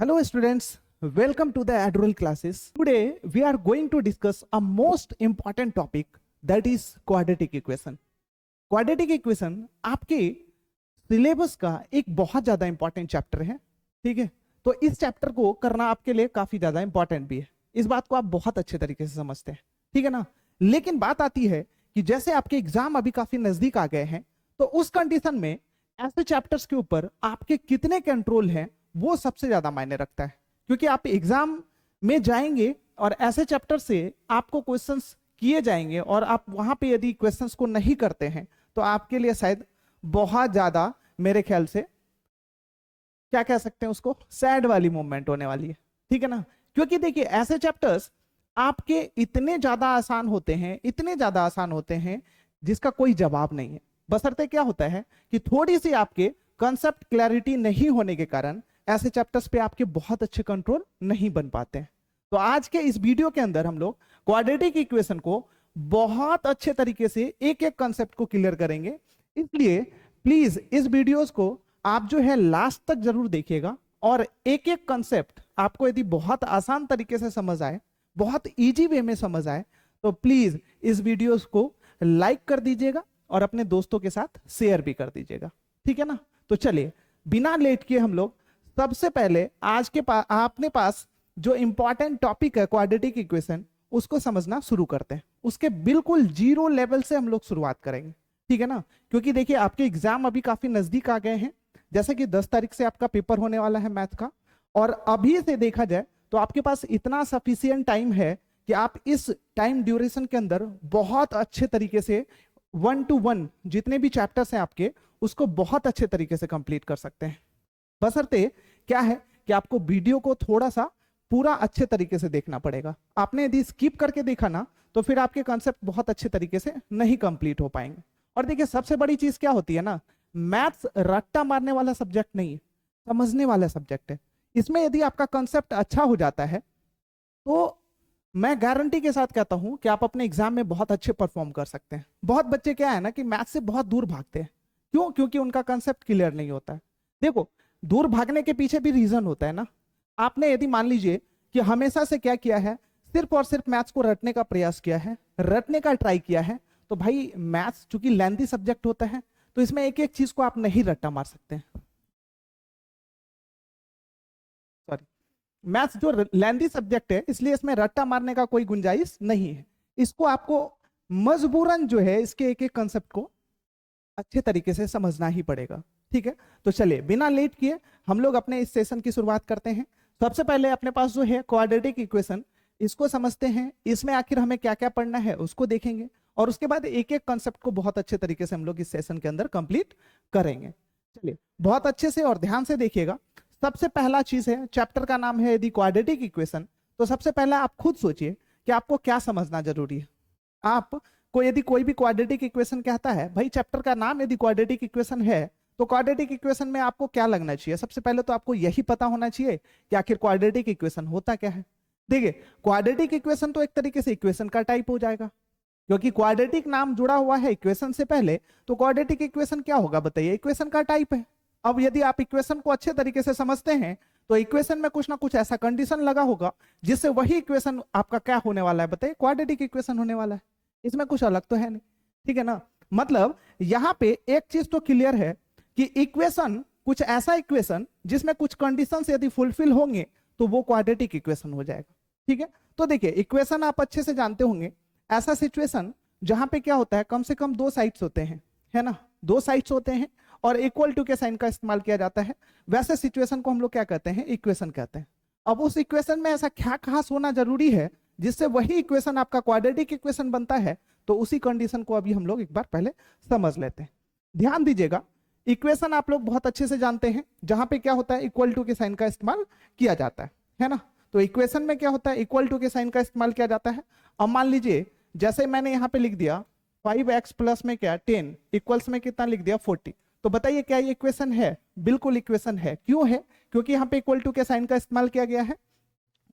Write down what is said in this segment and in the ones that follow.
Hello students, welcome to the Adderall classes. Today we are going to discuss a most important topic, that is quadratic equation. Quadratic equation आपके syllabus का एक बहुत ज्यादा important chapter है, ठीक है। तो इस चैप्टर को करना आपके लिए काफी ज्यादा इंपॉर्टेंट भी है, इस बात को आप बहुत अच्छे तरीके से समझते हैं, ठीक है ना। लेकिन बात आती है कि जैसे आपके एग्जाम अभी काफी नजदीक आ गए हैं, तो उस कंडीशन में ऐसे चैप्टर्स के ऊपर आपके कितने कंट्रोल हैं वो सबसे ज्यादा मायने रखता है, क्योंकि आप एग्जाम में जाएंगे और ऐसे चैप्टर से आपको क्वेश्चंस किए जाएंगे और आप वहां पे यदि क्वेश्चंस को नहीं करते हैं तो आपके लिए शायद बहुत ज्यादा, मेरे ख्याल से क्या कह सकते हैं उसको, सैड वाली मूवमेंट होने वाली है, ठीक है ना। क्योंकि देखिए ऐसे चैप्टर्स आपके इतने ज्यादा आसान होते हैं, इतने ज्यादा आसान होते हैं जिसका कोई जवाब नहीं है। बशर्ते क्या होता है कि थोड़ी सी आपके कंसेप्ट क्लैरिटी नहीं होने के कारण ऐसे चैप्टर्स पे आपके बहुत अच्छे कंट्रोल नहीं बन पाते हैं। तो आज के इस वीडियो के अंदर हम लोग क्वाड्रेटिक इक्वेशन को बहुत अच्छे तरीके से एक एक कंसेप्ट को क्लियर करेंगे, इसलिए प्लीज इस वीडियोस को आप जो है लास्ट तक जरूर देखिएगा। और एक एक कंसेप्ट आपको यदि बहुत आसान तरीके से समझ आए, बहुत इजी वे में समझ आए, तो प्लीज इस वीडियोस को लाइक कर दीजिएगा और अपने दोस्तों के साथ शेयर भी कर दीजिएगा, ठीक है ना। तो चलिए बिना लेट किए हम लोग सबसे पहले आज के आपने पास जो इंपॉर्टेंट टॉपिक है क्वाड्रेटिक इक्वेशन, उसको समझना शुरू करते हैं। उसके बिल्कुल जीरो लेवल से हम लोग शुरुआत करेंगे, ठीक है ना। क्योंकि देखिए आपके एग्जाम अभी काफी नजदीक आ गए हैं, जैसे कि 10 तारीख से आपका पेपर होने वाला है मैथ का, और अभी से देखा जाए तो आपके पास इतना सफिशियंट टाइम है कि आप इस टाइम ड्यूरेशन के अंदर बहुत अच्छे तरीके से 1 to 1 जितने भी चैप्टर्स हैं आपके, उसको बहुत अच्छे तरीके से कंप्लीट कर सकते हैं। बशर्ते क्या है कि आपको वीडियो को थोड़ा सा पूरा अच्छे तरीके से देखना पड़ेगा। आपने यदि स्किप करके देखा ना तो फिर आपके कॉन्सेप्ट बहुत अच्छे तरीके से नहीं कंप्लीट हो पाएंगे। और देखिए सबसे बड़ी चीज क्या होती है ना, मैथ्स रट्टा मारने वाला सब्जेक्ट नहीं है, समझने वाला सब्जेक्ट है। इसमें यदि आपका कॉन्सेप्ट अच्छा हो जाता है तो मैं गारंटी के साथ कहता हूं कि आप अपने एग्जाम में बहुत अच्छे परफॉर्म कर सकते हैं। बहुत बच्चे क्या है ना कि मैथ से बहुत दूर भागते हैं, क्यों? क्योंकि उनका कॉन्सेप्ट क्लियर नहीं होता है। देखो दूर भागने के पीछे भी रीजन होता है ना। आपने यदि मान लीजिए कि हमेशा से क्या किया है, सिर्फ और सिर्फ मैथ्स को रटने का प्रयास किया है, रटने का ट्राई किया है, तो भाई मैथ्स चूंकि लेंथी सब्जेक्ट होता है तो इसमें एक एक चीज को आप नहीं रट्टा मार सकते हैं। सॉरी, मैथ्स जो लेंथी सब्जेक्ट है इसलिए इसमें रट्टा मारने का कोई गुंजाइश नहीं है। इसको आपको मजबूरन जो है इसके एक एक कंसेप्ट को अच्छे तरीके से समझना ही पड़ेगा, ठीक है। तो चलिए बिना लेट किए हम लोग अपने इस सेशन की शुरुआत करते हैं। सबसे पहले अपने पास जो है क्वाड्रेटिक इक्वेशन, इसको समझते हैं। इसमें आखिर हमें क्या क्या पढ़ना है उसको देखेंगे और उसके बाद एक एक कॉन्सेप्ट को बहुत अच्छे तरीके से हम लोग इस सेशन के अंदर कंप्लीट करेंगे। चलिए बहुत अच्छे से और ध्यान से देखिएगा। सबसे पहला चीज है, चैप्टर का नाम है यदि क्वाड्रेटिक इक्वेशन, तो सबसे पहला आप खुद सोचिए कि आपको क्या समझना जरूरी है। आप को यदि कोई भी क्वाड्रेटिक इक्वेशन कहता है, भाई चैप्टर का नाम यदि क्वाड्रेटिक इक्वेशन है, तो क्वाड्रेटिक इक्वेशन में आपको क्या लगना चाहिए? सबसे पहले तो आपको यही पता होना चाहिए कि आखिर क्वाड्रेटिक इक्वेशन होता क्या है। देखिए क्वाड्रेटिक इक्वेशन तो एक तरीके से इक्वेशन का टाइप हो जाएगा, क्योंकि क्वाड्रेटिक नाम जुड़ा हुआ है इक्वेशन से पहले, तो क्वाड्रेटिक इक्वेशन क्या होगा बताइए? इक्वेशन का टाइप है। अब यदि आप इक्वेशन को अच्छे तरीके से समझते हैं तो इक्वेशन में कुछ ना कुछ ऐसा कंडीशन लगा होगा जिससे वही इक्वेशन आपका क्या होने वाला है बताइए? क्वाड्रेटिक इक्वेशन होने वाला है। इसमें कुछ अलग तो है नहीं, ठीक है ना। मतलब यहां पे एक चीज तो क्लियर है कि इक्वेशन, कुछ ऐसा इक्वेशन जिसमें कुछ कंडीशंस यदि फुलफिल होंगे तो वो क्वाड्रेटिक इक्वेशन हो जाएगा, ठीक है। तो देखिए इक्वेशन आप अच्छे से जानते होंगे, ऐसा सिचुएशन जहां पे क्या होता है, कम से कम 2 साइड्स होते हैं, है ना, 2 साइड्स होते हैं और इक्वल टू के साइन का इस्तेमाल किया जाता है। वैसे सिचुएशन को हम लोग क्या कहते हैं? इक्वेशन कहते हैं। अब उस इक्वेशन में ऐसा क्या खास होना जरूरी है जिससे वही इक्वेशन आपका क्वाड्रेटिक इक्वेशन बनता है, तो उसी कंडीशन को अभी हम लोग एक बार पहले समझ लेते हैं। ध्यान दीजिएगा, इक्वेशन आप लोग बहुत अच्छे से जानते हैं जहां पे क्या होता है, इक्वल टू के साइन का इस्तेमाल किया जाता है ना। तो इक्वेशन में क्या होता है, इक्वल टू के साइन का इस्तेमाल किया जाता है। अब मान लीजिए जैसे मैंने यहाँ पे लिख दिया 5x प्लस में क्या 10 इक्वल्स में कितना लिख दिया 40, तो बताइए क्या ये इक्वेशन है? बिल्कुल इक्वेशन है। क्यों है? क्योंकि यहाँ पे इक्वल टू के साइन का इस्तेमाल किया गया है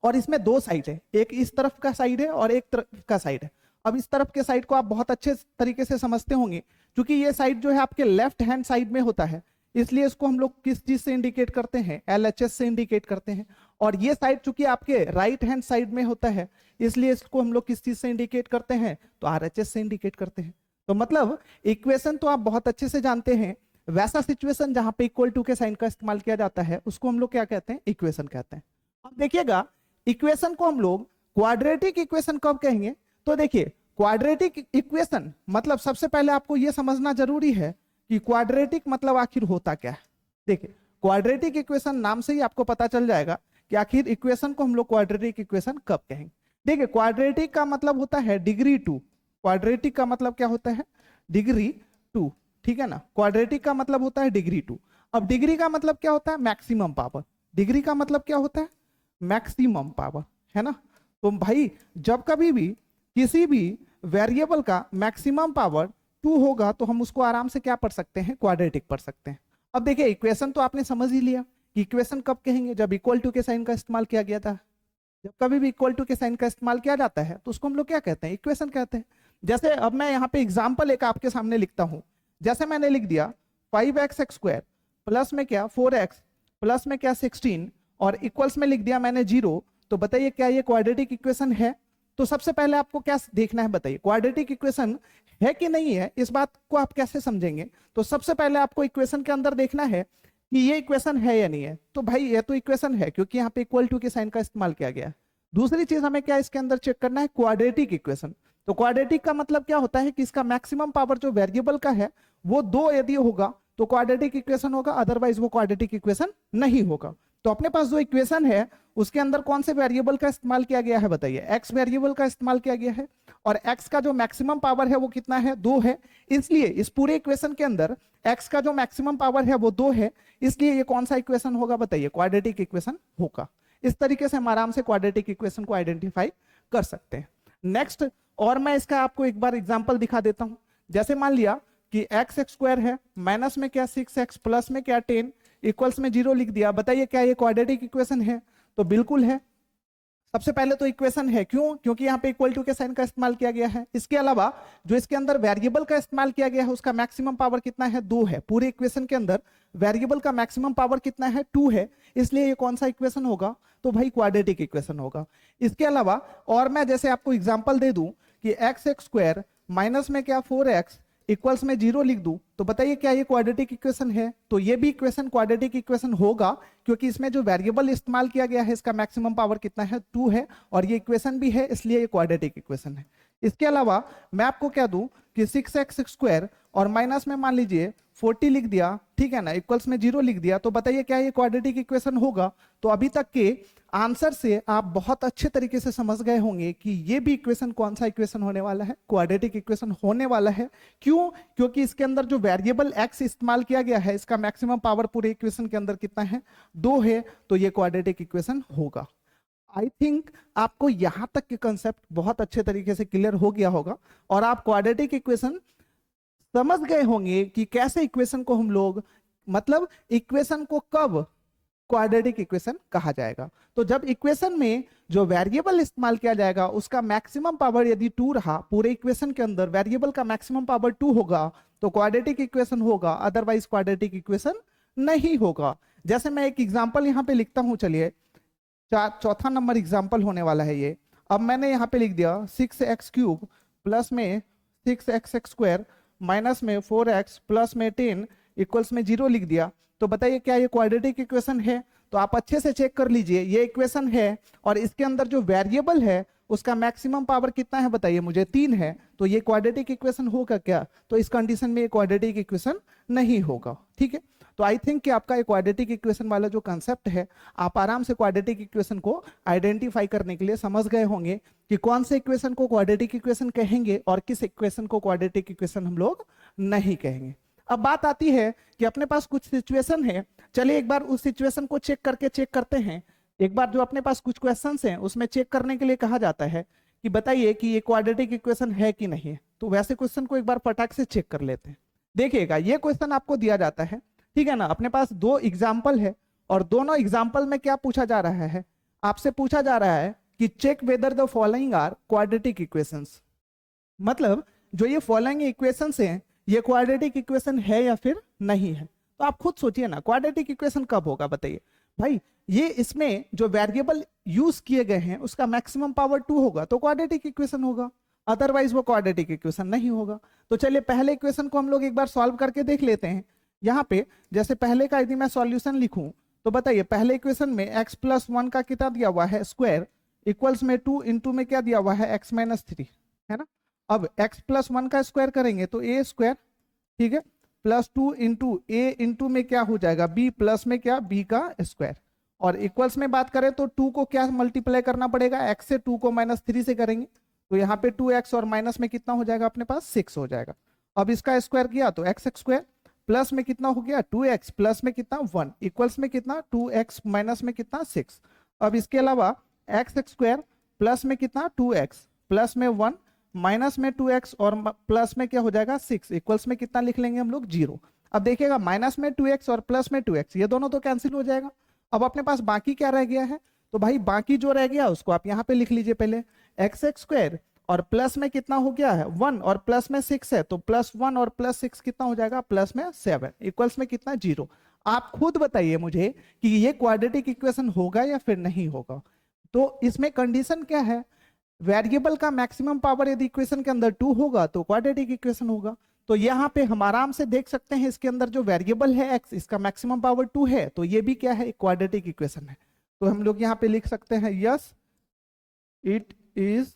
और इसमें 2 साइड है, एक इस तरफ का साइड है और एक तरफ का साइड है। अब इस तरफ के साइड को आप बहुत अच्छे तरीके से समझते होंगे, क्योंकि ये साइड जो है आपके लेफ्ट हैंड साइड में होता है, इसलिए इसको हम लोग किस चीज से इंडिकेट करते हैं, LHS से इंडिकेट करते हैं। और ये साइड चूंकि आपके राइट हैंड साइड में होता है, इसलिए इसको हम लोग किस चीज से इंडिकेट करते हैं, तो RHS से इंडिकेट करते हैं। तो मतलब इक्वेशन तो आप बहुत अच्छे से जानते हैं, वैसा सिचुएशन जहां पे इक्वल टू के साइन का इस्तेमाल किया जाता है उसको हम लोग क्या कहते हैं, इक्वेशन कहते हैं। अब देखिएगा इक्वेशन को हम लोग क्वाड्रेटिक इक्वेशन कब कहेंगे, तो देखिए क्वाड्रेटिक इक्वेशन मतलब सबसे पहले आपको यह समझना जरूरी है कि क्वाड्रेटिक मतलब आखिर होता क्या है। देखिए क्वाड्रेटिक इक्वेशन नाम से ही आपको पता चल जाएगा कि आखिर इक्वेशन को हम लोग क्वाड्रेटिक इक्वेशन कब कहेंगे। देखिए क्वाड्रेटिक का मतलब होता है डिग्री 2, क्वाड्रेटिक का मतलब क्या होता है, डिग्री 2, ठीक है ना। क्वाड्रेटिक का मतलब होता है डिग्री 2। अब डिग्री का मतलब क्या होता है, मैक्सिमम पावर। डिग्री का मतलब क्या होता है, मैक्सिमम पावर, है ना। तो भाई जब कभी भी किसी भी वेरिएबल का मैक्सिमम पावर 2 होगा तो हम उसको आराम से क्या पढ़ सकते हैं, क्वाड्रेटिक पढ़ सकते हैं। अब देखिए इक्वेशन तो आपने समझ ही लिया कि इक्वेशन कब कहेंगे, जब इक्वल टू के साइन का इस्तेमाल किया गया था। जब कभी भी इक्वल टू के साइन का इस्तेमाल किया जाता है तो उसको हम लोग क्या कहते हैं, इक्वेशन कहते हैं। जैसे अब मैं यहाँ पे एग्जाम्पल एक आपके सामने लिखता हूँ, जैसे मैंने लिख दिया 5x² प्लस में क्या 4x प्लस में क्या 16 और इक्वल्स में लिख दिया मैंने 0, तो बताइए क्या ये क्वाड्रेटिक इक्वेशन है। तो सबसे पहले आपको क्या देखना है, बताइए क्वाड्रेटिक इक्वेशन है कि नहीं है, इस बात को आप कैसे समझेंगे। तो सबसे पहले आपको इक्वेशन के अंदर देखना है कि ये इक्वेशन है या नहीं है। तो भाई ये तो इक्वेशन है क्योंकि यहाँ पे इक्वल टू के साइन का इस्तेमाल किया गया है। दूसरी चीज हमें क्या इसके अंदर चेक करना है, क्वाड्रेटिक इक्वेशन। तो क्वाड्रेटिक का मतलब क्या होता है कि इसका मैक्सिमम पावर जो वेरिएबल का है वो 2 यदि होगा तो क्वाड्रेटिक इक्वेशन होगा, अदरवाइज वो क्वाड्रेटिक इक्वेशन नहीं होगा। तो अपने पास जो इक्वेशन है उसके अंदर कौन से वेरिएबल का इस्तेमाल किया गया है, बताइए x वेरिएबल का इस्तेमाल किया गया है और x का जो मैक्सिमम पावर है वो कितना है, 2 है। इसलिए इस पूरे इक्वेशन के अंदर x का जो मैक्सिमम पावर है वो 2 है, इसलिए ये कौन सा इक्वेशन होगा, बताइए क्वाड्रेटिक इक्वेशन होगा। इस तरीके से हम आराम से क्वाड्रेटिक इक्वेशन को आइडेंटिफाई कर सकते हैं। नेक्स्ट, और मैं इसका आपको एक बार एग्जांपल दिखा देता हूं। जैसे मान लिया कि x² है, माइनस में क्या 6x प्लस में क्या 10 इक्वल्स में 0 लिख दिया, बताइए क्या ये क्वाड्रेटिक इक्वेशन है, तो बिल्कुल है। सबसे पहले तो इक्वेशन है, क्यों, क्योंकि यहाँ पे इक्वल टू के साइन का इस्तेमाल किया गया है। इसके अलावा जो इसके अंदर वेरिएबल का इस्तेमाल किया गया है उसका मैक्सिमम पावर कितना है, 2 है। पूरे इक्वेशन के अंदर वेरिएबल का मैक्सिमम पावर कितना है, 2 है, इसलिए ये कौन सा इक्वेशन होगा, तो भाई क्वाड्रेटिक इक्वेशन होगा। इसके अलावा और मैं जैसे आपको एग्जांपल दे दूं कि x² माइनस में क्या 4x इक्वल्स में 0 लिख दूं, तो बताइए क्या ये क्वाड्रेटिक इक्वेशन है, तो ये भी इक्वेशन क्वाड्रेटिक इक्वेशन होगा क्योंकि इसमें जो वेरिएबल इस्तेमाल किया गया है इसका मैक्सिमम पावर कितना है, 2 है, और ये इक्वेशन भी है, इसलिए ये क्वाड्रेटिक इक्वेशन है। इसके अलावा मैं आपको क्या दूं कि 6x² और माइनस में मान लीजिए 40 लिख दिया, ठीक है ना, इक्वल्स में 0 लिख दिया, तो बताइए क्या ये क्वाड्रेटिक इक्वेशन होगा। तो अभी तक के आंसर से आप बहुत अच्छे तरीके से समझ गए होंगे कि ये भी इक्वेशन कौन सा इक्वेशन होने वाला है, क्वाड्रेटिक इक्वेशन होने वाला है। क्यों, क्योंकि इसके अंदर जो वेरिएबल x इस्तेमाल किया गया है इसका मैक्सिमम पावर पूरे इक्वेशन के अंदर कितना है, 2 है, तो ये क्वाड्रेटिक इक्वेशन होगा। आई थिंक आपको यहां तक के कंसेप्ट बहुत अच्छे तरीके से क्लियर हो गया होगा और आप क्वाड्रेटिक इक्वेशन समझ गए होंगे कि कैसे इक्वेशन को हम लोग, मतलब इक्वेशन को कब क्वाड्रेटिक इक्वेशन कहा जाएगा। तो जब इक्वेशन में जो वेरिएबल इस्तेमाल किया जाएगा उसका मैक्सिमम पावर यदि 2 रहा, पूरे इक्वेशन के अंदर वेरिएबल का मैक्सिमम पावर 2 होगा तो क्वाड्रेटिक इक्वेशन होगा, अदरवाइज क्वाड्रेटिक इक्वेशन नहीं होगा। जैसे मैं एक एग्जांपल यहाँ पे लिखता हूं, चलिए चौथा नंबर एग्जांपल होने वाला है ये। अब मैंने यहाँ पे लिख दिया 6x³ प्लस में 6x² माइनस में 4x प्लस में 10 इक्वल्स में 0 लिख दिया, तो बताइए क्या ये क्वाड्रेटिक इक्वेशन है। तो आप अच्छे से चेक कर लीजिए, ये इक्वेशन है और इसके अंदर जो वेरिएबल है उसका मैक्सिमम पावर कितना है, बताइए मुझे, 3 है, तो ये क्वाड्रेटिक इक्वेशन होगा क्या, तो इस कंडीशन में ये क्वाड्रेटिक इक्वेशन नहीं होगा। ठीक है, तो आई थिंक कि आपका क्वाड्रेटिक इक्वेशन वाला जो कंसेप्ट है आप आराम से क्वाड्रेटिक इक्वेशन को आइडेंटिफाई करने के लिए समझ गए होंगे कि कौन से इक्वेशन को क्वाड्रेटिक इक्वेशन कहेंगे और किस इक्वेशन को क्वाड्रेटिक इक्वेशन हम लोग नहीं कहेंगे। अब बात आती है कि अपने पास कुछ सिचुएशन है, चलिए एक बार उस सिचुएशन को चेक करते हैं। एक बार जो अपने पास कुछ क्वेश्चंस हैं उसमें चेक करने के लिए कहा जाता है कि बताइए कि ये क्वाड्रेटिक इक्वेशन है कि नहीं है। तो वैसे क्वेश्चन को एक बार फटाक से चेक कर लेते हैं। देखिएगा ये क्वेश्चन आपको दिया जाता है, ठीक है ना, अपने पास 2 एग्जाम्पल है और दोनों एग्जाम्पल में क्या पूछा जा रहा है, आपसे पूछा जा रहा है कि check whether the following are quadratic equations. मतलब जो ये फॉलोइंग इक्वेशंस हैं ये क्वाड्रेटिक इक्वेशन है या फिर नहीं है। तो आप खुद सोचिए ना, क्वाड्रेटिक इक्वेशन कब होगा बताइए भाई। ये इसमें जो वेरिएबल यूज किए गए हैं उसका मैक्सिमम पावर 2 होगा तो क्वाड्रेटिक इक्वेशन होगा, अदरवाइज वो क्वाड्रेटिक इक्वेशन नहीं होगा। तो चलिए पहले इक्वेशन को हम लोग एक बार सॉल्व करके देख लेते हैं। यहाँ पे जैसे पहले का यदि मैं सॉल्यूशन लिखूं तो बताइए, पहले इक्वेशन में x प्लस 1 का कितना दिया हुआ है स्क्वायर, इक्वल्स में 2 इंटू में क्या दिया हुआ है x माइनस 3, है ना। अब x प्लस 1 का स्क्वायर करेंगे तो a स्क्वायर, ठीक है, प्लस 2 इंटू ए इंटू में क्या हो जाएगा b, प्लस में क्या b का स्क्वायर, और इक्वल्स में बात करें तो 2 को क्या मल्टीप्लाई करना पड़ेगा, x से 2 को माइनस 3 से करेंगे तो यहाँ पे 2x और माइनस में कितना हो जाएगा अपने पास 6 हो जाएगा। अब इसका स्क्वायर किया तो x स्क्वायर, प्लस में कितना हो गया 2x, प्लस में कितना 1, इक्वल्स में कितना 2x माइनस में कितना 6। अब इसके अलावा x स्क्वायर प्लस में कितना 2x, प्लस में 1, माइनस में 2x और प्लस में क्या हो जाएगा 6, इक्वल्स में कितना लिख लेंगे हम लोग 0। अब देखिएगा माइनस में 2x और प्लस में 2x ये दोनों तो कैंसिल हो जाएगा। अब अपने पास बाकी क्या रह गया है, तो भाई बाकी जो रह गया उसको आप यहाँ पे लिख लीजिए पहले, x स्क्वायर और प्लस में कितना हो गया है 1 और प्लस में 6 है तो प्लस 1 और प्लस 6 कितना हो जाएगा प्लस में 7, इक्वल्स में कितना 0। आप खुद बताइए मुझे कि ये क्वाड्रेटिक इक्वेशन होगा या फिर नहीं होगा। तो इसमें कंडीशन क्या है, वेरिएबल का मैक्सिमम पावर यदि इक्वेशन के अंदर 2 होगा तो क्वाड्रेटिक इक्वेशन होगा। तो यहाँ पे हम आराम से देख सकते हैं इसके अंदर जो वेरिएबल है x, इसका मैक्सिमम पावर 2 है तो ये भी क्या है क्वाड्रेटिक इक्वेशन है। तो हम लोग यहाँ पे लिख सकते हैं yes it is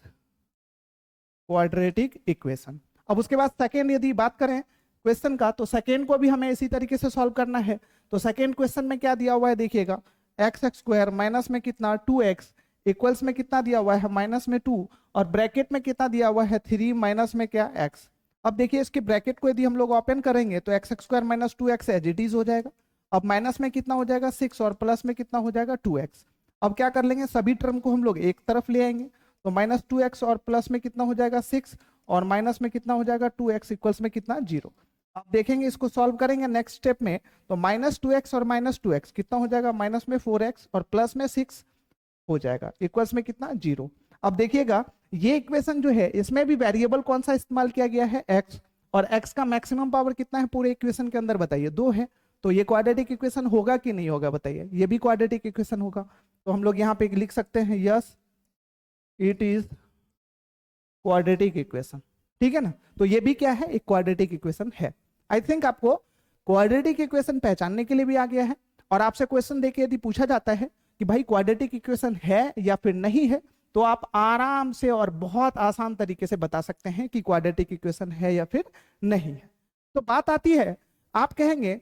quadratic equation. अब उसके बाद सेकेंड यदि बात करें क्वेश्चन का तो सेकेंड को भी हमें इसी तरीके से सॉल्व करना है। तो सेकेंड क्वेश्चन में क्या दिया हुआ है देखिएगा, एक्स स्क्वायर माइनस में कितना 2x, इक्वल्स में कितना दिया हुआ है माइनस में 2 और ब्रैकेट में कितना दिया हुआ है 3 माइनस में क्या x। अब देखिए इसके ब्रैकेट को यदि हम लोग ओपन करेंगे तो X square minus 2x as it is हो जाएगा। अब माइनस में कितना हो जाएगा 6 और प्लस में कितना हो जाएगा 2x। अब क्या कर लेंगे, सभी टर्म को हम लोग एक तरफ ले आएंगे तो माइनस 2x और प्लस में कितना हो जाएगा 6 और माइनस में कितना हो जाएगा 2x, इक्वल्स में कितना 0। अब देखेंगे इसको सॉल्व करेंगे नेक्स्ट स्टेप में तो माइनस 2x और माइनस 2x कितना हो जाएगा माइनस में 4x और प्लस में 6 हो जाएगा, इक्वल्स में कितना 0। अब देखिएगा ये इक्वेशन जो है इसमें भी वेरिएबल कौन सा इस्तेमाल किया गया है x, और x का मैक्सिमम पावर कितना है पूरे इक्वेशन के अंदर बताइए 2 है। तो ये क्वाड्रेटिक इक्वेशन होगा कि नहीं होगा बताइए, ये भी क्वाड्रेटिक इक्वेशन होगा। तो हम लोग यहाँ पे लिख सकते हैं yes it is quadratic equation, ठीक है ना। तो ये भी क्या है एक क्वाड्रेटिक इक्वेशन है। आई थिंक आपको क्वाड्रेटिक इक्वेशन पहचानने के लिए भी आ गया है। और आपसे क्वेश्चन देके यदि पूछा जाता है कि भाई क्वाड्रेटिक इक्वेशन है या फिर नहीं है तो आप आराम से और बहुत आसान तरीके से बता सकते हैं कि क्वाड्रेटिक इक्वेशन है या फिर नहीं है। तो बात आती है, आप कहेंगे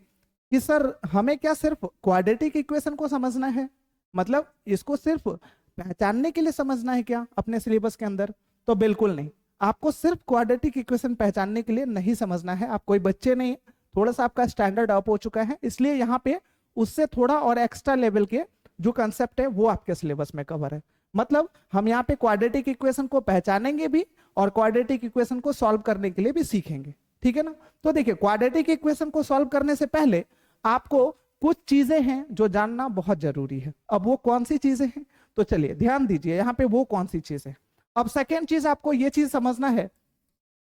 कि सर हमें क्या सिर्फ क्वाड्रेटिक इक्वेशन को समझना है, मतलब इसको सिर्फ पहचानने के लिए समझना है क्या अपने सिलेबस के अंदर? तो बिल्कुल नहीं, आपको सिर्फ क्वाड्रेटिक इक्वेशन पहचानने के लिए नहीं समझना है। आप कोई बच्चे नहीं, थोड़ा सा आपका स्टैंडर्ड अप हो चुका है, इसलिए यहाँ पे उससे थोड़ा और एक्स्ट्रा लेवल के जो कंसेप्ट है वो आपके सिलेबस में कवर है। मतलब हम यहाँ पे क्वाड्रेटिक इक्वेशन को पहचानेंगे भी और क्वाड्रेटिक इक्वेशन को सॉल्व करने के लिए भी सीखेंगे, ठीक है ना। तो देखिए क्वाड्रेटिक इक्वेशन को सॉल्व करने से पहले आपको कुछ चीजें हैं जो जानना बहुत जरूरी है। अब वो कौन सी चीजें हैं, तो चलिए ध्यान दीजिए यहाँ पे वो कौन सी चीज है। अब सेकेंड चीज आपको ये चीज समझना है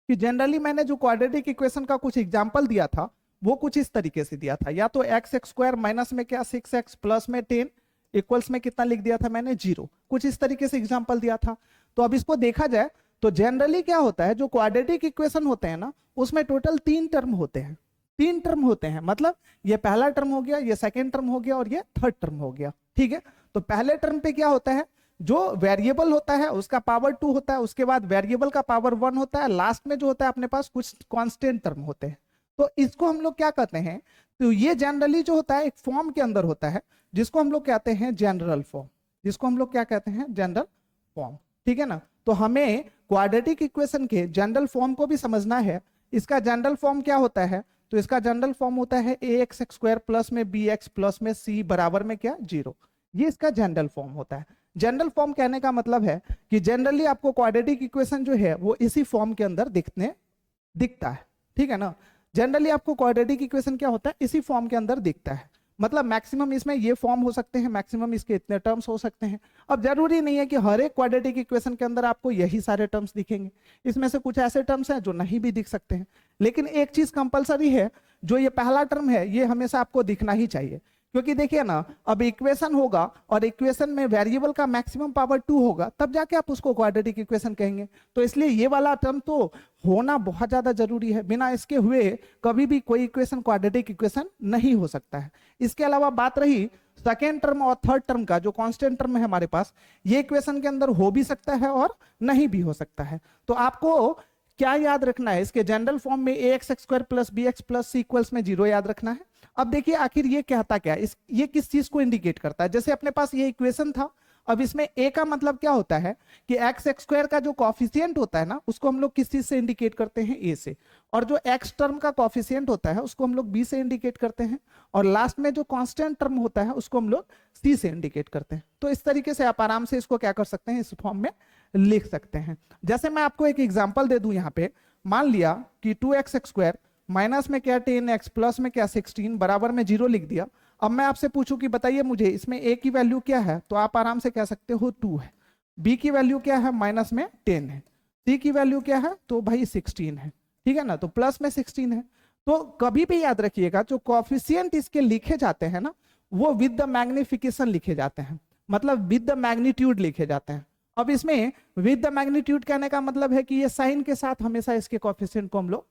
कि जनरली मैंने जो क्वाड्रेटिक इक्वेशन का कुछ एग्जांपल दिया था वो कुछ इस तरीके से दिया था, या तो एक्स स्क्वायर माइनस में क्या 6x प्लस में 10 इक्वल्स में कितना लिख दिया था मैंने 0, कुछ इस तरीके से एग्जांपल दिया था। तो अब इसको देखा जाए तो जनरली क्या होता है, जो क्वाड्रेटिक इक्वेशन होते हैं ना उसमें टोटल 3 टर्म होते हैं। 3 टर्म होते हैं, मतलब ये पहला टर्म हो गया, ये सेकेंड टर्म हो गया और ये थर्ड टर्म हो गया, ठीक है। तो पहले टर्म पे क्या होता है, जो वेरिएबल होता है उसका पावर 2 होता है, उसके बाद वेरिएबल का पावर 1 होता है, लास्ट में जो होता है अपने पास कुछ कांस्टेंट टर्म होते हैं। तो इसको हम लोग क्या कहते हैं, तो ये जनरली जो होता है एक फॉर्म के अंदर होता है जिसको हम लोग कहते हैं जनरल फॉर्म, जिसको हम लोग क्या कहते हैं जनरल फॉर्म, ठीक है ना। तो हमें क्वाड्रेटिक इक्वेशन के जनरल फॉर्म को भी समझना है। इसका जनरल फॉर्म क्या होता है, तो इसका जनरल फॉर्म होता है ax स्क्वायर प्लस में bx प्लस में c बराबर में क्या 0। ये इसका जनरल फॉर्म होता है। जनरल फॉर्म कहने का मतलब है कि जनरली आपको क्वाड्रेटिक इक्वेशन जो है वो इसी फॉर्म के अंदर दिखता है, ठीक है ना। जनरली आपको क्वाड्रेटिक इक्वेशन क्या होता है, इसी फॉर्म के अंदर दिखता है। मतलब मैक्सिमम इसमें ये फॉर्म हो सकते हैं, मैक्सिमम इसके इतने टर्म्स हो सकते हैं। अब जरूरी नहीं है कि हर एक क्वाड्रेटिक इक्वेशन के अंदर आपको यही सारे टर्म्स दिखेंगे, इसमें से कुछ ऐसे टर्म्स हैं जो नहीं भी दिख सकते हैं। लेकिन एक चीज कंपलसरी है, जो ये पहला टर्म है ये हमेशा आपको दिखना ही चाहिए, क्योंकि देखिए ना, अब इक्वेशन होगा और इक्वेशन में वेरिएबल का मैक्सिमम पावर 2 होगा, तब जाके आप उसको क्वाड्रेटिक इक्वेशन कहेंगे। तो इसलिए ये वाला टर्म तो होना बहुत ज्यादा जरूरी है, बिना इसके हुए कभी भी कोई इक्वेशन क्वाड्रेटिक इक्वेशन नहीं हो सकता है। इसके अलावा बात रही सेकेंड टर्म और थर्ड टर्म का, जो कांस्टेंट टर्म है हमारे पास, ये इक्वेशन के अंदर हो भी सकता है और नहीं भी हो सकता है। तो आपको क्या याद रखना है, इसके जनरल फॉर्म में ax² plus bx plus c equals में 0 याद रखना है। अब देखिए आखिर ये कहता क्या है, ये किस चीज को इंडिकेट करता है। जैसे अपने पास ये इक्वेशन था, अब इसमें a का मतलब क्या होता है कि x² का जो कॉफिशिएंट होता है ना, उसको हम लोग किस चीज से इंडिकेट करते हैं, a से, और जो x टर्म का कॉफिशिएंट होता है उसको हम लोग b से इंडिकेट करते हैं, और लास्ट में जो कांस्टेंट टर्म होता है उसको हम लोग c से इंडिकेट करते हैं। तो इस तरीके से आप आराम से इसको क्या कर सकते हैं, इस फॉर्म में लिख सकते हैं। जैसे मैं आपको एक एग्जांपल दे दूं यहाँ पे, मान लिया कि 2x² माइनस में क्या 10x प्लस में क्या 16 बराबर में 0 लिख दिया। अब मैं आपसे पूछूं कि बताइए मुझे इसमें a की वैल्यू क्या है, तो आप आराम से कह सकते हो 2 है, b की वैल्यू क्या है माइनस में 10 है, c की वैल्यू क्या है तो भाई 16 है, ठीक है ना, तो प्लस में 16 है। तो कभी भी याद रखिएगा जो कॉफिशिएंट इसके लिखे जाते हैं ना, वो विद द मैग्निफिकेशन लिखे जाते हैं, मतलब विद द मैग्नीट्यूड लिखे जाते हैं। अब इसमें विद द मैग्नीट्यूड कहने का मतलब है कि ये साइन के साथ हमेशा इसके कॉफिशिएंट को हम लोग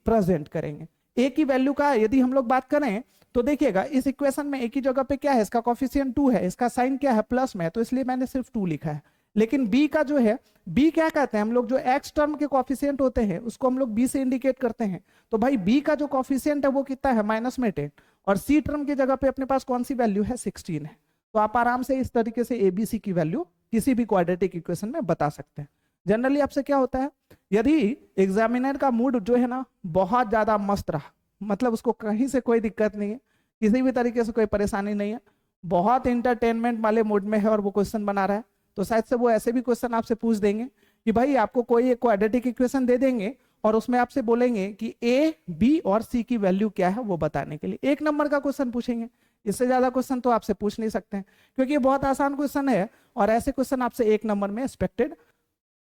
प्रेजेंट करेंगे। ए की वैल्यू का यदि हम लोग बात करें तो देखिएगा इस इक्वेशन में ए की जगह पे क्या है, इसका कॉफिशिएंट 2 है, इसका साइन क्या है प्लस में, तो इसलिए मैंने सिर्फ 2 लिखा है। लेकिन बी का जो है, बी क्या कहते हैं हम लोग, जो एक्स टर्म के कॉफिशिएंट होते हैं उसको हम लोग बी से इंडिकेट करते हैं। तो भाई बी का जो कॉफिशिएंट है वो कितना है, माइनस में 10, और सी टर्म की जगह पे अपने पास कौन सी वैल्यू है, 16 है। तो आप आराम से इस तरीके से एबीसी की वैल्यू किसी भी क्वाड्रेटिक इक्वेशन में बता सकते हैं। जनरली आपसे क्या होता है, यदि एग्जामिनर का मूड जो है ना बहुत ज्यादा मस्त रहा, मतलब उसको कहीं से कोई दिक्कत नहीं है, किसी भी तरीके से कोई परेशानी नहीं है, बहुत इंटरटेनमेंट वाले मूड में है और वो क्वेश्चन बना रहा है, तो शायद से वो ऐसे भी क्वेश्चन आपसे पूछ देंगे कि भाई आपको कोई एक क्वाड्रेटिक इक्वेशन दे देंगे और उसमें आपसे बोलेंगे कि ए बी और सी की वैल्यू क्या है वो बताने के लिए 1 नंबर का क्वेश्चन पूछेंगे। इससे ज्यादा क्वेश्चन तो आपसे पूछ नहीं सकते हैं, क्योंकि ये बहुत आसान क्वेश्चन है और ऐसे क्वेश्चन आपसे 1 नंबर में एक्सपेक्टेड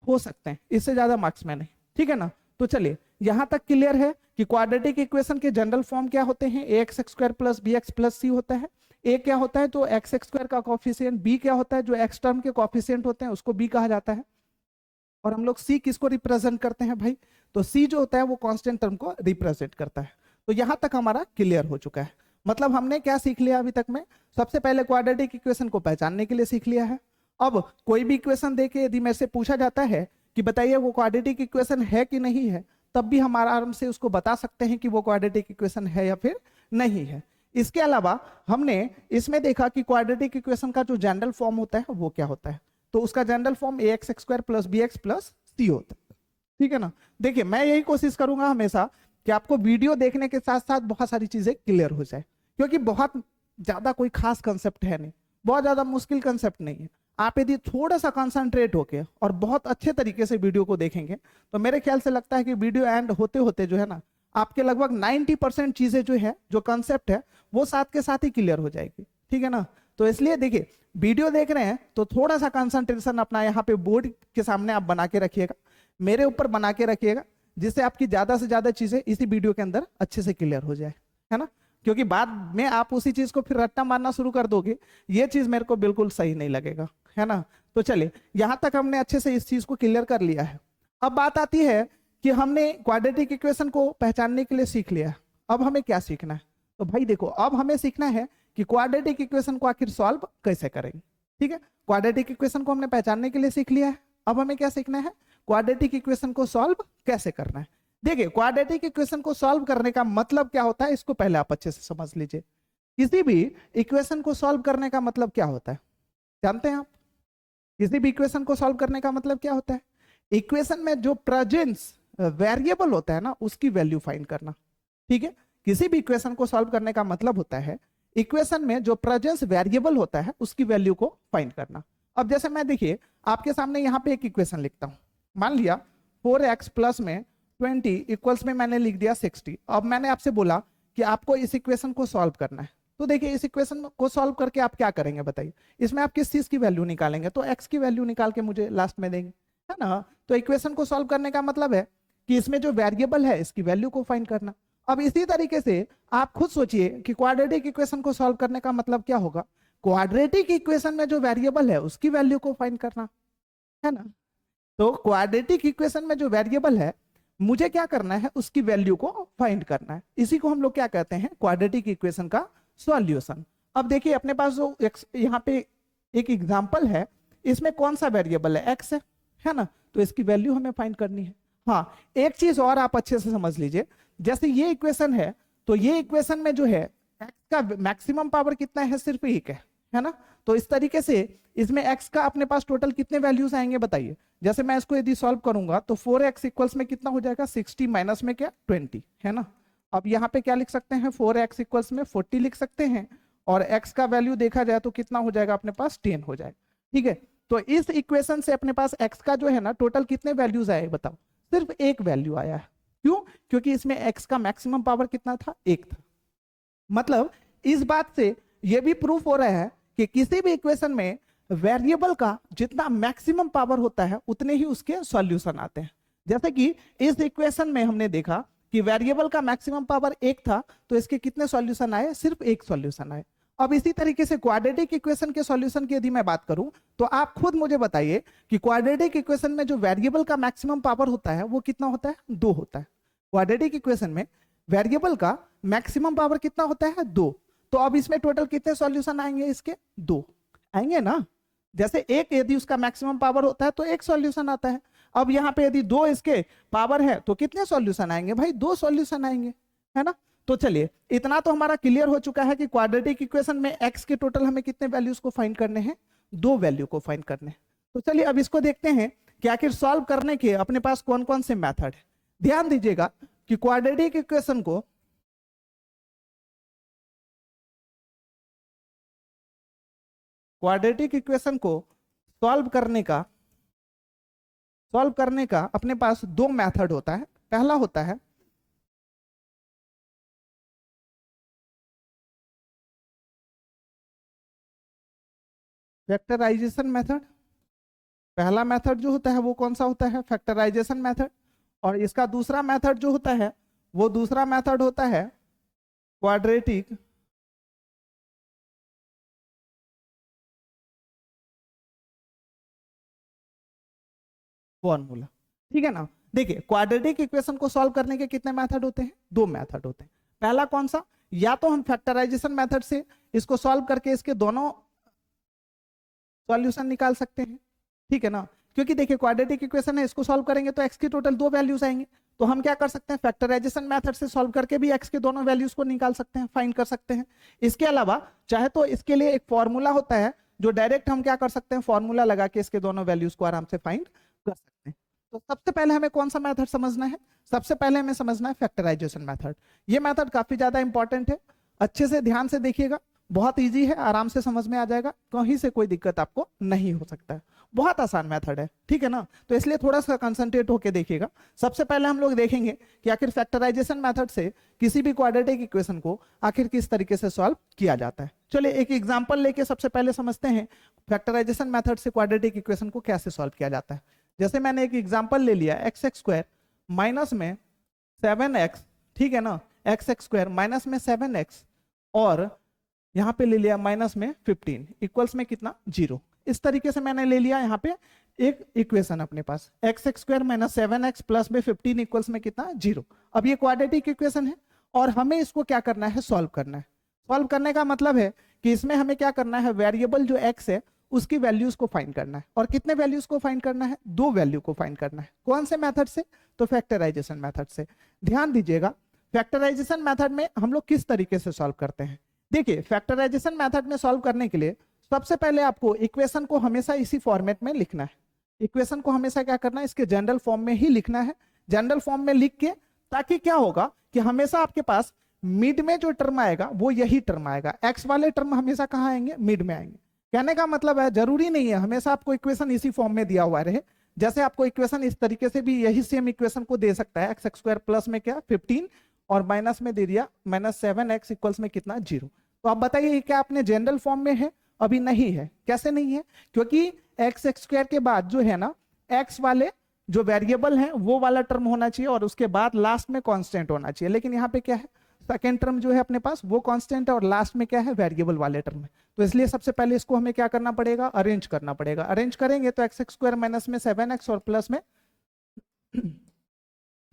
हो सकते हैं, इससे ज्यादा मार्क्स में नहीं, ठीक है ना। तो चलिए यहां तक क्लियर है कि क्वाड्रेटिक इक्वेशन के जनरल फॉर्म क्या होते हैं, ax² plus bx plus c होता है। a क्या होता है तो x² का कॉफिशिएंट, b क्या होता है जो x टर्म के कॉफिशिएंट होते हैं उसको b कहा जाता है, और हम लोग c किसको रिप्रेजेंट करते हैं भाई, तो c जो होता है वो कांस्टेंट टर्म को रिप्रेजेंट करता है। तो यहां तक हमारा क्लियर हो चुका है। मतलब हमने क्या सीख लिया अभी तक में, सबसे पहले क्वाड्रेटिक इक्वेशन को पहचानने के लिए सीख लिया है। अब कोई भी इक्वेशन देके यदि मेरे से पूछा जाता है कि बताइए वो क्वाड्रेटिक इक्वेशन है कि नहीं है, तब भी हम आराम से उसको बता सकते हैं कि वो क्वाड्रेटिक इक्वेशन है या फिर नहीं है। इसके अलावा हमने इसमें देखा कि क्वाड्रेटिक इक्वेशन का जो जनरल फॉर्म होता है वो क्या होता है, तो उसका general form ax² plus bx plus c होता है, ठीक है ना। देखिए मैं यही कोशिश करूंगा हमेशा कि आपको वीडियो देखने के साथ साथ बहुत सारी चीजें क्लियर हो जाए, क्योंकि बहुत ज्यादा कोई खास कंसेप्ट है नहीं, बहुत ज्यादा मुश्किल कंसेप्ट नहीं है। आप यदि थोड़ा सा कंसंट्रेट होके और बहुत अच्छे तरीके से वीडियो को देखेंगे तो मेरे ख्याल से लगता है कि वीडियो एंड होते होते जो है ना, आपके लगभग 90% चीजें जो है, जो कंसेप्ट है वो साथ के साथ ही क्लियर हो जाएगी, ठीक है ना। तो इसलिए देखिए वीडियो देख रहे हैं तो थोड़ा सा कंसंट्रेशन अपना यहाँ पे बोर्ड के सामने आप बना के रखिएगा, मेरे ऊपर बना के रखिएगा, जिससे आपकी ज्यादा से ज्यादा चीजें इसी वीडियो के अंदर अच्छे से क्लियर हो जाए, है ना। क्योंकि बाद में आप उसी चीज को फिर रट्टा मारना शुरू कर दोगे, ये चीज मेरे को बिल्कुल सही नहीं लगेगा, है ना। तो चलिए यहां तक हमने अच्छे से इस चीज को क्लियर कर लिया है। अब बात आती है कि हमने क्वाड्रेटिक इक्वेशन को पहचानने के लिए सीख लिया, अब हमें क्या सीखना है, तो भाई देखो अब हमें सीखना है कि क्वाड्रेटिक इक्वेशन को आखिर सॉल्व कैसे करेंगे, ठीक है। क्वाड्रेटिक इक्वेशन को हमने पहचानने के लिए सीख लिया है, अब हमें क्या सीखना है, क्वाड्रेटिक इक्वेशन को सॉल्व कैसे करना है। देखिए क्वाड्रेटिक इक्वेशन को सॉल्व करने का मतलब क्या होता है, इसको पहले आप अच्छे से समझ लीजिए। किसी भी इक्वेशन को सॉल्व करने का मतलब क्या होता है, जानते हैं आप, किसी भी इक्वेशन को सॉल्व करने का मतलब क्या होता है, इक्वेशन में जो प्रेजेंस वेरिएबल होता है ना उसकी वैल्यू फाइंड करना, ठीक है। किसी भी इक्वेशन को सॉल्व करने का मतलब होता है इक्वेशन में जो प्रेजेंस वेरिएबल होता है उसकी वैल्यू को फाइंड करना। अब जैसे मैं देखिए आपके सामने यहाँ पे एक इक्वेशन लिखता हूं, मान लिया 4x प्लस में 20 इक्वल्स में मैंने लिख दिया 60। अब मैंने आपसे बोला कि आपको इस इक्वेशन को सॉल्व करना है, तो देखिए इस इक्वेशन को सॉल्व करके आप क्या करेंगे बताइए, इसमें आप किस चीज की वैल्यू निकालेंगे, तो x की वैल्यू निकाल के मुझे लास्ट में देंगे, है ना। तो इक्वेशन को सॉल्व करने का मतलब है कि इसमें जो वेरिएबल है इसकी वैल्यू को फाइंड करना। अब इसी तरीके से आप खुद सोचिए कि क्वाड्रेटिक इक्वेशन को सॉल्व करने का मतलब क्या होगा, क्वाड्रेटिक इक्वेशन में जो वेरिएबल है उसकी वैल्यू को फाइंड करना, है ना। तो क्वाड्रेटिक इक्वेशन में जो वेरिएबल है मुझे क्या करना है, उसकी वैल्यू को फाइंड करना है। इसी को हम लोग क्या कहते हैं, क्वाड्रेटिक इक्वेशन का सॉल्यूशन। अब देखिए अपने पास जो यहाँ पे एक एग्जांपल है, इसमें कौन सा वेरिएबल है, एक्स है ना, तो इसकी वैल्यू हमें फाइंड करनी है। हाँ, एक चीज और आप अच्छे से समझ लीजिए, जैसे ये इक्वेशन है तो ये इक्वेशन में जो है एक्स का मैक्सिमम पावर कितना है, सिर्फ एक है ना। तो इस तरीके से इसमें x का अपने पास टोटल कितने वैल्यूज आएंगे बताइए। जैसे मैं इसको यदि सॉल्व करूंगा तो 4x इक्वल्स में कितना हो जाएगा, 60 माइनस में क्या 20, है ना। अब यहाँ पे क्या लिख सकते हैं, 4x इक्वल्स में 40 लिख सकते हैं, और x का वैल्यू देखा जाए तो कितना हो जाएगा अपने पास 10 हो जाएगा, ठीक है। तो इस इक्वेशन से अपने पास x का जो है ना टोटल कितने वैल्यूज आए बताओ, सिर्फ एक वैल्यू आया है। क्यों, क्योंकि इसमें x का मैक्सिमम पावर कितना था, एक था। मतलब इस बात से यह भी प्रूफ हो रहा है कि किसी भी इक्वेशन में वेरिएबल का जितना मैक्सिमम पावर होता है उतने ही उसके सॉल्यूशन आते हैं। जैसे कि इस इक्वेशन में हमने देखा कि वेरिएबल का मैक्सिमम पावर एक था, तो इसके कितने सॉल्यूशन आए, सिर्फ एक सॉल्यूशन आए। अब इसी तरीके से क्वाड्रेटिक इक्वेशन के सॉल्यूशन की यदि मैं बात करूं तो आप खुद मुझे बताइए कि क्वाड्रेटिक इक्वेशन में जो वेरिएबल का मैक्सिमम पावर होता है वो कितना होता है, 2 होता है। क्वाड्रेटिक इक्वेशन में वेरिएबल का मैक्सिमम पावर कितना होता है, 2। तो अब इसमें टोटल कितने सॉल्यूशन आएंगे, इसके 2 आएंगे ना। जैसे एक यदि उसका मैक्सिमम पावर होता है तो एक सॉल्यूशन आता है। अब यहाँ पे यदि 2 इसके पावर है तो कितने सॉल्यूशन आएंगे भाई, 2 सॉल्यूशन आएंगे, है ना। तो चलिए इतना तो हमारा क्लियर हो चुका है कि क्वाड्रेटिक इक्वेशन में x के टोटल हमें कितने वैल्यूज को फाइंड करने हैं, 2 वैल्यू को फाइंड करने हैं। तो चलिए अब इसको देखते हैं कि आखिर सॉल्व करने के अपने पास कौन कौन से मेथड है। ध्यान दीजिएगा कि क्वाड्रेटिक इक्वेशन को सॉल्व करने का अपने पास 2 मेथड होता है। पहला होता है फैक्टराइजेशन मेथड। पहला मेथड जो होता है वो कौन सा होता है, फैक्टराइजेशन मेथड। और इसका दूसरा मेथड जो होता है वो दूसरा मेथड होता है क्वाड्रेटिक फॉर्मूला, ठीक है ना। देखिए क्वाड्रेटिक इक्वेशन को सॉल्व करने के कितने मेथड होते हैं, 2 मेथड होते हैं। पहला कौन सा, या तो हम फैक्टराइजेशन मेथड से इसको सॉल्व करके इसके दोनों सॉल्यूशन निकाल सकते हैं, ठीक है ना। क्योंकि देखिए क्वाड्रेटिक इक्वेशन है, इसको सॉल्व करेंगे तो x की टोटल 2 वैल्यूज आएंगे। तो हम क्या कर सकते हैं, फैक्टराइजेशन मेथड से सॉल्व करके भी x के दोनों वैल्यूज को निकाल सकते हैं, फाइंड कर सकते हैं। इसके अलावा चाहे तो इसके लिए एक फॉर्मूला होता है जो डायरेक्ट हम क्या कर सकते हैं, फॉर्मूला लगा के इसके दोनों वैल्यूज को आराम से फाइंड कर सकते हैं। तो सबसे पहले हमें कौन सा मेथड समझना है, सबसे पहले हमें समझना है फैक्टराइजेशन मेथड। ये मेथड काफी ज्यादा इंपॉर्टेंट है, अच्छे से ध्यान से देखिएगा, बहुत इजी है, आराम से समझ में आ जाएगा, कहीं से कोई दिक्कत आपको नहीं हो सकता है, बहुत आसान मेथड है, ठीक है ना। तो इसलिए थोड़ा सा कंसंट्रेट होकर देखिएगा। सबसे पहले हम लोग देखेंगे कि आखिर फैक्टराइजेशन मेथड से किसी भी क्वाड्रेटिक इक्वेशन को आखिर किस तरीके से सॉल्व किया जाता है। चलिए एक एग्जांपल लेके सबसे पहले समझते हैं फैक्टराइजेशन मेथड से क्वाड्रेटिक इक्वेशन को कैसे सॉल्व किया जाता है। जैसे मैंने एक एग्जाम्पल ले लिया x² माइनस में 7x, ठीक है ना, x² माइनस में 7x और यहाँ पे ले लिया माइनस में 15 इक्वल्स में कितना 0। इस तरीके से मैंने ले लिया यहाँ पे एक इक्वेशन अपने पास x² माइनस 7x प्लस में 15 इक्वल्स में कितना 0। अब ये क्वाड्रेटिक इक्वेशन है और हमें इसको क्या करना है, सॉल्व करना है। सॉल्व करने का मतलब है कि इसमें हमें क्या करना है, वेरिएबल जो x है उसकी वैल्यूज को फाइंड करना है। और कितने वैल्यूज को फाइंड करना है, 2 वैल्यू को फाइंड करना है। कौन से मेथड से, तो फैक्टराइजेशन मेथड से। ध्यान दीजिएगा फैक्टराइजेशन मेथड में हम लोग किस तरीके से सॉल्व करते हैं। देखिए फैक्टराइजेशन मेथड में सॉल्व करने के लिए सबसे पहले आपको इक्वेशन को हमेशा इसी फॉर्मेट में लिखना है। इक्वेशन को हमेशा क्या करना है, इसके जनरल फॉर्म में ही लिखना है, जनरल फॉर्म में लिख के, ताकि क्या होगा कि हमेशा आपके पास मिड में जो टर्म आएगा वो यही टर्म आएगा। एक्स वाले टर्म हमेशा कहाँ आएंगे, मिड में आएंगे। कहने का मतलब है जरूरी नहीं है हमेशा आपको इक्वेशन इसी फॉर्म में दिया हुआ रहे। जैसे आपको इक्वेशन इस तरीके से भी यही सेम इक्वेशन को दे सकता है, x² प्लस में क्या 15 और माइनस में दे दिया माइनस 7x इक्वल्स में कितना 0। तो आप बताइए क्या अपने जनरल फॉर्म में है? अभी नहीं है। कैसे नहीं है? क्योंकि एक्स एक्स स्क्वायर के बाद जो है ना एक्स वाले जो वेरिएबल है वो वाला टर्म होना चाहिए और उसके बाद लास्ट में कांस्टेंट होना चाहिए। लेकिन यहाँ पे क्या है, सेकेंड टर्म जो है अपने पास वो कांस्टेंट है और लास्ट में क्या है, वेरिएबल वाले टर्म है। तो इसलिए सबसे पहले इसको हमें क्या करना पड़ेगा, अरेंज करना पड़ेगा। अरेंज करेंगे तो एक्स एक्स स्क्वायर माइनस में 7x और प्लस में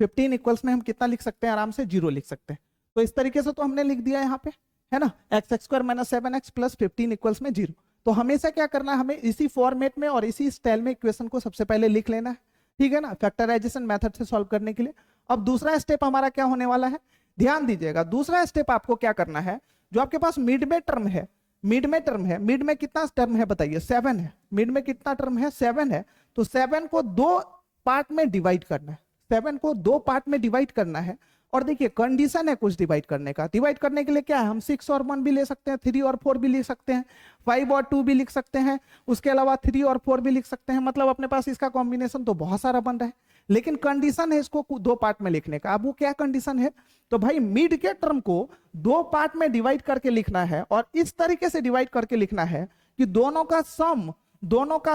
15 इक्वल्स में हम कितना लिख सकते हैं, आराम से 0 लिख सकते हैं। तो इस तरीके से तो हमने लिख दिया यहाँ पे, है ना, x x square minus 7x plus 15 equals में 0। तो हमेशा क्या करना है, हमें इसी फॉर्मेट में और इसी स्टाइल में इक्वेशन को सबसे पहले लिख लेना है, ठीक है ना, फैक्टराइजेशन मेथड से सॉल्व करने के लिए। अब दूसरा स्टेप हमारा क्या होने वाला है, ध्यान दीजिएगा। दूसरा स्टेप आपको क्या करना है, जो आपके पास मिड में टर्म है, मिड में टर्म है, मिड में कितना टर्म है बताइए, 7 है। मिड में कितना टर्म है, 7 है। तो 7 को 2 पार्ट में डिवाइड करना है, 7 को 2 पार्ट में डिवाइड करना है। और देखिए कंडीशन है कुछ डिवाइड करने का। डिवाइड करने के लिए क्या है, हम 6 और 1 भी ले सकते हैं, 3 और 4 भी लिख सकते हैं, 5 और 2 भी लिख सकते हैं, उसके अलावा 3 और 4 भी लिख सकते हैं। मतलब अपने पास इसका कॉम्बिनेशन तो बहुत सारा बन रहा है, लेकिन कंडीशन है इसको 2 पार्ट में लिखने का। अब वो क्या कंडीशन है, तो भाई मिड के टर्म को 2 पार्ट में डिवाइड करके लिखना है और इस तरीके से डिवाइड करके लिखना है कि दोनों का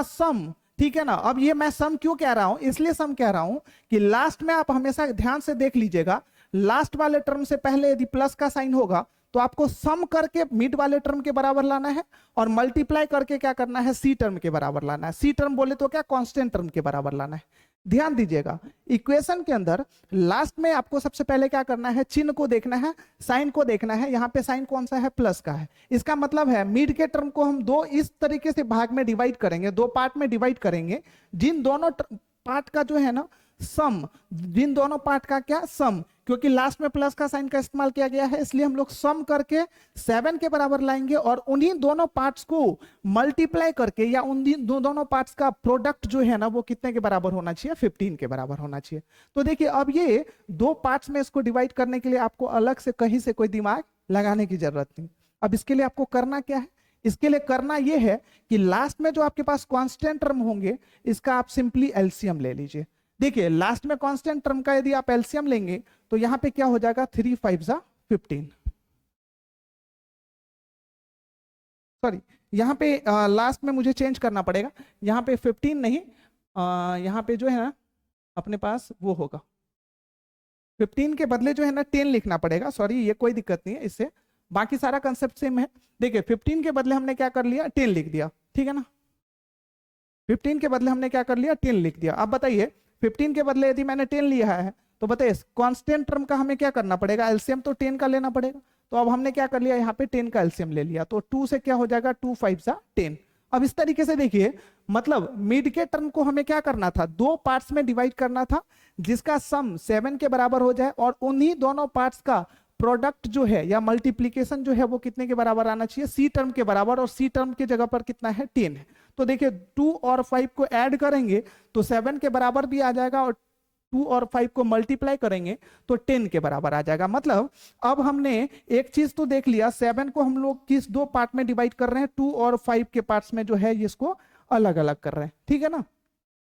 सम, ठीक है ना। अब ये मैं सम क्यों कह रहा हूं, इसलिए सम कह रहा हूं कि लास्ट में आप हमेशा ध्यान से देख लीजिएगा, लास्ट वाले टर्म से पहले यदि प्लस का साइन होगा तो आपको सम करके मिड वाले टर्म के बराबर लाना है और मल्टीप्लाई करके क्या करना है, सी टर्म के बराबर लाना है। सी टर्म बोले तो क्या, कांस्टेंट टर्म के बराबर लाना है। ध्यान दीजिएगा, इक्वेशन के अंदर लास्ट में आपको सबसे पहले क्या करना है, चिन्ह को देखना है, साइन को देखना है। यहाँ पे साइन कौन सा है, प्लस का है। इसका मतलब है मिड के टर्म को हम 2 इस तरीके से भाग में डिवाइड करेंगे, 2 पार्ट में डिवाइड करेंगे, जिन दोनों पार्ट का जो है ना सम, जिन दोनों पार्ट का क्या सम, क्योंकि लास्ट में प्लस का साइन का इस्तेमाल किया गया है इसलिए हम लोग सम करके 7 के बराबर लाएंगे और उन्हीं दोनों पार्ट्स को मल्टीप्लाई करके या उन दोनों पार्ट्स का प्रोडक्ट जो है ना वो कितने के बराबर होना चाहिए, 15 के बराबर होना चाहिए। तो देखिए अब ये 2 पार्ट्स में इसको डिवाइड करने के लिए आपको अलग से कहीं से कोई दिमाग लगाने की जरूरत नहीं। अब इसके लिए आपको करना क्या है, इसके लिए करना यह है कि लास्ट में जो आपके पास कांस्टेंट टर्म होंगे इसका आप सिंपली एलसीएम ले लीजिए। देखिए लास्ट में कांस्टेंट टर्म का यदि आप एलसीएम लेंगे तो यहां पे क्या हो जाएगा, 3 5 जा 15, सॉरी यहां पे लास्ट में मुझे चेंज करना पड़ेगा, यहां पे 15 नहीं, यहां पे जो है ना अपने पास वो होगा 15 के बदले जो है ना 10 लिखना पड़ेगा। सॉरी ये कोई दिक्कत नहीं है, इससे बाकी सारा कंसेप्ट सेम है। देखिए 15 के बदले हमने क्या कर लिया, 10 लिख दिया, ठीक है ना। 15 के बदले हमने क्या कर लिया, 10 लिख दिया। अब बताइए 15 के बदले यदि मैंने 10 लिया है तो बताइए कांस्टेंट टर्म का हमें क्या करना पड़ेगा, एलसीएम तो 10 का लेना पड़ेगा। तो अब हमने क्या कर लिया, यहाँ पे 10 का एलसीएम ले लिया, तो 2 से क्या हो जाएगा, 2 5 जा 10। अब इस तरीके से देखिए मतलब मिड के टर्म को हमें क्या करना था, 2 पार्ट्स में डिवाइड करना था जिसका सम 7 के बराबर हो जाए और उन्हीं दोनों पार्ट्स का प्रोडक्ट जो है या मल्टीप्लीकेशन जो है वो कितने के बराबर आना चाहिए, सी टर्म के बराबर, और सी टर्म की जगह पर कितना है, 10 है। तो देखिए 2 और 5 को ऐड करेंगे तो 7 के बराबर भी आ जाएगा और 2 और 5 को मल्टीप्लाई करेंगे तो 10 के बराबर आ जाएगा। मतलब अब हमने एक चीज तो देख लिया, 7 को हम लोग किस 2 पार्ट में डिवाइड कर रहे हैं, 2 और 5 के पार्ट्स में जो है इसको अलग अलग कर रहे हैं, ठीक है ना।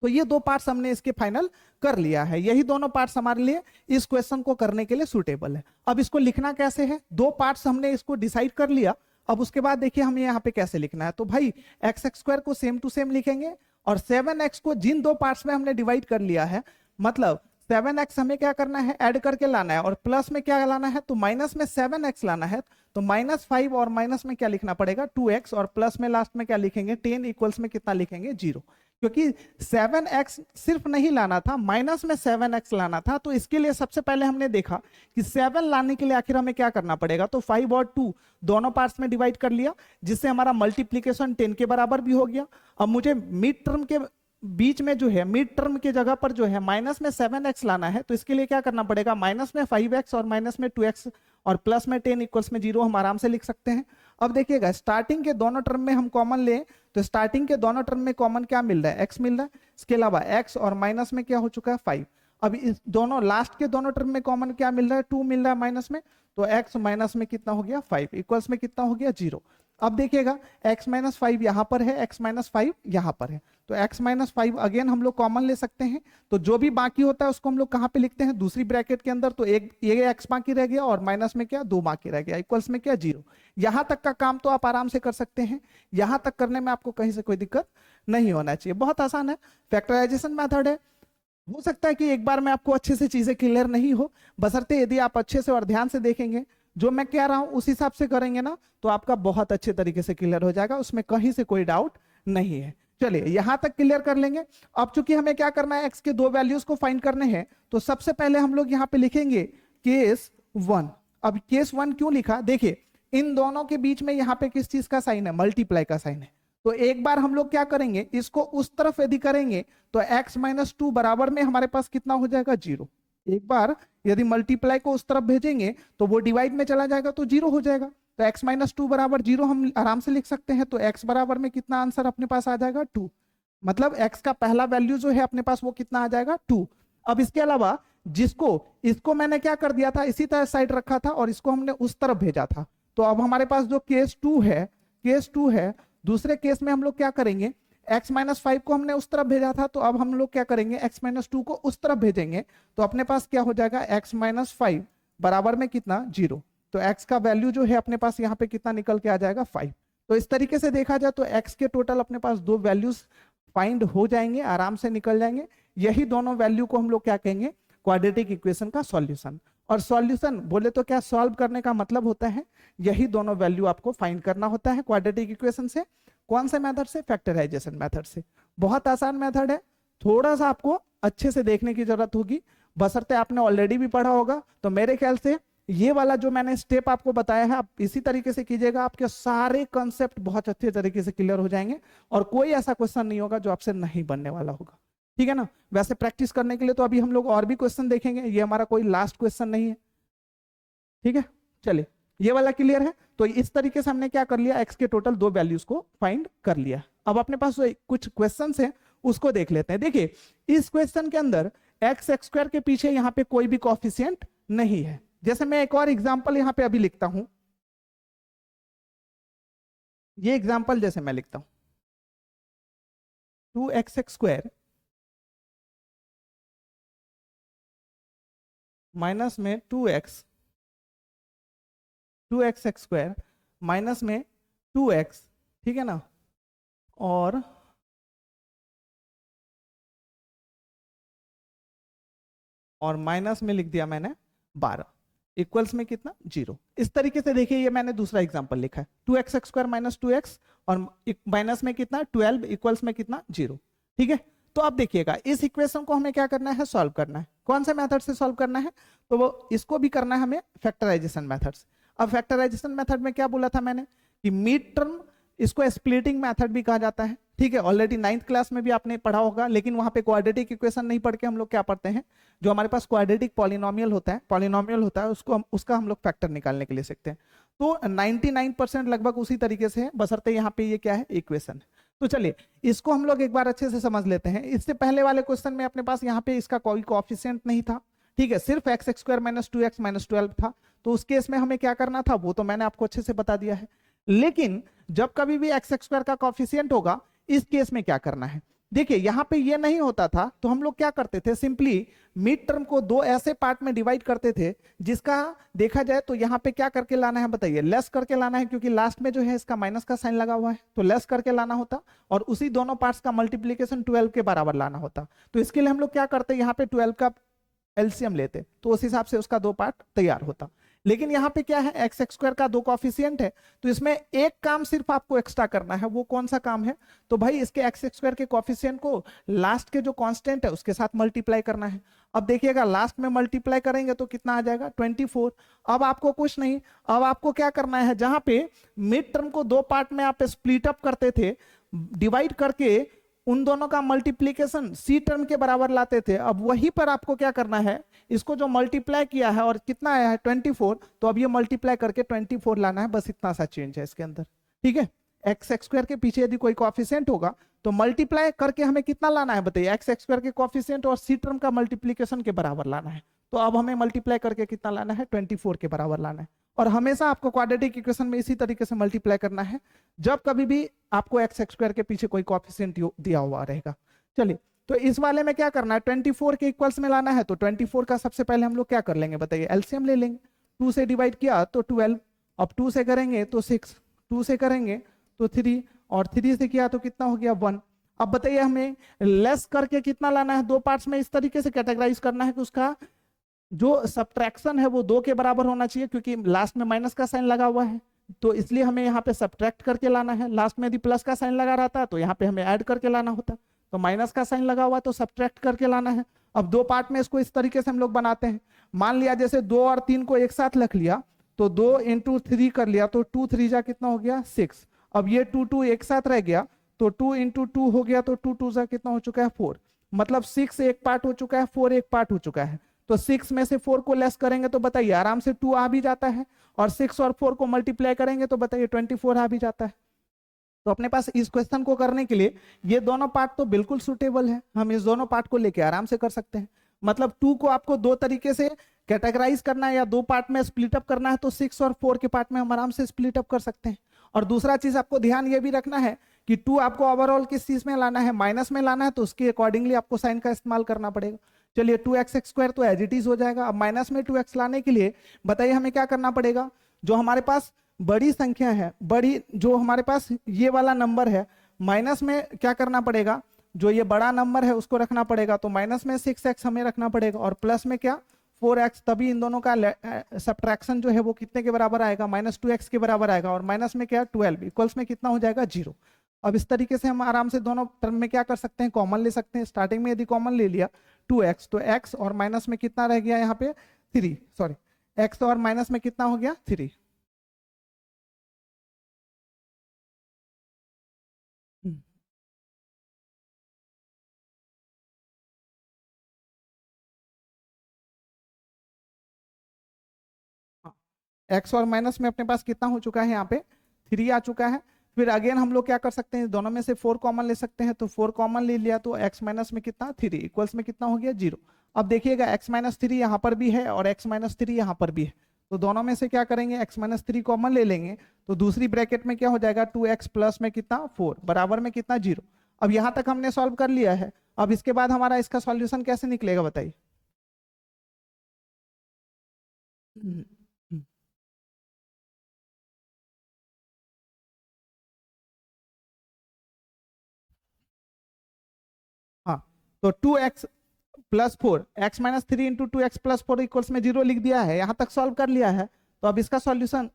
तो ये 2 पार्ट्स हमने इसके फाइनल कर लिया है, यही दोनों पार्ट्स हमारे लिए इस क्वेश्चन को करने के लिए सुटेबल है। अब इसको लिखना कैसे है, 2 पार्ट्स हमने इसको डिसाइड कर लिया। अब उसके बाद देखिए हमें यहाँ पे कैसे लिखना है, तो भाई एक्स एक्स स्क्वायर को सेम टू सेम लिखेंगे और 7x को जिन 2 पार्ट्स में हमने डिवाइड कर लिया है, मतलब 7x हमें क्या करना है, ऐड करके लाना है और प्लस में क्या लाना है, तो माइनस में 7x लाना है। तो -5 और माइनस में क्या लिखना पड़ेगा, 2x, और प्लस में लास्ट में क्या लिखेंगे, 10 इक्वल्स में कितना लिखेंगे, 0। क्योंकि 7x सिर्फ नहीं लाना था, माइनस में 7x लाना था। तो इसके लिए सबसे पहले हमने देखा कि 7 लाने के लिए आखिर हमें क्या करना पड़ेगा, तो 5 और 2 दोनों पार्ट्स में डिवाइड कर लिया जिससे हमारा मल्टीप्लीकेशन 10 के बराबर भी हो गया। अब मुझे मिड टर्म के बीच में जो है, मिड टर्म की जगह पर जो है माइनस में 7x लाना है, तो इसके लिए क्या करना पड़ेगा, माइनस में 5x और माइनस में 2x और प्लस में 10 इक्वल्स में 0 हम आराम से लिख सकते हैं। अब देखिएगा स्टार्टिंग के दोनों टर्म में हम कॉमन ले तो स्टार्टिंग के दोनों टर्म में कॉमन क्या मिल रहा है, x मिल रहा है। इसके अलावा x और माइनस में क्या हो चुका है, 5। अब इस दोनों लास्ट के दोनों टर्म में कॉमन क्या मिल रहा है, 2 मिल रहा है माइनस में, तो x माइनस में कितना हो गया, 5 इक्वल्स में कितना हो गया, 0। अब देखिएगा x-5 यहाँ पर है, x-5 यहाँ पर है, तो x-5 अगेन हम लोग कॉमन ले सकते हैं। तो जो भी बाकी होता है उसको हम लोग कहाँ पे लिखते हैं, दूसरी ब्रैकेट के अंदर। तो एक ये x बाकी रह गया और माइनस में क्या 2 बाकी रह गया, इक्वल्स में क्या 0। यहाँ तक का काम तो आप आराम से कर सकते हैं, यहाँ तक करने में आपको कहीं से कोई दिक्कत नहीं होना चाहिए, बहुत आसान है। फैक्टराइजेशन मेथड है। हो सकता है कि एक बार में आपको अच्छे से चीजें क्लियर नहीं हो, बशर्ते यदि आप अच्छे से और ध्यान से देखेंगे, जो मैं कह रहा हूं उस हिसाब से करेंगे ना, तो आपका बहुत अच्छे तरीके से क्लियर हो जाएगा, उसमें कहीं से कोई डाउट नहीं है। चलिए यहां तक क्लियर कर लेंगे। अब चूंकि हमें क्या करना है, एक्स के दो वैल्यूज को फाइंड करने हैं, तो सबसे पहले हम लोग यहाँ पे लिखेंगे केस 1। अब केस 1 क्यों लिखा, देखिए इन दोनों के बीच में यहाँ पे किस चीज का साइन है, मल्टीप्लाई का साइन है। तो एक बार हम लोग क्या करेंगे, इसको उस तरफ यदि करेंगे तो x-2 बराबर में हमारे पास कितना हो जाएगा 0। एक बार यदि मल्टीप्लाई को उस तरफ भेजेंगे तो वो डिवाइड में चला जाएगा तो 0 हो जाएगा। तो x-2 बराबर 0 हम आराम से लिख सकते हैं। तो x बराबर में कितना आंसर अपने पास आ जाएगा 2, मतलब x का पहला वैल्यू जो है अपने पास वो कितना आ जाएगा 2। अब इसके अलावा इसको मैंने क्या कर दिया था, इसी तरह साइड रखा था और इसको हमने उस तरफ भेजा था। तो अब हमारे पास जो केस 2 है, दूसरे केस में हम लोग क्या करेंगे, x-5 को हमने उस तरफ भेजा था, तो अब हम लोग क्या करेंगे, x-2 को उस तरफ भेजेंगे। तो अपने पास क्या हो जाएगा, x-5 बराबर में कितना 0। तो x का वैल्यू जो है अपने पास यहाँ पे कितना निकल के आ जाएगा 5। तो इस तरीके से देखा जाए तो x के टोटल अपने पास दो वैल्यूज फाइंड हो जाएंगे, आराम से निकल जाएंगे। यही दोनों वैल्यू को हम लोग क्या कहेंगे, क्वाड्रेटिक इक्वेशन का सॉल्यूशन। और सॉल्यूशन बोले तो क्या, सॉल्व करने का मतलब होता है यही दोनों वैल्यू आपको फाइंड करना होता है क्वाड्रेटिक इक्वेशन से। कौन से मेथड से, फैक्टराइजेशन मेथड से। बहुत आसान मेथड है, थोड़ा सा आपको अच्छे से देखने की जरूरत होगी, बशर्ते आपने ऑलरेडी भी पढ़ा होगा। तो मेरे ख्याल से ये वाला जो मैंने स्टेप आपको बताया है, आप इसी तरीके से कीजिएगा, आपके सारे कॉन्सेप्ट बहुत अच्छे तरीके से क्लियर हो जाएंगे और कोई ऐसा क्वेश्चन नहीं होगा जो आपसे नहीं बनने वाला होगा, ठीक है ना। वैसे प्रैक्टिस करने के लिए तो अभी हम लोग और भी क्वेश्चन देखेंगे, ये हमारा कोई लास्ट क्वेश्चन नहीं है, ठीक है। चलिए ये वाला क्लियर है। तो इस तरीके से हमने क्या कर लिया, एक्स के टोटल दो वैल्यूज को फाइंड कर लिया। अब अपने पास कुछ क्वेश्चंस हैं, उसको देख लेते हैं। देखिए इस क्वेश्चन के अंदर x² के पीछे यहाँ पे कोई भी कोएफिशिएंट नहीं है। जैसे मैं एक और एग्जांपल यहाँ पे अभी लिखता हूं, ये एग्जांपल जैसे मैं लिखता हूं 2x² माइनस में 2x² माइनस में 2x, ठीक है ना, और माइनस में लिख दिया मैंने 12, इक्वल्स में कितना 0। इस तरीके से देखिए ये मैंने दूसरा एग्जांपल लिखा है 2x² माइनस 2x और माइनस में कितना 12, इक्वल्स में कितना 0, ठीक है। तो अब देखिएगा इस इक्वेशन को हमें क्या करना है, सॉल्व करना है। कौन से मेथड से सॉल्व करना है, तो वो इसको भी करना है हमें फैक्टराइजेशन मेथड से। अब फैक्टराइजेशन मेथड में क्या बोला था मैंने कि मिड टर्म, इसको स्प्लिटिंग मेथड भी कहा जाता है, ठीक है। ऑलरेडी 9th क्लास में भी आपने पढ़ा होगा, लेकिन वहां पे क्वाड्रेटिक इक्वेशन नहीं पढ़ के हम लोग क्या पढ़ते हैं, जो हमारे पास क्वाड्रेटिक पॉलिनोमियल होता है उसका हम लोग फैक्टर निकालने के लिए सीखते हैं। तो 99% लगभग उसी तरीके से है, बशर्ते यहाँ पे ये क्या है, इक्वेशन। तो चलिए इसको हम लोग एक बार अच्छे से समझ लेते हैं। इससे पहले वाले क्वेश्चन में अपने पास यहाँ पे इसका कोई कोएफिशिएंट नहीं था, ठीक है, सिर्फ x² माइनस 2x माइनस 12 था। तो उस केस में हमें क्या करना था वो तो मैंने आपको अच्छे से बता दिया है। लेकिन जब कभी भी x² का कोएफिशिएंट होगा, इस केस में क्या करना है, देखिए यहाँ पे ये नहीं होता था, तो हम लोग क्या करते थे, सिंपली मिड टर्म को दो ऐसे पार्ट में डिवाइड करते थे जिसका देखा जाए तो यहाँ पे क्या करके लाना है बताइए, लेस करके लाना है, क्योंकि लास्ट में जो है इसका माइनस का साइन लगा हुआ है, तो लेस करके लाना होता और उसी दोनों पार्ट्स का मल्टीप्लीकेशन 12 के बराबर लाना होता। तो इसके लिए हम लोग क्या करते, यहाँ पे 12 का एलसीएम लेते, तो उस हिसाब से उसका दो पार्ट तैयार होता। लेकिन यहाँ पे क्या है, x² का दो कोएफिशिएंट है, तो इसमें एक काम सिर्फ आपको एक्स्ट्रा करना है। वो कौन सा काम है, तो भाई इसके x² के कोएफिशिएंट को लास्ट के जो कांस्टेंट है उसके साथ मल्टीप्लाई करना है। अब देखिएगा लास्ट में मल्टीप्लाई करेंगे तो कितना आ जाएगा 24। अब आपको कुछ नहीं, अब आपको क्या करना है, जहां पे मिड टर्म को दो पार्ट में आप स्प्लिट अप करते थे, डिवाइड करके उन दोनों का मल्टीप्लीकेशन सी टर्म के बराबर लाते थे, अब वहीं पर आपको क्या करना है, इसको जो मल्टीप्लाई किया है और कितना आया है 24, तो अब ये मल्टीप्लाई करके 24 लाना है, बस इतना सा चेंज है इसके अंदर, ठीक है। x² के पीछे यदि कोई कोएफिशिएंट होगा तो मल्टीप्लाई करके हमें कितना लाना है बताइए, x² के कोएफिशिएंट और सी टर्म का मल्टीप्लीकेशन के बराबर लाना है। तो अब हमें मल्टीप्लाई करके कितना लाना है, 24 के बराबर लाना है। और हमेशा आपको क्वाड्रेटिक इक्वेशन में इसी तरीके से मल्टीप्लाई करना है जब कभी भी आपको एक्स स्क्वायर के पीछे कोई कोएफिशिएंट दिया हुआ रहेगा। चलिए, तो इस वाले में क्या करना है, 24 के इक्वल्स में लाना है, तो 24 का सबसे पहले हम लोग क्या कर लेंगे बताइए, एलसीएम ले लेंगे। 2 से डिवाइड किया तो 12, अब 2 से करेंगे तो 6, 2 से करेंगे तो 3, और 3 से किया तो कितना हो गया 1। अब बताइए हमें लेस करके कितना लाना है, दो पार्ट्स में इस तरीके से कैटेगराइज करना है कि उसका जो सब्ट्रैक्शन है वो 2 के बराबर होना चाहिए, क्योंकि लास्ट में माइनस का साइन लगा हुआ है, तो इसलिए हमें यहाँ पे सब्ट्रैक्ट करके लाना है। लास्ट में यदि प्लस का साइन लगा रहता तो यहाँ पे हमें ऐड करके लाना होता, तो माइनस का साइन लगा हुआ तो सब्ट्रैक्ट करके लाना है। अब दो पार्ट में इसको इस तरीके से हम लोग बनाते हैं। मान लिया जैसे 2 और 3 को एक साथ रख लिया, तो 2 इंटू 3 कर लिया, तो 2 3 जा कितना हो गया 6। अब ये 2 2 एक साथ रह गया, तो 2 इंटू 2 हो गया, तो 2 2 जा कितना हो चुका है 4। मतलब 6 एक पार्ट हो चुका है, 4 एक पार्ट हो चुका है। तो 6 में से 4 को लेस करेंगे तो बताइए आराम से 2 आ भी जाता है, और 6 और 4 को मल्टीप्लाई करेंगे तो बताइए 24 आ भी जाता है। तो अपने पास इस क्वेश्चन को करने के लिए ये दोनों पार्ट तो बिल्कुल सुटेबल है, हम इस दोनों पार्ट को लेके आराम से कर सकते हैं। मतलब 2 को आपको दो तरीके से कैटेगराइज करना है या दो पार्ट में स्प्लिट अप करना है, तो 6 और 4 के पार्ट में हम आराम से स्प्लिट अप कर सकते हैं। और दूसरा चीज आपको ध्यान ये भी रखना है कि 2 आपको ओवरऑल किस चीज में लाना है, माइनस में लाना है, तो उसके अकॉर्डिंगली आपको साइन का इस्तेमाल करना पड़ेगा। चलिए 2x स्क्वायर तो एज इट इज हो जाएगा। अब माइनस में 2x लाने के लिए बताइए हमें क्या करना पड़ेगा, जो हमारे पास बड़ी संख्या है, बड़ी जो हमारे पास ये वाला नंबर है, माइनस में क्या करना पड़ेगा, जो ये बड़ा नंबर है उसको रखना पड़ेगा, तो माइनस में 6x हमें रखना पड़ेगा, और प्लस में क्या 4x, तभी इन दोनों का सब्ट्रैक्शन जो है वो कितने के बराबर आएगा, -2x के बराबर आएगा, और माइनस में क्या 12 इक्वल्स में कितना हो जाएगा 0। अब इस तरीके से हम आराम से दोनों टर्म में क्या कर सकते हैं, कॉमन ले सकते हैं। स्टार्टिंग में यदि कॉमन ले लिया 2x, तो x और माइनस में कितना रह गया यहाँ पे 3, सॉरी x और माइनस में कितना हो गया 3। एक्स और माइनस में अपने पास कितना हो चुका है, यहाँ पे 3 आ चुका है। फिर अगेन हम लोग क्या कर सकते हैं, दोनों में से 4 कॉमन ले सकते हैं, तो 4 कॉमन ले लिया तो x माइनस में कितना 3 इक्वल्स में कितना हो गया 0। अब देखिएगा x माइनस 3 यहाँ पर भी है और x माइनस 3 यहाँ पर भी है, तो दोनों में से क्या करेंगे x माइनस 3 कॉमन ले लेंगे, तो दूसरी ब्रैकेट में क्या हो जाएगा 2x प्लस में कितना 4 बराबर में कितना 0। अब यहाँ तक हमने सॉल्व कर लिया है। अब इसके बाद हमारा इसका सॉल्यूशन कैसे निकलेगा बताइए। हाँ, तो 2x plus 4, x minus 3 into 2x plus 4 equals में 0 लिख दिया है, यहां तक सॉल्व कर लिया है। तो अब इसका सॉल्यूशन,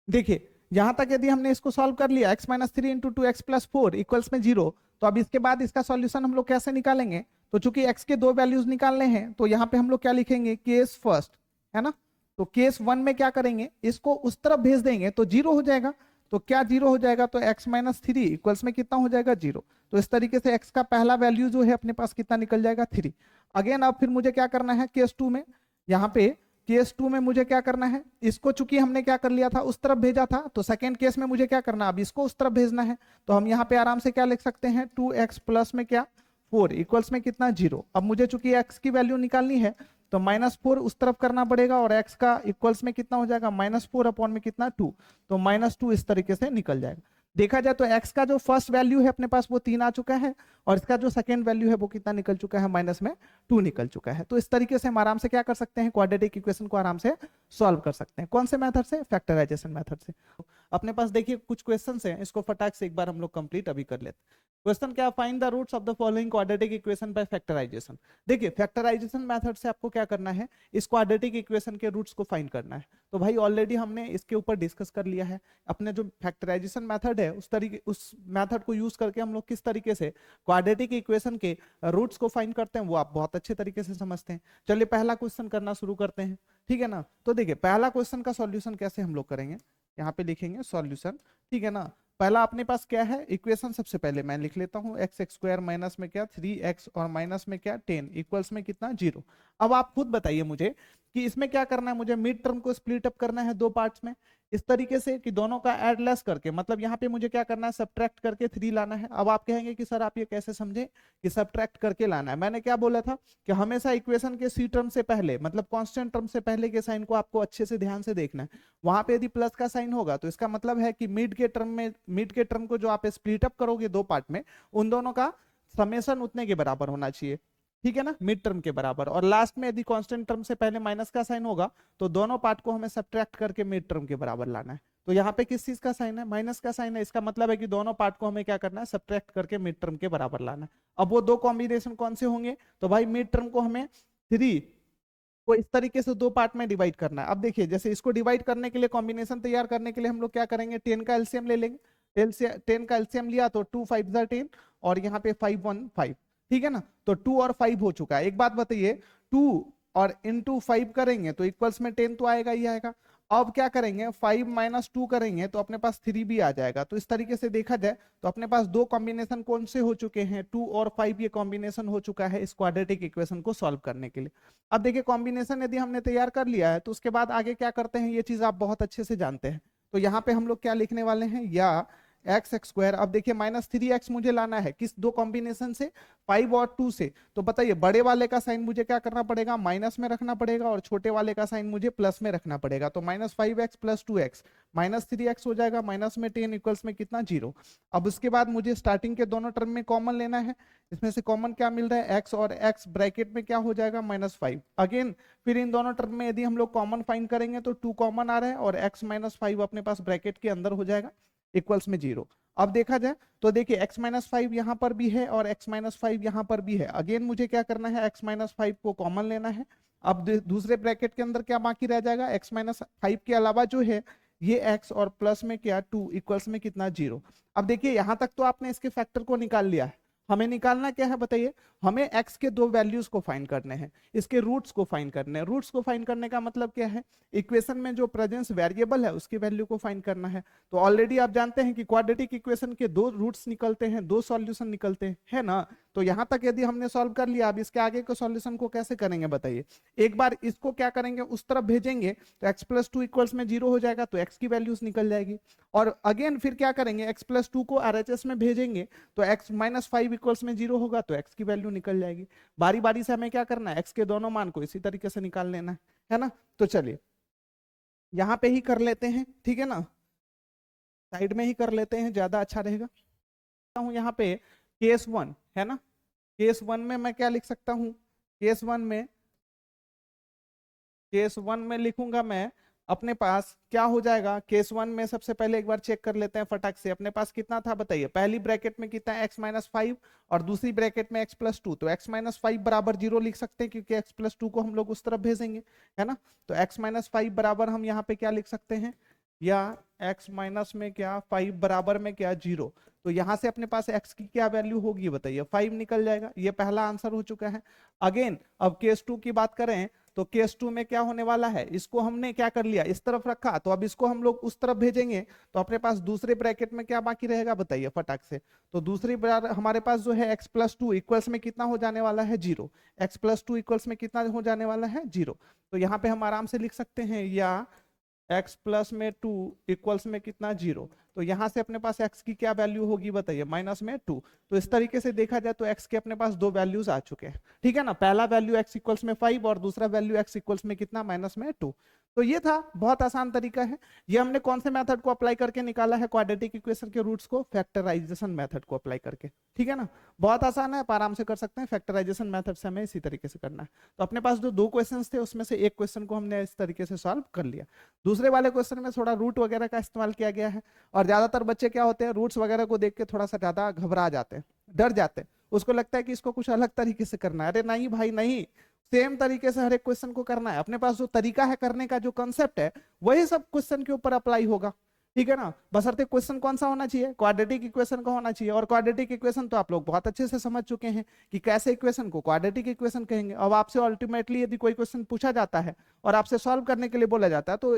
देखिए यहां तक यदि हमने इसको सॉल्व कर लिया, x minus 3 into 2x plus 4 equals में 0, तो अब इसके बाद इसका सॉल्यूशन हम लोग कैसे निकालेंगे, तो चूंकि x के दो वैल्यूज निकालने हैं, तो यहाँ पे हम लोग क्या लिखेंगे केस फर्स्ट, है ना। तो केस 1 में क्या करेंगे, इसको उस तरफ भेज देंगे तो 0 हो जाएगा। तो क्या 0 हो जाएगा, तो x माइनस 3 इक्वल्स में कितना हो जाएगा 0। तो इस तरीके से x का पहला वैल्यू जो है अपने पास कितना निकल जाएगा 3। अगेन अब फिर मुझे क्या करना है केस 2 में, यहाँ पे केस 2 में मुझे क्या करना है, इसको चूंकि हमने क्या कर लिया था उस तरफ भेजा था, तो सेकेंड केस में मुझे क्या करना, अब इसको उस तरफ भेजना है। तो हम यहाँ पे आराम से क्या लिख सकते हैं 2x प्लस में क्या 4 इक्वल्स में कितना 0। अब मुझे चूंकि x की वैल्यू निकालनी है, तो -4 उस तरफ करना पड़ेगा, और x का इक्वल्स में कितना हो जाएगा -4 अपॉन में कितना 2, तो -2 इस तरीके से निकल जाएगा। देखा जाए तो x का जो फर्स्ट वैल्यू है अपने पास वो 3 आ चुका है, और इसका जो सेकंड वैल्यू है वो कितना निकल चुका है, माइनस में 2 निकल चुका है। तो इस तरीके से हम आराम से क्या कर सकते हैं, क्वाड्रेटिक इक्वेशन को आराम से सॉल्व कर सकते हैं। कौन से मेथड से, फैक्टराइजेशन मेथड से। अपने पास देखिए कुछ क्वेश्चन है, इसको फटाक से एक बार हम लोग कंप्लीट अभी कर लेते हैं। क्वेश्चन क्या, find the roots of the following quadratic equation by factorisation. देखिए फैक्टराइजेशन मेथड से आपको क्या करना है, इस क्वाड्रेटिक इक्वेशन के रूट्स को फाइंड करना है। तो भाई ऑलरेडी हमने इसके ऊपर डिस्कस कर लिया है। अपने जो फैक्टराइजेशन मेथड है उस मेथड को यूज करके हम लोग किस तरीके से क्वाड्रेटिक इक्वेशन के रूट्स को फाइंड करते हैं, वो आप बहुत अच्छे तरीके से समझते हैं। चलिए पहला क्वेश्चन करना शुरू करते हैं, ठीक है ना। तो देखिए पहला क्वेश्चन का सॉल्यूशन कैसे हम लोग करेंगे, यहाँ पे लिखेंगे सॉल्यूशन, ठीक है ना। पहला अपने पास क्या है इक्वेशन, सबसे पहले मैं लिख लेता हूं एक्स एक्स स्क्वायर माइनस में क्या 3x और माइनस में क्या 10 इक्वल्स में कितना 0। अब आप खुद बताइए मुझे कि इसमें क्या करना है, मुझे मिड टर्म को स्प्लिट अप करना है दो पार्ट्स में इस तरीके से कि दोनों का एड लेस करके, मतलब यहाँ पे मुझे क्या करना है सब्ट्रैक्ट करके 3 लाना है। अब आप कहेंगे कि सर आप ये कैसे समझे कि सब्ट्रैक्ट करके लाना है। मैंने क्या बोला था कि हमेशा इक्वेशन के सी टर्म से पहले, मतलब कांस्टेंट टर्म से पहले के साइन को आपको अच्छे से ध्यान से देखना है। वहां पे यदि प्लस का साइन होगा तो इसका मतलब है कि मिड के टर्म को जो आप स्प्लिट अप करोगे दो पार्ट में, उन दोनों का समेशन उतने के बराबर होना चाहिए, ठीक है ना, मिड टर्म के बराबर। और लास्ट में यदि कांस्टेंट टर्म से पहले माइनस का साइन होगा तो दोनों पार्ट को हमें सब्ट्रैक्ट करके मिड टर्म के बराबर लाना है। तो यहाँ पे किस चीज का साइन है, माइनस का साइन है, इसका मतलब है कि दोनों पार्ट को हमें क्या करना है सब्ट्रैक्ट करके मिड टर्म के बराबर लाना है। अब वो दो कॉम्बिनेशन कौन से होंगे, तो भाई मिड टर्म को हमें 3 को इस तरीके से दो पार्ट में डिवाइड करना है। अब देखिए जैसे इसको डिवाइड करने के लिए, कॉम्बिनेशन तैयार करने के लिए हम लोग क्या करेंगे 10 का एलसीएम ले लेंगे। 10 का एलसीएम लिया तो 2 5 10 और यहाँ पे 5 1 5, ठीक है ना। तो 2 और 5 हो चुका है। एक बात बताइए 2 और इंटू 5 करेंगे तो इक्वल्स में 10 तो आएगा ही आएगा। अब क्या करेंगे 5 माइनस 2 करेंगे तो अपने पास 3 भी आ जाएगा। तो इस तरीके से देखा जाए तो अपने पास दो कॉम्बिनेशन कौन से हो चुके हैं 2 और 5, ये कॉम्बिनेशन हो चुका है इस क्वाड्रेटिक इक्वेशन को सॉल्व करने के लिए। अब देखिए कॉम्बिनेशन यदि हमने तैयार कर लिया है तो उसके बाद आगे क्या करते हैं ये चीज आप बहुत अच्छे से जानते हैं। तो यहाँ पे हम लोग क्या लिखने वाले हैं, या एक्स एक्स स्क्वायर। अब देखिए -3x मुझे लाना है किस दो कॉम्बिनेशन से, 5 और 2 से। तो बताइए बड़े वाले का साइन मुझे क्या करना पड़ेगा, माइनस में रखना पड़ेगा, और छोटे वाले का साइन मुझे प्लस में रखना पड़ेगा। तो -5x प्लस 2x -3x हो जाएगा, माइनस में 10 इक्वल्स में कितना 0। अब उसके बाद मुझे स्टार्टिंग के दोनों टर्म में कॉमन लेना है। इसमें से कॉमन क्या मिल रहा है x, और x ब्रैकेट में क्या हो जाएगा -5। अगेन फिर इन दोनों टर्म में यदि हम लोग कॉमन फाइंड करेंगे तो 2 कॉमन आ रहा है और x -5 अपने पास ब्रैकेट के अंदर हो जाएगा इक्वल्स में 0। अब देखा जाए तो देखिए x -5 यहां पर भी है और x -5 यहां पर भी है। अगेन मुझे क्या करना है x -5 को कॉमन लेना है। अब दूसरे ब्रैकेट के अंदर क्या बाकी रह जाएगा, x -5 के अलावा जो है ये x और प्लस में क्या 2 इक्वल्स में कितना 0। अब देखिए यहां तक तो आपने इसके फैक्टर को निकाल लिया है। हमें निकालना क्या है बताइए, हमें x के दो वैल्यूज को फाइंड करने हैं, इसके रूट्स को फाइंड करने हैं। रूट्स को फाइंड करने का मतलब क्या है, इक्वेशन में जो प्रेजेंस वेरिएबल है उसकी वैल्यू को फाइंड करना है। तो ऑलरेडी आप जानते हैं कि क्वाड्रेटिक इक्वेशन के दो रूट्स निकलते हैं, दो सॉल्यूशन निकलते हैं, है ना। तो यहां तक यदि हमने सॉल्व कर लिया, अब इसके आगे के सॉल्यूशन को कैसे करेंगे बताइए। एक बार इसको क्या करेंगे उस तरफ भेजेंगे तो x + 2 इक्वल्स में 0 हो जाएगा, तो x की वैल्यूज निकल जाएगी। और अगेन फिर क्या करेंगे x + 2 को RHS में भेजेंगे तो x -5 इक्वल्स में 0 होगा, तो x की वैल्यू निकल जाएगी। बारी बारी से हमें क्या करना है, x के दोनों मान को इसी तरीके से निकाल लेना है ना। तो चलिए यहां पे ही कर लेते हैं, ठीक है ना, साइड में ही कर लेते हैं, ज्यादा अच्छा रहेगा। हूं यहाँ पे केस 1 है ना, केस 1 में मैं क्या लिख सकता हूं, केस वन में लिखूंगा मैं अपने पास क्या हो जाएगा। केस 1 में सबसे पहले एक बार चेक कर लेते हैं फटाक से, अपने पास कितना था बताइए। पहली ब्रैकेट में कितना है x -5 और दूसरी ब्रैकेट में x + 2, तो x -5 बराबर 0 लिख सकते हैं क्योंकि x + 2 को हम लोग उस तरफ भेजेंगे, है ना। तो x -5 बराबर हम यहाँ पे क्या लिख सकते हैं, या x माइनस में क्या 5 बराबर में क्या 0। तो यहां से अपने पास x की क्या वैल्यू होगी बताइए, 5 निकल जाएगा। ये पहला आंसर हो चुका है। अगेन अब केस 2 की बात करें तो केस 2 में क्या होने वाला है, इसको हमने क्या कर लिया इस तरफ रखा, तो अब इसको हम लोग उस तरफ भेजेंगे तो अपने पास दूसरे ब्रैकेट में क्या बाकी रहेगा बताइए फटाक से। तो दूसरी बार हमारे पास जो है x + 2 इक्वल्स में कितना हो जाने वाला है 0। x + 2 इक्वल्स में कितना हो जाने वाला है 0। तो यहाँ पे हम आराम से लिख सकते हैं, या x + में 2 इक्वल्स में कितना 0। तो यहां से अपने पास x की क्या वैल्यू होगी बताइए, -2। तो इस तरीके से देखा जाए तो x के अपने पास दो वैल्यूज आ चुके हैं, ठीक है ना। पहला वैल्यू x इक्वल्स में 5 और दूसरा वैल्यू x इक्वल्स में कितना -2। तो ये था, बहुत आसान तरीका है। ये हमने कौन से मेथड को अप्लाई करके निकाला है, क्वाड्रेटिक इक्वेशन के रूट्स को फैक्टराइजेशन मेथड को अप्लाई करके, ठीक है ना। बहुत आसान है, आप आराम से कर सकते हैं। फैक्टराइजेशन मेथड से हमें इसी तरीके से करना है। तो अपने पास जो दो क्वेश्चन थे उसमें से एक क्वेश्चन को हमने इस तरीके से सॉल्व कर लिया। दूसरे वाले क्वेश्चन में थोड़ा रूट वगैरह का इस्तेमाल किया गया है, और ज्यादातर बच्चे क्या होते हैं रूट्स वगैरह को देख के थोड़ा सा ज्यादा घबरा जाते हैं, डर जाते हैं। उसको लगता है कि इसको कुछ अलग तरीके से करना है। अरे नहीं भाई नहीं, सेम तरीके से हर एक क्वेश्चन को करना है। अपने पास जो तरीका है करने का, जो कंसेप्ट है, वही सब क्वेश्चन के ऊपर अप्लाई होगा, ठीक है ना। बशर्ते क्वेश्चन कौन सा होना चाहिए, क्वाड्रेटिक इक्वेशन का होना चाहिए। और क्वाड्रेटिक इक्वेशन तो आप लोग बहुत अच्छे से समझ चुके हैं कि कैसे इक्वेशन को क्वाड्रेटिक इक्वेशन कहेंगे। अब आपसे अल्टीमेटली यदि कोई क्वेश्चन पूछा जाता है और आपसे सॉल्व करने के लिए बोला जाता है, तो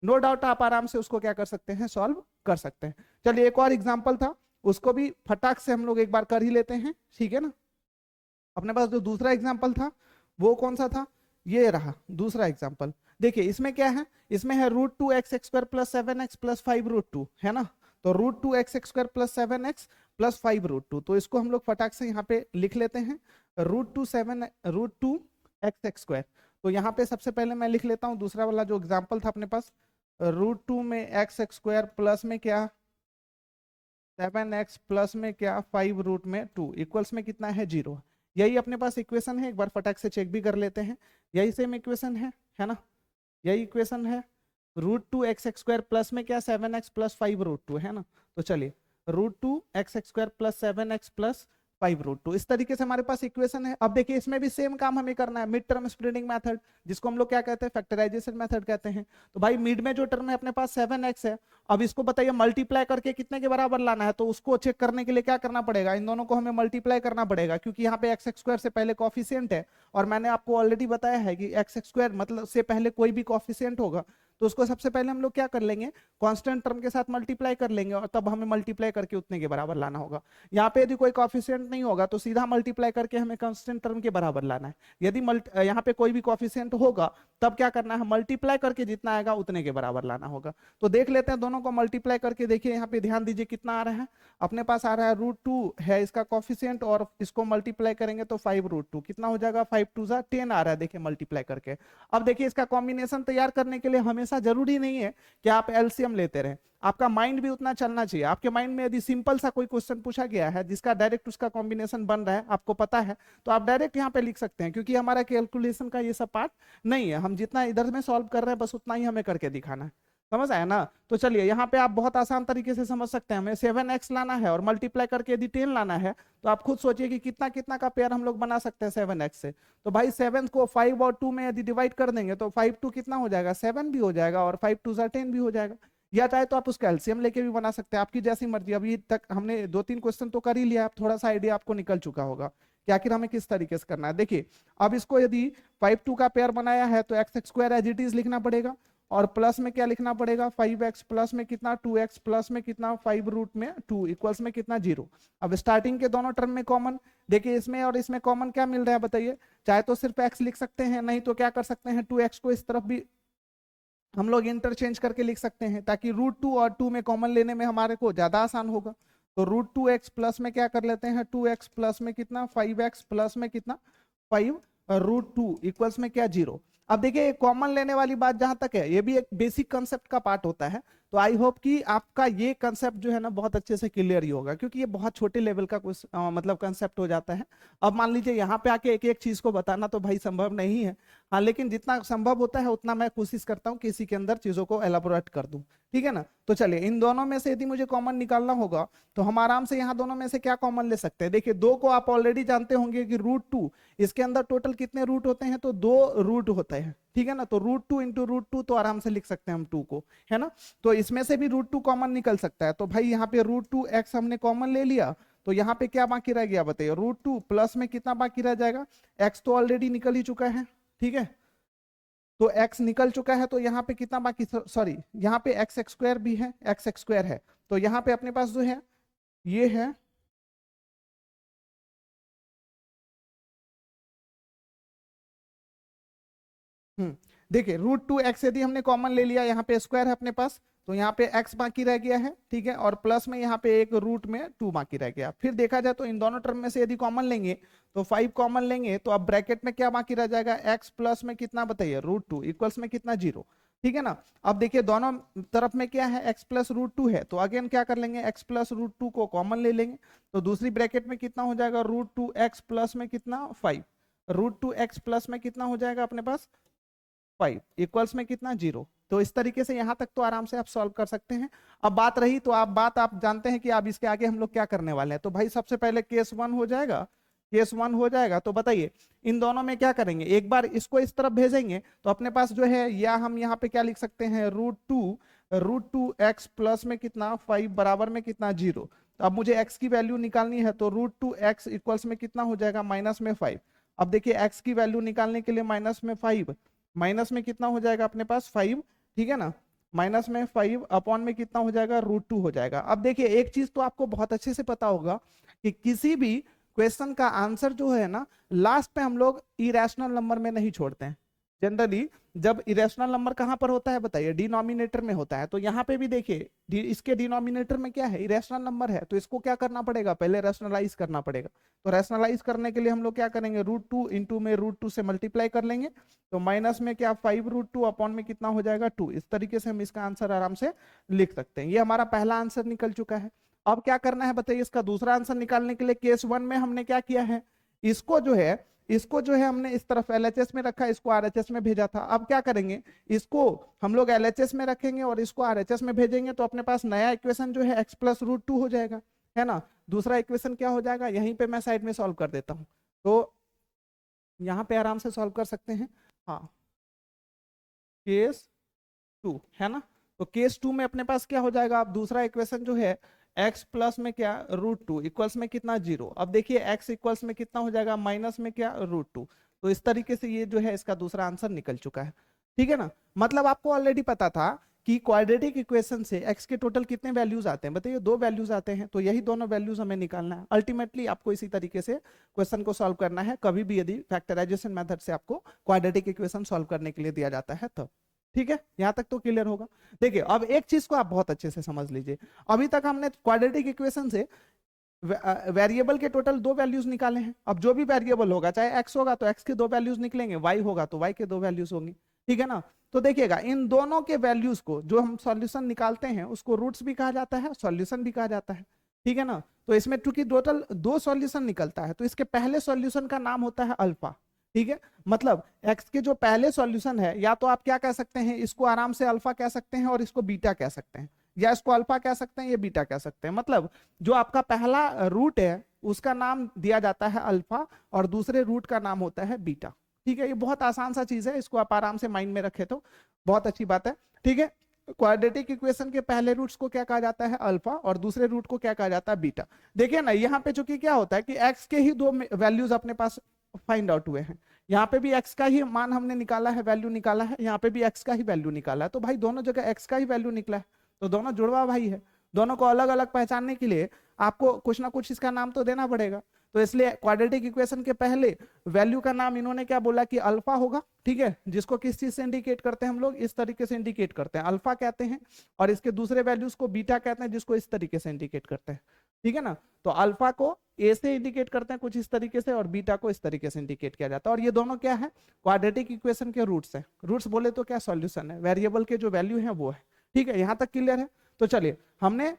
नो डाउट आप आराम से उसको क्या कर सकते हैं, सॉल्व कर सकते हैं। चलिए एक और एग्जाम्पल था, उसको भी फटाक से हम लोग एक बार कर ही लेते हैं, ठीक है ना। अपने पास जो दूसरा एग्जाम्पल था वो कौन सा था, ये रहा दूसरा एग्जाम्पल। देखिए इसमें क्या है, इसमें है √2x² प्लस 7x प्लस 5√2, है ना। तो √2x² प्लस 7x प्लस 5√2, तो इसको हम लोग फटाक से यहाँ पे लिख लेते हैं, √2 तो यहाँ पे सबसे पहले मैं लिख लेता हूँ दूसरा वाला जो एग्जाम्पल था अपने पास, √2 में x² प्लस में क्या 7x प्लस में क्या 5√2 इक्वल्स में कितना है 0। यही अपने पास इक्वेशन है, एक बार फटाक से चेक भी कर लेते हैं, यही सेम इक्वेशन है ना, यही इक्वेशन है। √2x² प्लस में क्या 7x प्लस 5√2, है ना। तो चलिए √2x² प्लस 7x प्लस 5√2, इस तरीके से हमारे पास इक्वेशन है। अब देखिए इसमें भी सेम काम हमें करना है, मिड टर्म स्प्लिटिंग मेथड, जिसको हम लोग क्या कहते हैं, फैक्टराइजेशन मेथड कहते हैं। तो भाई मिड में जो टर्म है अपने पास 7x है, अब इसको बताइए मल्टीप्लाई करके कितने के बराबर लाना है, तो उसको चेक करने के लिए क्या करना पड़ेगा, इन दोनों को हमें मल्टीप्लाई करना पड़ेगा, क्योंकि यहाँ पे x² से पहले कॉफिशिएंट है, और मैंने आपको ऑलरेडी बताया है कि x² मतलब से पहले कोई भी कॉफिशिएंट होगा तो उसको सबसे पहले हम लोग क्या कर लेंगे, कांस्टेंट टर्म के साथ मल्टीप्लाई कर लेंगे, और तब हमें मल्टीप्लाई करके उतने के बराबर लाना होगा। यहाँ पे यदि कोई कॉफिशिएंट नहीं होगा तो सीधा मल्टीप्लाई करके हमें कांस्टेंट टर्म के बराबर लाना है। यदि यहाँ पे कोई भी कॉफिशिएंट होगा तब क्या करना है, मल्टीप्लाई करके जितना आएगा उतने के बराबर लाना होगा। तो देख लेते हैं दोनों को मल्टीप्लाई करके, देखिए यहाँ पे ध्यान दीजिए कितना आ रहा है, अपने पास आ रहा है √2 है इसका कॉफिशिएंट, और इसको मल्टीप्लाई करेंगे तो 5√2 कितना हो जाएगा, 5×2 = 10 आ रहा है, देखिए मल्टीप्लाई करके। अब देखिए इसका कॉम्बिनेशन तैयार करने के लिए हमेशा जरूरी नहीं है कि आप एलसीएम लेते रहें, आपका माइंड भी उतना चलना चाहिए। आपके माइंड में यदि सिंपल सा कोई क्वेश्चन पूछा गया है जिसका डायरेक्ट उसका कॉम्बिनेशन बन रहा है, आपको पता है, तो आप डायरेक्ट यहाँ पे लिख सकते हैं, क्योंकि हमारा कैलकुलेशन का ये सब पार्ट नहीं है, हम जितना इधर में सॉल्व कर रहे हैं बस उतना ही हमें करके दिखाना है, समझ आया ना। तो चलिए यहाँ पे आप बहुत आसान तरीके से समझ सकते हैं, हमें 7x लाना है और मल्टीप्लाई करके यदि 10 लाना है, तो आप खुद सोचिए कि कितना कितना का पेयर हम लोग बना सकते हैं 7x से। तो भाई 7 को 5 और 2 में यदि डिवाइड कर देंगे तो 5×2 कितना हो जाएगा, 7 भी हो जाएगा, और 5×2 = 10 भी हो जाएगा। या चाहे तो आप उसका एलसीएम लेके भी बना सकते हैं, आपकी जैसी मर्जी। अभी तक हमने 2-3 क्वेश्चन तो कर ही लिया, आप थोड़ा सा आइडिया आपको निकल चुका होगा कि आखिर हमें किस तरीके से करना है। देखिए अब इसको यदि 5×2 का पेयर बनाया है तो x² एज इट इज लिखना पड़ेगा, और प्लस में क्या लिखना पड़ेगा, 5x प्लस में कितना 2x प्लस में कितना 5√2 इक्वल्स में कितना 0। अब स्टार्टिंग के दोनों टर्म में कॉमन, देखिए इसमें और इसमें कॉमन क्या मिल रहा है बताइए, चाहे तो सिर्फ x लिख सकते हैं, नहीं तो क्या कर सकते हैं 2x को इस तरफ भी हम लोग इंटरचेंज करके लिख सकते हैं, ताकि √2 और 2 में कॉमन लेने में हमारे को ज्यादा आसान होगा। तो √2x प्लस में क्या कर लेते हैं 2x प्लस में कितना 5x प्लस में कितना 5√2 इक्वल्स में क्या 0। अब देखिए कॉमन लेने वाली बात जहां तक है, ये भी एक बेसिक कंसेप्ट का पार्ट होता है, तो आई होप कि आपका ये कंसेप्ट जो है ना बहुत अच्छे से क्लियर ही होगा, क्योंकि ये बहुत छोटे लेवल का कुछ मतलब कंसेप्ट हो जाता है। अब मान लीजिए यहाँ पे आके एक एक चीज को बताना तो भाई संभव नहीं है, हाँ, लेकिन जितना संभव होता है उतना मैं कोशिश करता हूँ कि इसी के अंदर चीजों को एलाबोरेट कर दूं, ठीक है ना। तो चलिए इन दोनों में से यदि मुझे कॉमन निकालना होगा तो हम आराम से यहाँ दोनों में से क्या कॉमन ले सकते हैं। देखिए 2 को आप ऑलरेडी जानते होंगे कि √2, इसके अंदर टोटल कितने रूट होते हैं, तो 2 रूट होते हैं, ठीक है ना। तो √2 × √2 तो आराम से लिख सकते हैं हम 2 को, है ना। तो इसमें से भी √2 कॉमन निकल सकता है, तो भाई यहाँ पे √2x हमने कॉमन ले लिया, तो यहाँ पे क्या बाकी रह गया बताइए, √2 प्लस में कितना बाकी रह जाएगा, x तो ऑलरेडी निकल ही चुका है, ठीक है। तो x निकल चुका है, तो यहाँ पे कितना बाकी, सॉरी यहाँ पे x² भी है, x² है, तो यहाँ पे अपने पास जो है ये है देखिए √2x यदि हमने कॉमन ले लिया, यहाँ पे स्क्वायर है अपने पास, तो यहाँ पे x बाकी रह गया है, ठीक है, और प्लस में यहाँ पे एक रूट में 2 बाकी रह गया। फिर देखा जाए तो इन दोनों टर्म में से यदि कॉमन लेंगे तो 5 कॉमन लेंगे, तो अब ब्रैकेट में क्या बाकी रह जाएगा, x प्लस में कितना बताइए √2 इक्वल्स में कितना 0, ठीक है ना। अब देखिए दोनों तरफ में क्या है, x प्लस √2 है, तो अगेन क्या कर लेंगे, x प्लस √2 को कॉमन ले लेंगे, तो दूसरी ब्रैकेट में कितना हो जाएगा, √2x प्लस में कितना 5, √2x प्लस में कितना हो जाएगा अपने पास 5 इक्वल्स में कितना 0। तो इस तरीके से यहां तक तो आराम से आप सॉल्व कर सकते हैं। अब बात रही तो आप जानते हैं कि अब इसके आगे हम लोग क्या करने वाले हैं। तो भाई सबसे पहले केस 1 हो जाएगा, केस 1 हो जाएगा, तो बताइए इन दोनों में क्या करेंगे, एक बार इसको इस तरफ भेजेंगे तो अपने पास जो है, या हम यहाँ पे क्या लिख सकते हैं, √2x प्लस में कितना 5 बराबर में कितना 0। तो अब मुझे x की वैल्यू निकालनी है, तो √2x इक्वल्स में कितना हो जाएगा माइनस में 5। अब देखिए x की वैल्यू निकालने के लिए माइनस में 5, माइनस में कितना हो जाएगा अपने पास 5, ठीक है ना। माइनस में 5 अपॉन में कितना हो जाएगा, √2 हो जाएगा। अब देखिए एक चीज तो आपको बहुत अच्छे से पता होगा कि किसी भी क्वेश्चन का आंसर जो है ना, लास्ट पे हम लोग इरेशनल नंबर में नहीं छोड़ते हैं। जनरली जब इरेशनल नंबर कहां पर होता है बताइए, डिनोमिनेटर में होता है। तो यहाँ पे भी देखिए इसके डिनोमिनेटर में क्या है, इरेशनल नंबर है, तो इसको क्या करना पड़ेगा, पहले रैशनलाइज करना पड़ेगा। तो रैशनलाइज करने के लिए हम लोग क्या करेंगे, √2 इंटू में √2 से मल्टीप्लाई कर लेंगे। तो माइनस में क्या 5√2 अपॉन में कितना हो जाएगा 2। इस तरीके से हम इसका आंसर आराम से लिख सकते हैं। ये हमारा पहला आंसर निकल चुका है। अब क्या करना है बताइए, इसका दूसरा आंसर निकालने के लिए केस 1 में हमने क्या किया है, इसको जो है हमने इस तरफ एलएचएस में रखा, इसको आरएचएस में भेजा था। अब क्या करेंगे, इसको हम लोग एलएचएस में रखेंगे और इसको आरएचएस में भेजेंगे, तो अपने पास नया इक्वेशन जो है x प्लस √2 हो जाएगा, है ना। दूसरा इक्वेशन क्या हो जाएगा, यहीं पे मैं साइड में सॉल्व कर देता हूं, तो यहाँ पे आराम से सॉल्व कर सकते हैं। हाँ, केस 2 है ना, तो केस 2 में अपने पास क्या हो जाएगा, अब दूसरा इक्वेशन जो है x प्लस में क्या √2 इक्वल्स में कितना 0। अब देखिए x इक्वल्स में कितना हो जाएगा, माइनस में क्या √2। तो इस तरीके से ये जो है इसका दूसरा आंसर निकल चुका है, ठीक है ना। मतलब आपको ऑलरेडी पता था कि क्वाड्रेटिक इक्वेशन से x के टोटल कितने वैल्यूज आते हैं, बताइए 2 वैल्यूज आते हैं। तो यही दोनों वैल्यूज हमें निकालना है। अल्टीमेटली आपको इसी तरीके से क्वेश्चन को सॉल्व करना है, कभी भी यदि फैक्टराइजेशन मेथड से आपको क्वाड्रेटिक इक्वेशन सॉल्व करने के लिए दिया जाता है तो। ठीक है, यहां तक तो क्लियर होगा। देखिए अब एक चीज को आप बहुत अच्छे से समझ लीजिए, अभी तक हमने क्वाड्रेटिक इक्वेशन से वेरिएबल के टोटल 2 वैल्यूज निकाले हैं। अब जो भी वेरिएबल होगा, चाहे x होगा तो x के 2 वैल्यूज निकलेंगे, y होगा तो y के 2 वैल्यूज होंगी, ठीक है ना। तो देखिएगा इन दोनों के वैल्यूज को जो हम सॉल्यूशन निकालते हैं उसको रूट्स भी कहा जाता है, सॉल्यूशन भी कहा जाता है, ठीक है ना। तो इसमें चूंकि टोटल 2 सॉल्यूशन निकलता है तो इसके पहले सॉल्यूशन का नाम होता है अल्फा, ठीक है। मतलब x के जो पहले सॉल्यूशन है, या तो आप क्या कह सकते हैं, इसको आराम से अल्फा कह सकते हैं और इसको बीटा कह सकते हैं, या इसको अल्फा कह सकते हैं, ये बीटा कह सकते हैं। मतलब जो आपका पहला रूट है उसका नाम दिया जाता है अल्फा और दूसरे रूट का नाम होता है बीटा, ठीक है। ये बहुत आसान सा चीज है, इसको आप आराम से माइंड में रखे तो बहुत अच्छी बात है, ठीक है। क्वाड्रेटिक इक्वेशन के पहले रूट्स को क्या कहा जाता है, अल्फा, और दूसरे रूट को क्या कहा जाता है, बीटा। देखिए ना यहाँ पे चूंकि क्या होता है कि एक्स के ही 2 वैल्यूज अपने पास फाइंड आउट हुए हैं, यहाँ पे भी x का ही मान हमने निकाला है, वैल्यू निकाला है, यहाँ पे भी x का ही वैल्यू निकाला है। तो भाई दोनों जगह x का ही वैल्यू निकला है, तो दोनों जुड़वा भाई है। दोनों को अलग अलग पहचानने के लिए आपको कुछ ना कुछ इसका नाम तो देना पड़ेगा। तो इसलिए क्वाड्रेटिक इक्वेशन के पहले वैल्यू का नाम इन्होंने क्या बोला कि अल्फा होगा, ठीक है। जिसको किस चीज से इंडिकेट करते हैं हम लोग, इस तरीके से इंडिकेट करते हैं, अल्फा कहते हैं। और इसके दूसरे वैल्यूज को बीटा कहते हैं, जिसको इस तरीके से इंडिकेट करते हैं, ठीक है ना। तो अल्फा को ए से इंडिकेट करते हैं कुछ इस तरीके से, और बीटा को इस तरीके से इंडिकेट किया जाता है। और ये दोनों क्या है, क्वाड्रेटिक इक्वेशन के रूट्स हैं। रूट्स बोले तो क्या, सॉल्यूशन है, वेरिएबल के जो वैल्यू है वो है, ठीक है। यहां तक क्लियर है। तो चलिए हमने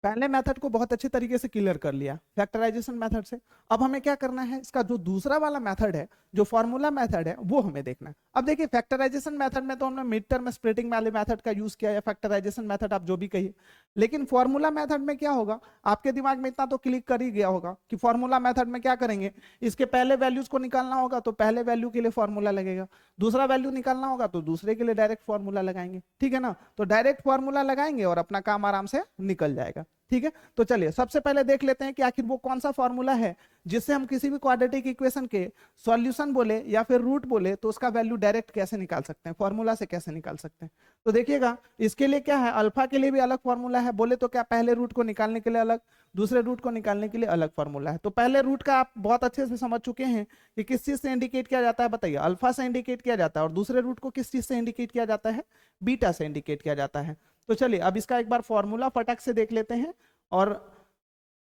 पहले मेथड को बहुत अच्छे तरीके से क्लियर कर लिया फैक्टराइजेशन मेथड से। अब हमें क्या करना है, इसका जो दूसरा वाला मेथड है, जो फॉर्मूला मेथड है, वो हमें देखना है। अब देखिए फैक्टराइजेशन मेथड में तो हमने मिड टर्म स्प्लिटिंग वाले मेथड का यूज किया, या फैक्टराइजेशन मेथड आप जो भी कहिए। लेकिन फॉर्मूला मेथड में क्या होगा, आपके दिमाग में इतना तो क्लिक कर ही गया होगा कि फॉर्मूला मेथड में क्या करेंगे, इसके पहले वैल्यूज को निकालना होगा तो पहले वैल्यू के लिए फॉर्मूला लगेगा, दूसरा वैल्यू निकालना होगा तो दूसरे के लिए डायरेक्ट फॉर्मूला लगाएंगे, ठीक है ना। तो डायरेक्ट फॉर्मूला लगाएंगे और अपना काम आराम से निकल जाएगा, ठीक है। तो चलिए सबसे पहले देख लेते हैं कि आखिर वो कौन सा फॉर्मूला है जिससे हम किसी भी क्वाड्रेटिक इक्वेशन के सॉल्यूशन बोले या फिर रूट बोले तो उसका वैल्यू डायरेक्ट कैसे निकाल सकते हैं, फॉर्मूला से कैसे निकाल सकते हैं। तो देखिएगा इसके लिए क्या है, अल्फा के लिए भी अलग फॉर्मूला है, बोले तो क्या पहले रूट को निकालने के लिए अलग, दूसरे रूट को निकालने के लिए अलग फॉर्मूला है। तो पहले रूट का आप बहुत अच्छे से समझ चुके हैं कि किस चीज से इंडिकेट किया जाता है, बताइए, अल्फा से इंडिकेट किया जाता है। और दूसरे रूट को किस चीज से इंडिकेट किया जाता है, बीटा से इंडिकेट किया जाता है। तो चलिए अब इसका एक बार फॉर्मूला फटक से देख लेते हैं। और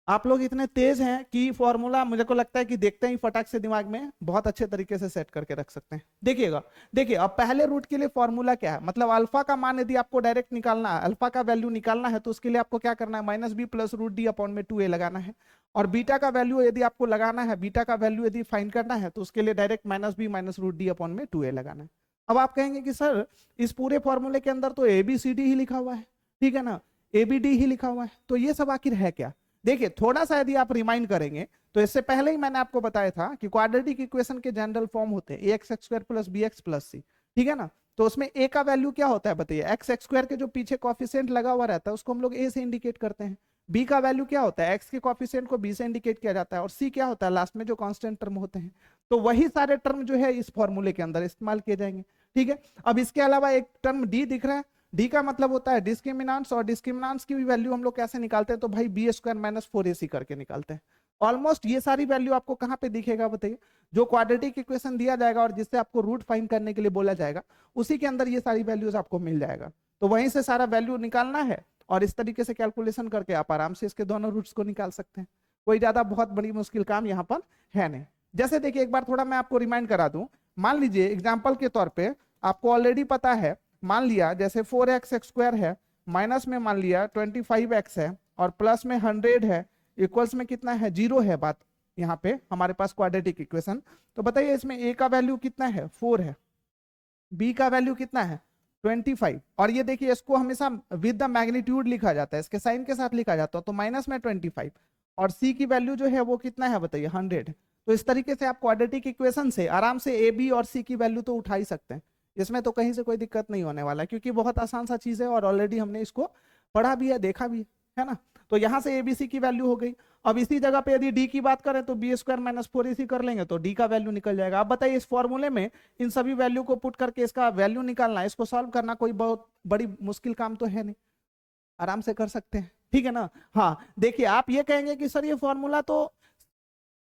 आप लोग इतने तेज हैं कि फॉर्मूला मुझे को लगता है कि देखते ही फटाक से दिमाग में बहुत अच्छे तरीके से सेट करके रख सकते हैं। देखिएगा, देखिए अब पहले रूट के लिए फॉर्मूला क्या है, मतलब अल्फा का मान यदि आपको डायरेक्ट निकालना है, अल्फा का वैल्यू निकालना है, तो उसके लिए आपको क्या करना है, -b प्लस √d अपॉन में 2a लगाना है। और बीटा का वैल्यू यदि आपको लगाना है, बीटा का वैल्यू यदि फाइंड करना है, तो उसके लिए direct -b minus √d upon में 2a लगाना है। अब आप कहेंगे कि सर इस पूरे फॉर्मूले के अंदर तो ABCD ही लिखा हुआ है, ठीक है ना, ABD ही लिखा हुआ है, तो ये सब आखिर है क्या। देखिए थोड़ा सा यदि आप रिमाइंड करेंगे तो इससे पहले ही मैंने आपको बताया था कि क्वाड्रेटिक इक्वेशन के जनरल फॉर्म होते हैं ax² plus bx plus c, ठीक है ना। तो उसमें a का वैल्यू क्या होता है बताइए, x² के जो पीछे कॉफिशिएंट लगा हुआ रहता है उसको हम लोग a से इंडिकेट करते हैं। b का वैल्यू क्या होता है, x के कॉफिशिएंट को b से इंडिकेट किया जाता है। और c क्या होता है, लास्ट में जो कांस्टेंट टर्म होते हैं। तो वही सारे टर्म जो है इस फॉर्मूले के अंदर इस्तेमाल किए जाएंगे, ठीक है। अब इसके अलावा एक टर्म d दिख रहा है, डी का मतलब होता है डिस्क्रिमिनांट्स, और डिस्क्रिमिनांट्स की भी वैल्यू हम लोग कैसे निकालते हैं, तो भाई बी स्क्वायर माइनस 4ac करके निकालते हैं। ऑलमोस्ट ये सारी वैल्यू आपको कहाँ पे दिखेगा बताइए, जो क्वाड्रेटिक इक्वेशन दिया जाएगा और जिससे आपको रूट फाइंड करने के लिए बोला जाएगा, उसी के अंदर ये सारी वैल्यूज आपको मिल जाएगा। तो वहीं से सारा वैल्यू निकालना है और इस तरीके से कैलकुलेशन करके आप आराम से इसके दोनों रूट्स को निकाल सकते हैं। कोई ज्यादा बहुत बड़ी मुश्किल काम यहाँ पर है नहीं। जैसे देखिए एक बार थोड़ा मैं आपको रिमाइंड करा दूं, मान लीजिए एग्जाम्पल के तौर पे आपको ऑलरेडी पता है, मान लिया जैसे 4x स्क्वायर है, माइनस में मान लिया 25x है, और प्लस में 100 है, इक्वल्स में कितना है 0 है। बात यहाँ पे हमारे पास क्वाड्रेटिक इक्वेशन, तो बताइए इसमें a का वैल्यू कितना है 4 है, b का वैल्यू कितना है 25, और ये देखिए इसको हमेशा विद द मैग्नीट्यूड लिखा जाता है, इसके साइन के साथ लिखा जाता है, तो माइनस में 25, और c की वैल्यू जो है वो कितना है बताइए 100। तो इस तरीके से आप क्वाड्रेटिक इक्वेशन से आराम से a b और c की वैल्यू तो उठा ही सकते हैं, इसमें तो कहीं से कोई दिक्कत नहीं होने वाला, क्योंकि बहुत आसान सा चीज है और ऑलरेडी हमने इसको पढ़ा भी है, देखा भी है ना। तो यहाँ से एबीसी की वैल्यू हो गई। अब इसी जगह पे यदि डी की बात करें तो बी स्क्वायर माइनस 4ac कर लेंगे तो डी का वैल्यू निकल जाएगा। अब बताइए इस फॉर्मूले में इन सभी वैल्यू को पुट करके इसका वैल्यू निकालना, इसको सॉल्व करना कोई बहुत बड़ी मुश्किल काम तो है नहीं, आराम से कर सकते हैं, ठीक है ना। हाँ देखिए आप ये कहेंगे कि सर ये फॉर्मूला तो,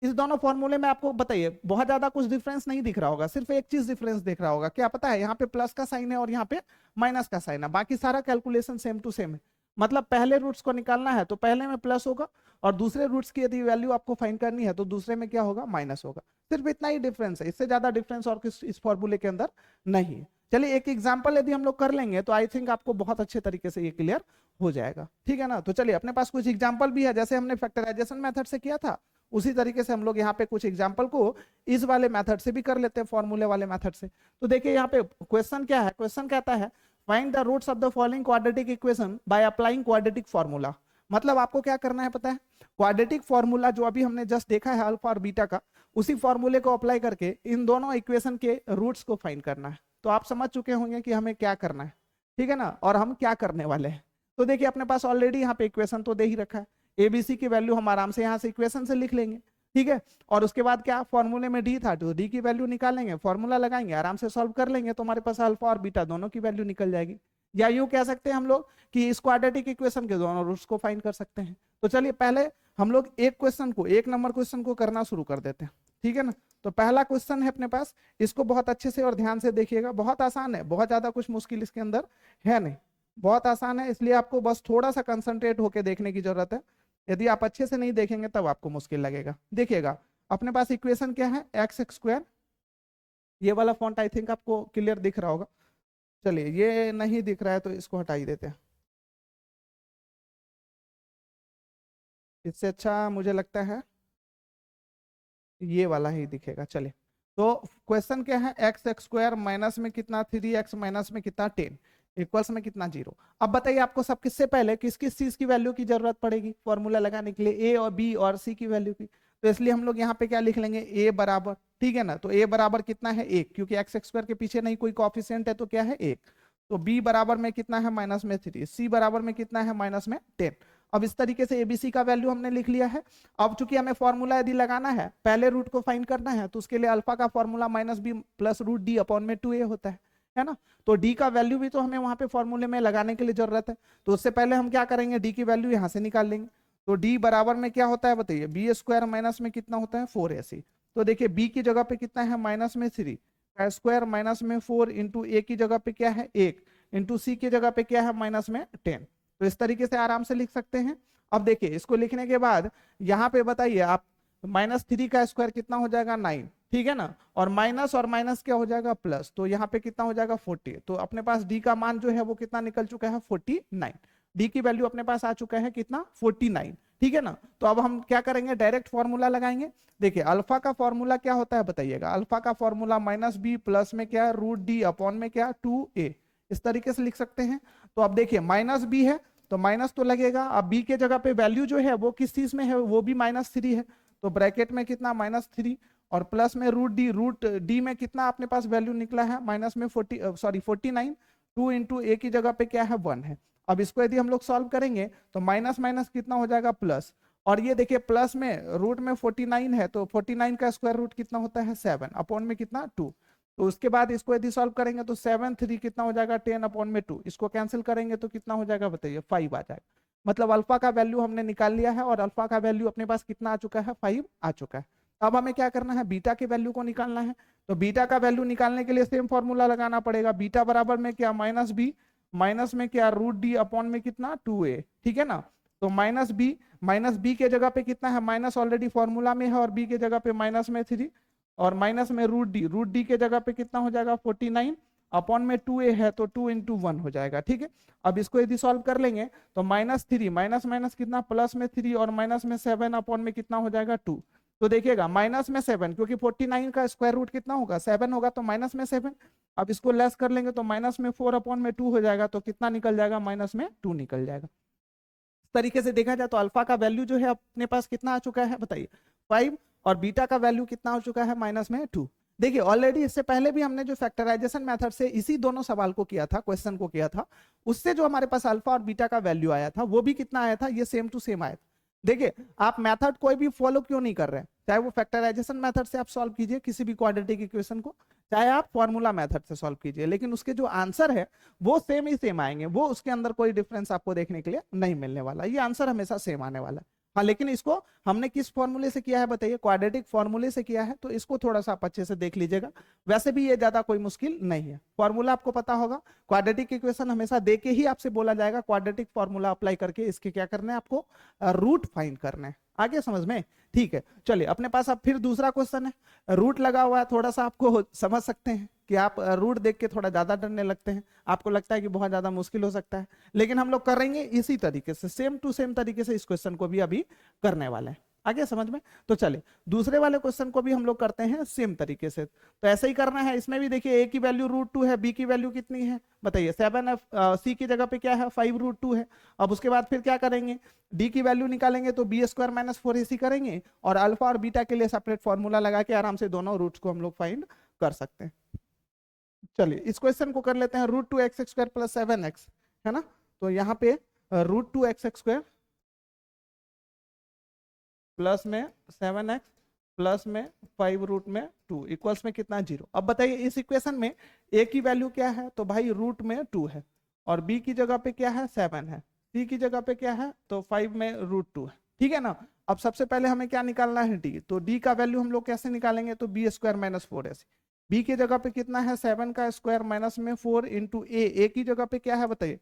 इस दोनों फॉर्मूले में आपको बताइए बहुत ज्यादा कुछ डिफरेंस नहीं दिख रहा होगा, सिर्फ एक चीज डिफरेंस दिख रहा होगा, क्या पता है, यहाँ पे प्लस का साइन है और यहाँ पे माइनस का साइन है, बाकी सारा कैलकुलेशन सेम टू सेम है। मतलब पहले रूट्स को निकालना है तो पहले में प्लस होगा, और दूसरे रूट्स की यदि वैल्यू आपको फाइंड करनी है तो दूसरे में क्या होगा माइनस होगा, सिर्फ इतना ही डिफरेंस है, इससे ज्यादा डिफरेंस और इस फॉर्मूले के अंदर नहीं है। चलिए एक एग्जाम्पल यदि हम लोग कर लेंगे तो आई थिंक आपको बहुत अच्छे तरीके से ये क्लियर हो जाएगा, ठीक है ना। तो चलिए अपने पास कुछ एग्जाम्पल भी है, जैसे हमने फैक्टराइजेशन मेथड से किया था उसी तरीके से हम लोग यहाँ पे कुछ एग्जाम्पल को इस वाले मेथड से भी कर लेते हैं, फॉर्मूले वाले मेथड से। तो देखिए यहाँ पे क्वेश्चन क्या है, क्वेश्चन कहता है find the roots of the following quadratic equation by applying quadratic formula. मतलब आपको क्या करना है पता है, क्वाड्रेटिक फॉर्मूला जो अभी हमने जस्ट देखा है अल्फा और बीटा का, उसी फॉर्मूले को अप्लाई करके इन दोनों इक्वेशन के रूट्स को फाइंड करना है। तो आप समझ चुके होंगे कि हमें क्या करना है, ठीक है ना, और हम क्या करने वाले हैं। तो देखिए अपने पास ऑलरेडी यहाँ पे इक्वेशन तो दे ही रखा है, एबीसी की वैल्यू हम आराम से यहाँ से इक्वेशन से लिख लेंगे, ठीक है। और उसके बाद क्या, फॉर्मूले में डी था तो डी की वैल्यू निकालेंगे, फॉर्मूला लगाएंगे, आराम से सॉल्व कर लेंगे, तो हमारे पास अल्फा और बीटा दोनों की वैल्यू निकल जाएगी। या यूं कह सकते हैं हम लोग कि इस क्वाड्रेटिक इक्वेशन के दोनों रूट्स को फाइंड कर सकते हैं। तो चलिए पहले हम लोग एक क्वेश्चन को, एक नंबर क्वेश्चन को करना शुरू कर देते हैं, ठीक है ना। तो पहला क्वेश्चन है अपने पास, इसको बहुत अच्छे से और ध्यान से देखिएगा, बहुत आसान है, बहुत ज्यादा कुछ मुश्किल इसके अंदर है नहीं, बहुत आसान है, इसलिए आपको बस थोड़ा सा कंसंट्रेट होकर देखने की जरूरत है। यदि आप अच्छे से नहीं देखेंगे तब आपको मुश्किल लगेगा। देखिएगा अपने पास इक्वेशन क्या है, एक्स स्क्वायर, ये वाला फॉन्ट आई थिंक आपको क्लियर दिख रहा होगा, चलिए ये नहीं दिख रहा है तो इसको हटा ही देते हैं, इससे अच्छा मुझे लगता है ये वाला ही दिखेगा। चलिए तो क्वेश्चन क्या है, एक्स स्क्वायर माइनस में कितना 3x माइनस में कितना 10 इक्वल्स में कितना 0। अब बताइए आपको सब किससे पहले किस किस चीज की वैल्यू की जरूरत पड़ेगी फॉर्मूला लगाने के लिए, ए और बी और सी की वैल्यू की। तो इसलिए हम लोग यहाँ पे क्या लिख लेंगे, ए बराबर, ठीक है ना, तो ए बराबर कितना है 1, क्योंकि एक्स स्क्वायर के पीछे नहीं कोई कोएफिशिएंट है तो क्या है 1। तो बी बराबर में कितना है माइनस में 3, सी बराबर में कितना है माइनस में 10। अब इस तरीके से एबीसी का वैल्यू हमने लिख लिया है। अब चूंकि हमें फॉर्मूला यदि लगाना है, पहले रूट को फाइंड करना है, तो उसके लिए अल्फा का formula minus B plus root D upon में 2a होता है ना। तो डी का वैल्यू भी तो हमें वहां पे फॉर्मूले में लगाने के लिए जरूरत है, तो उससे पहले हम क्या करेंगे, डी की वैल्यू यहां से निकाल लेंगे। तो डी बराबर में क्या होता है बताइए, बी स्क्वायर माइनस में कितना होता है 4ac। तो देखिए बी की जगह पे कितना है माइनस में 3 का स्क्वायर माइनस में 4 इंटू ए की जगह पे क्या है 1 इंटू सी की जगह पे क्या है माइनस में 10। तो इस तरीके से आराम से लिख सकते हैं। अब देखिए इसको लिखने के बाद यहाँ पे बताइए आप, -3 का स्क्वायर कितना हो जाएगा 9, ठीक है ना, और माइनस क्या हो जाएगा प्लस, तो यहाँ पे कितना हो जाएगा 40। तो अपने पास डी का मान जो है वो कितना निकल चुका है 49, डी की वैल्यू अपने पास आ चुका है कितना 49, ठीक है ना। तो अब हम क्या करेंगे, डायरेक्ट फॉर्मूला लगाएंगे। देखिए अल्फा का फॉर्मूला क्या होता है बताइएगा, अल्फा का फॉर्मूला माइनस बी प्लस में क्या रूट डी अपॉन में क्या 2a, इस तरीके से लिख सकते हैं। तो अब देखिए माइनस बी है तो माइनस तो लगेगा, अब बी के जगह पे वैल्यू जो है वो किस चीज में है, वो भी -3 है, तो ब्रैकेट में कितना -3 और प्लस में रूट डी में कितना अपने पास वैल्यू निकला है माइनस में 49, 2 इंटू ए की जगह पे क्या है 1 है। अब इसको यदि हम लोग सॉल्व करेंगे तो माइनस माइनस कितना हो जाएगा प्लस, और ये देखिए प्लस में रूट में 49 है तो 49 का स्क्वायर रूट कितना होता है 7 अपॉन में कितना 2। तो उसके बाद इसको यदि सॉल्व करेंगे तो 7 3 कितना हो जाएगा 10/2, इसको कैंसिल करेंगे तो कितना हो जाएगा बताइए 5 आ जाएगा। मतलब अल्फा का वैल्यू हमने निकाल लिया है और अल्फा का वैल्यू अपने पास कितना आ चुका है 5 आ चुका है। अब हमें क्या करना है बीटा के वैल्यू को निकालना है। तो बीटा का वैल्यू निकालने के लिए सेम फॉर्मूला लगाना पड़ेगा, बीटा बराबर में क्या माइनस बी, माइनस में क्या रूट डी अपॉन में कितना 2a, ठीक है ना। तो माइनस बी के जगह पे कितना है माइनस ऑलरेडी फॉर्मूला में है और बी के जगह पे माइनस में 3 और माइनस में रूट डी के जगह पे कितना हो जाएगा 49 अपॉन में 2a है तो 2 × 1 हो जाएगा, ठीक है। अब इसको यदि सॉल्व कर लेंगे तो -3 माइनस माइनस कितना प्लस में 3 और माइनस में 7 अपॉन में कितना हो जाएगा 2। तो देखिएगा माइनस में 7 क्योंकि 49 का स्क्वायर रूट कितना होगा 7 होगा तो माइनस में 7। अब इसको लेस कर लेंगे तो माइनस में 4 अपॉन में 2 हो जाएगा तो कितना निकल जाएगा माइनस में 2 निकल जाएगा। इस तरीके से देखा जाए तो अल्फा का वैल्यू जो है अपने पास कितना आ चुका है बताइए 5 और बीटा का वैल्यू कितना हो चुका है माइनस में 2। देखिए ऑलरेडी इससे पहले भी हमने जो फैक्टराइजेशन मेथड से इसी दोनों सवाल को किया था, क्वेश्चन को किया था, उससे जो हमारे पास अल्फा और बीटा का वैल्यू आया था वो भी कितना आया था, ये सेम टू सेम आया था। देखिए आप मेथड कोई भी फॉलो क्यों नहीं कर रहे हैं, चाहे वो फैक्टराइजेशन मेथड से आप सॉल्व कीजिए किसी भी क्वाड्रेटिक इक्वेशन को, चाहे आप फॉर्मूला मेथड से सॉल्व कीजिए, लेकिन उसके जो आंसर है वो सेम ही सेम आएंगे, वो उसके अंदर कोई डिफरेंस आपको देखने के लिए नहीं मिलने वाला, ये आंसर हमेशा सेम आने वाला है। हाँ लेकिन इसको हमने किस फॉर्मूले से किया है बताइए, क्वाड्रेटिक फॉर्मूले से किया है, तो इसको थोड़ा सा आप अच्छे से देख लीजिएगा। वैसे भी ये ज्यादा कोई मुश्किल नहीं है, फॉर्मूला आपको पता होगा। क्वाड्रेटिक इक्वेशन हमेशा दे के ही आपसे बोला जाएगा क्वाड्रेटिक फॉर्मूला अप्लाई करके इसके क्या करना है आपको रूट फाइंड करना है, आगे समझ में, ठीक है। चलिए अपने पास अब फिर दूसरा क्वेश्चन है, रूट लगा हुआ है, थोड़ा सा आपको समझ सकते हैं कि आप रूट देख के थोड़ा ज्यादा डरने लगते हैं, आपको लगता है कि बहुत ज्यादा मुश्किल हो सकता है, लेकिन हम लोग करेंगे इसी तरीके से सेम टू सेम तरीके से इस क्वेश्चन को भी अभी करने वाले हैं, आगे समझ में। तो चलिए दूसरे वाले क्वेश्चन को भी हम लोग करते हैं सेम तरीके से, तो ऐसे ही करना है। इसमें भी देखिए a की वैल्यू √2 है, b की वैल्यू कितनी है बताइए 7 है, c की जगह पे क्या है 5√2 है। अब उसके बाद फिर क्या करेंगे d की वैल्यू निकालेंगे तो b² - 4ac करेंगे और अल्फा और बीटा के लिए सेपरेट फॉर्मूला लगा के आराम से दोनों रूट्स को हम लोग फाइंड कर सकते हैं। चलिए इस क्वेश्चन को कर लेते हैं √2x² + 7x, है ना। तो यहाँ पे √2x² प्लस में 7x प्लस में 5√2 इक्वल्स में कितना 0। अब बताइए इस इक्वेशन में a की वैल्यू क्या है तो भाई रूट में 2 है और b की जगह पे क्या है 7 है, c की जगह पे क्या है तो 5 में √2 है, ठीक है ना। अब सबसे पहले हमें क्या निकालना है d, तो d का वैल्यू हम लोग कैसे निकालेंगे तो b² - 4ac, b की जगह पे कितना है 7 का स्क्वायर माइनस में 4 इंटू a की जगह पे क्या है बताइए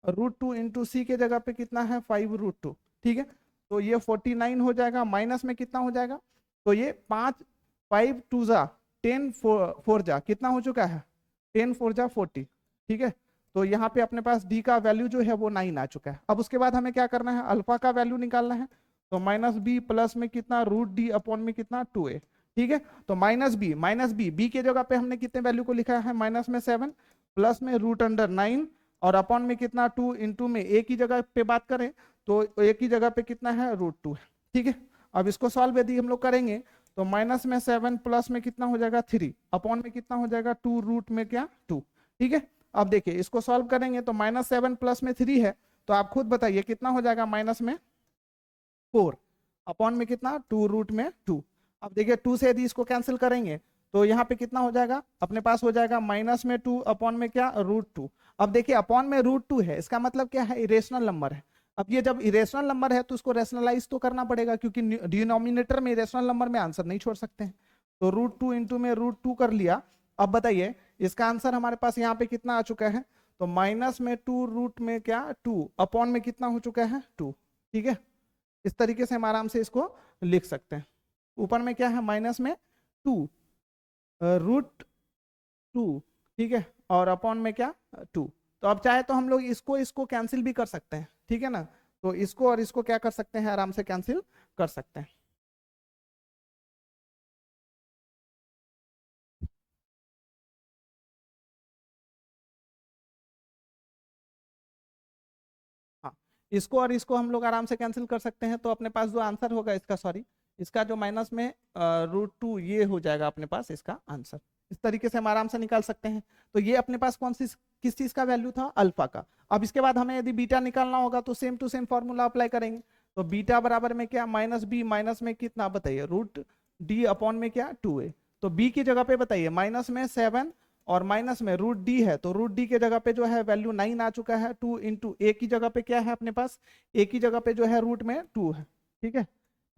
√2 इंटू c के जगह पे कितना है 5√2, ठीक है। तो ये 49 हो जाएगा, माइनस में कितना हो जाएगा तो ये 5 2 जा 10 4 जा कितना हो चुका है 10 4 जा 40, ठीक है। तो यहाँ पे अपने पास d का वैल्यू जो है वो 9 आ चुका है। अब उसके बाद हमें क्या करना है अल्फा का वैल्यू निकालना है, तो -b प्लस में कितना √d अपॉन में कितना 2a, ठीक है। तो -b b के जगह पे हमने कितने वैल्यू को लिखा है माइनस में 7 प्लस में √9 और अपॉन में कितना 2 इंटू में a की जगह पे बात करें तो a की जगह पे कितना है √2 है, ठीक है। अब इसको सॉल्व यदि हम लोग करेंगे तो माइनस में 7 प्लस में कितना हो जाएगा 3 अपॉन में कितना हो जाएगा 2 रूट में क्या 2, ठीक है। अब देखिए इसको सॉल्व करेंगे तो -7 प्लस में 3 है तो आप खुद बताइए कितना हो जाएगा माइनस में 4 अपॉन में कितना 2 रूट में 2। अब देखिए 2 से यदि इसको कैंसिल करेंगे तो यहाँ पे कितना हो जाएगा अपने पास हो जाएगा -2 अपॉन में क्या √2। अब देखिए अपॉन में √2 है, इसका मतलब क्या है इरेशनल नंबर है। अब ये जब इरेशनल नंबर है तो उसको रेशनलाइज तो करना पड़ेगा क्योंकि डिनोमिनेटर में इरेशनल नंबर में आंसर नहीं छोड़ सकते हैं, तो √2 इंटू में √2 कर लिया। अब बताइए इसका आंसर हमारे पास यहाँ पे कितना आ चुका है तो माइनस में 2 रूट में क्या 2 अपॉन में कितना हो चुका है 2, ठीक है। इस तरीके से हम आराम से इसको लिख सकते हैं, ऊपर में क्या है माइनस में 2 √2, ठीक है, और अपॉन में क्या 2। तो अब चाहे तो हम लोग इसको कैंसिल भी कर सकते हैं, ठीक है ना। तो इसको और इसको क्या कर सकते हैं आराम से कैंसिल कर सकते हैं। हाँ इसको और इसको हम लोग आराम से कैंसिल कर सकते हैं, तो अपने पास जो आंसर होगा इसका सॉरी इसका जो माइनस में √2 ये हो जाएगा अपने पास इसका आंसर। इस तरीके से हम आराम से निकाल सकते हैं। तो ये अपने पास कौन सी किस चीज का वैल्यू था अल्फा का। अब इसके बाद हमें यदि बीटा निकालना होगा तो same to same formula apply करेंगे, तो बीटा बराबर में क्या -b माइनस में कितना बताइए √d अपॉन में क्या 2a। तो b की जगह पे बताइए माइनस में 7 और माइनस में रूट डी है, तो रूट डी के जगह पे जो है वैल्यू 9 आ चुका है। 2 इंटू ए की जगह पे क्या है अपने पास, ए की जगह पे जो है रूट में 2 है, ठीक है,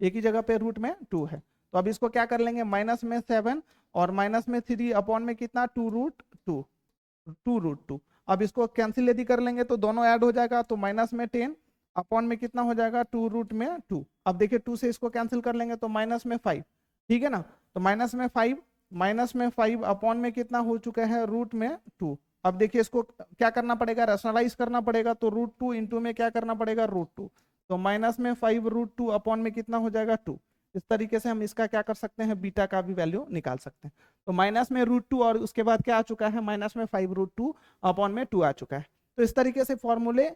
ए की जगह पे रूट में 2 है। तो अब इसको क्या कर लेंगे, माइनस में 7 और माइनस में 3 अपॉन में कितना 2 रूट 2। अब इसको कैंसिल यदि कर लेंगे तो दोनों ऐड हो जाएगा, तो माइनस में 10 अपॉन में कितना हो जाएगा 2 रूट में 2। अब देखिए 2 से इसको कैंसिल कर लेंगे तो माइनस में 5, ठीक है ना, तो माइनस में 5 अपॉन में कितना हो चुका है रूट में 2। अब देखिए इसको क्या करना पड़ेगा, रैशनलाइज करना पड़ेगा, तो रूट 2 इंटू में क्या करना पड़ेगा रूट 2, तो माइनस में 5 रूट 2 अपॉन में कितना हो जाएगा 2। इस तरीके से हम इसका क्या कर सकते हैं, बीटा का भी वैल्यू निकाल सकते हैं। तो माइनस में रूट 2 और उसके बाद क्या आ चुका है, माइनस में 5 रूट 2 अपॉन में 2 आ चुका है। तो इस तरीके से फॉर्मूले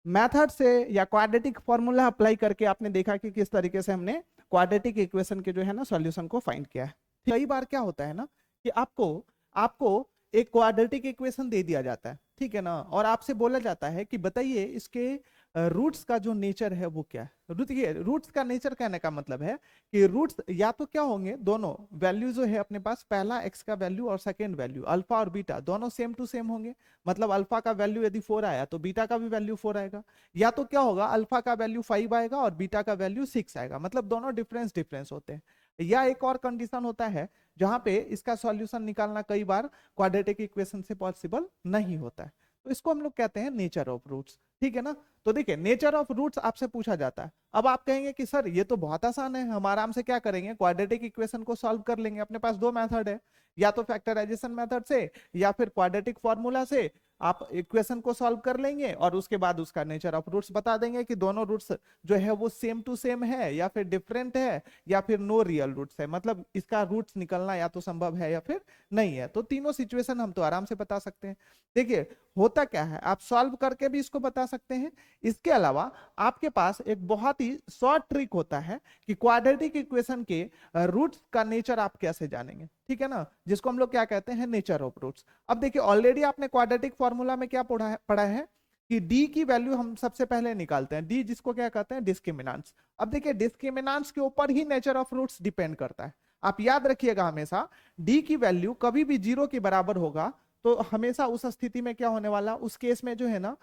मेथड से या क्वाड्रेटिक फॉर्मूला अप्लाई करके आपने देखा कि किस तरीके से हमने क्वाड्रेटिक इक्वेशन के जो है ना सॉल्यूशन को फाइंड किया है। कई बार क्या होता है ना कि आपको आपको एक क्वाड्रेटिक इक्वेशन दे दिया जाता है, ठीक है ना, और आपसे बोला जाता है कि बताइए इसके रूट्स का जो नेचर है वो क्या है। देखिए रूट्स का नेचर कहने का मतलब है कि रूट्स या तो क्या होंगे, दोनों वैल्यू जो है अपने पास, पहला एक्स का वैल्यू और सेकेंड वैल्यू अल्फा और बीटा दोनों सेम टू सेम होंगे। मतलब अल्फा का वैल्यू यदि 4 आया तो बीटा का भी वैल्यू 4 आएगा। या तो क्या होगा, अल्फा का वैल्यू 5 आएगा और बीटा का वैल्यू 6 आएगा, मतलब दोनों डिफरेंस होते हैं। या एक और कंडीशन होता है जहां पे इसका सॉल्यूशन निकालना कई बार क्वाड्रेटिक इक्वेशन से पॉसिबल नहीं होता है, तो इसको हम लोग कहते हैं नेचर ऑफ रूट्स, ठीक है ना। तो देखिए नेचर ऑफ रूट्स आपसे पूछा जाता है। अब आप कहेंगे कि सर ये तो बहुत आसान है, हम आराम से क्या करेंगे, क्वाड्रेटिक इक्वेशन को सॉल्व कर लेंगे। अपने पास दो मेथड है, या तो फैक्टराइजेशन मेथड से या फिर क्वाड्रेटिक फॉर्मूला से आप इक्वेशन को सॉल्व कर लेंगे और उसके बाद उसका नेचर ऑफ रूट्स बता देंगे कि दोनों रूट्स जो है वो सेम टू सेम है या फिर डिफरेंट है या फिर नो रियल रूट्स है, मतलब इसका रूट्स निकलना या तो संभव है या फिर नहीं है। तो तीनों सिचुएशन हम तो आराम से बता सकते हैं। देखिए होता क्या है, आप सॉल्व करके भी इसको बता सकते हैं। इसके अलावा आपके पास एक बहुत ही शॉर्ट ट्रिक होता है कि क्वाड्रेटिक इक्वेशन के रूट्स का नेचर आप कैसे जानेंगे, ठीक है ना, जिसको हम लोग क्या कहते हैं, नेचर ऑफ रूट्स। अब देखिए ऑलरेडी आपने क्वाड्रेटिक फॉर्मूला में क्या पढ़ा है कि डी की वैल्यू हम सबसे पहले निकालते हैं, डी जिसको क्या कहते हैं, डिस्क्रिमिनेंट्स। अब देखिए डिस्क्रिमिनेंट्स के ऊपर ही नेचर ऑफ रूट्स डिपेंड करता है। आप याद रखिएगा हमेशा, डी की वैल्यू कभी भी 0 के बराबर होगा तो हमेशा उस स्थिति में क्या होने वाला, उस केस में जो है ना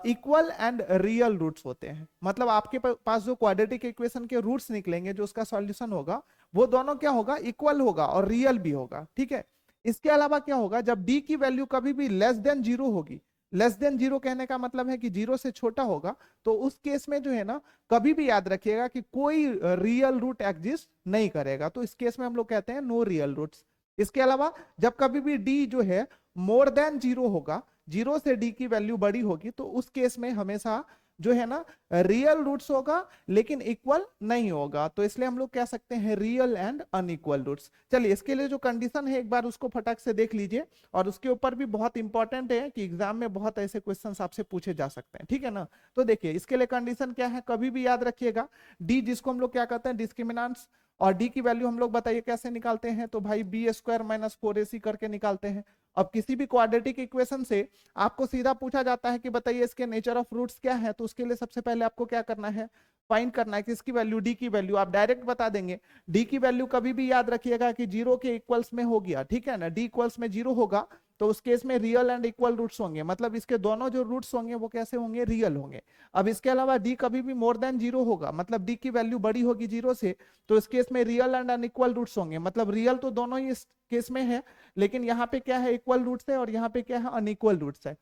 इक्वल एंड रियल रूट्स होते हैं। मतलब आपके पास जो क्वाड्रेटिक इक्वेशन के रूट्स निकलेंगे, जो उसका सॉल्यूशन होगा, वो दोनों क्या होगा, इक्वल होगा और रियल भी होगा, ठीक है। इसके अलावा क्या होगा, जब डी की वैल्यू कभी भी लेस देन 0 होगी, लेस देन 0 कहने का मतलब है कि 0 से छोटा होगा, तो उस केस में जो है ना कभी भी याद रखिएगा कि कोई रियल रूट एग्जिस्ट नहीं करेगा, तो इस केस में हम लोग कहते हैं नो रियल रूट्स। इसके अलावा जब कभी भी डी जो है मोर देन 0 होगा, 0 से डी की वैल्यू बड़ी होगी, तो उस केस में हमेशा जो है ना रियल रूट्स होगा लेकिन इक्वल नहीं होगा, तो इसलिए हम लोग कह सकते हैं रियल एंड अनइक्वल रूट्स। चलिए इसके लिए जो कंडीशन है एक बार उसको फटाक से देख लीजिए, और उसके ऊपर भी बहुत इंपॉर्टेंट है कि एग्जाम में बहुत ऐसे क्वेश्चंस आपसे पूछे जा सकते हैं, ठीक है ना। तो देखिए इसके लिए कंडीशन क्या है, कभी भी याद रखिएगा, डी जिसको हम लोग क्या कहते हैं डिस्क्रिमिनेंट्स, और डी की वैल्यू हम लोग बताइए कैसे निकालते हैं, तो भाई बी स्क्वायर माइनस 4ac करके निकालते हैं। अब किसी भी क्वाड्रेटिक इक्वेशन से आपको सीधा पूछा जाता है कि बताइए इसके नेचर ऑफ रूट्स क्या है, तो उसके लिए सबसे पहले आपको क्या करना है, फाइंड करना है कि इसकी वैल्यू, डी की वैल्यू आप डायरेक्ट बता देंगे। डी की वैल्यू कभी भी याद रखिएगा कि 0 के इक्वल्स में हो गया, ठीक है ना, डी इक्वल्स में 0 होगा तो उस केस में रियल एंड इक्वल रूट्स होंगे, मतलब इसके दोनों जो रूट्स होंगे वो कैसे होंगे, रियल होंगे। अब इसके अलावा डी कभी भी मोर देन 0 होगा, मतलब डी की वैल्यू बड़ी होगी 0 से, तो इस केस में रियल एंड अनइक्वल रूट्स होंगे, मतलब रियल तो दोनों ही इस केस में है, लेकिन यहाँ पे क्या है, इक्वल रूट्स है और यहाँ पे क्या है, अनइक्वल रूट्स है,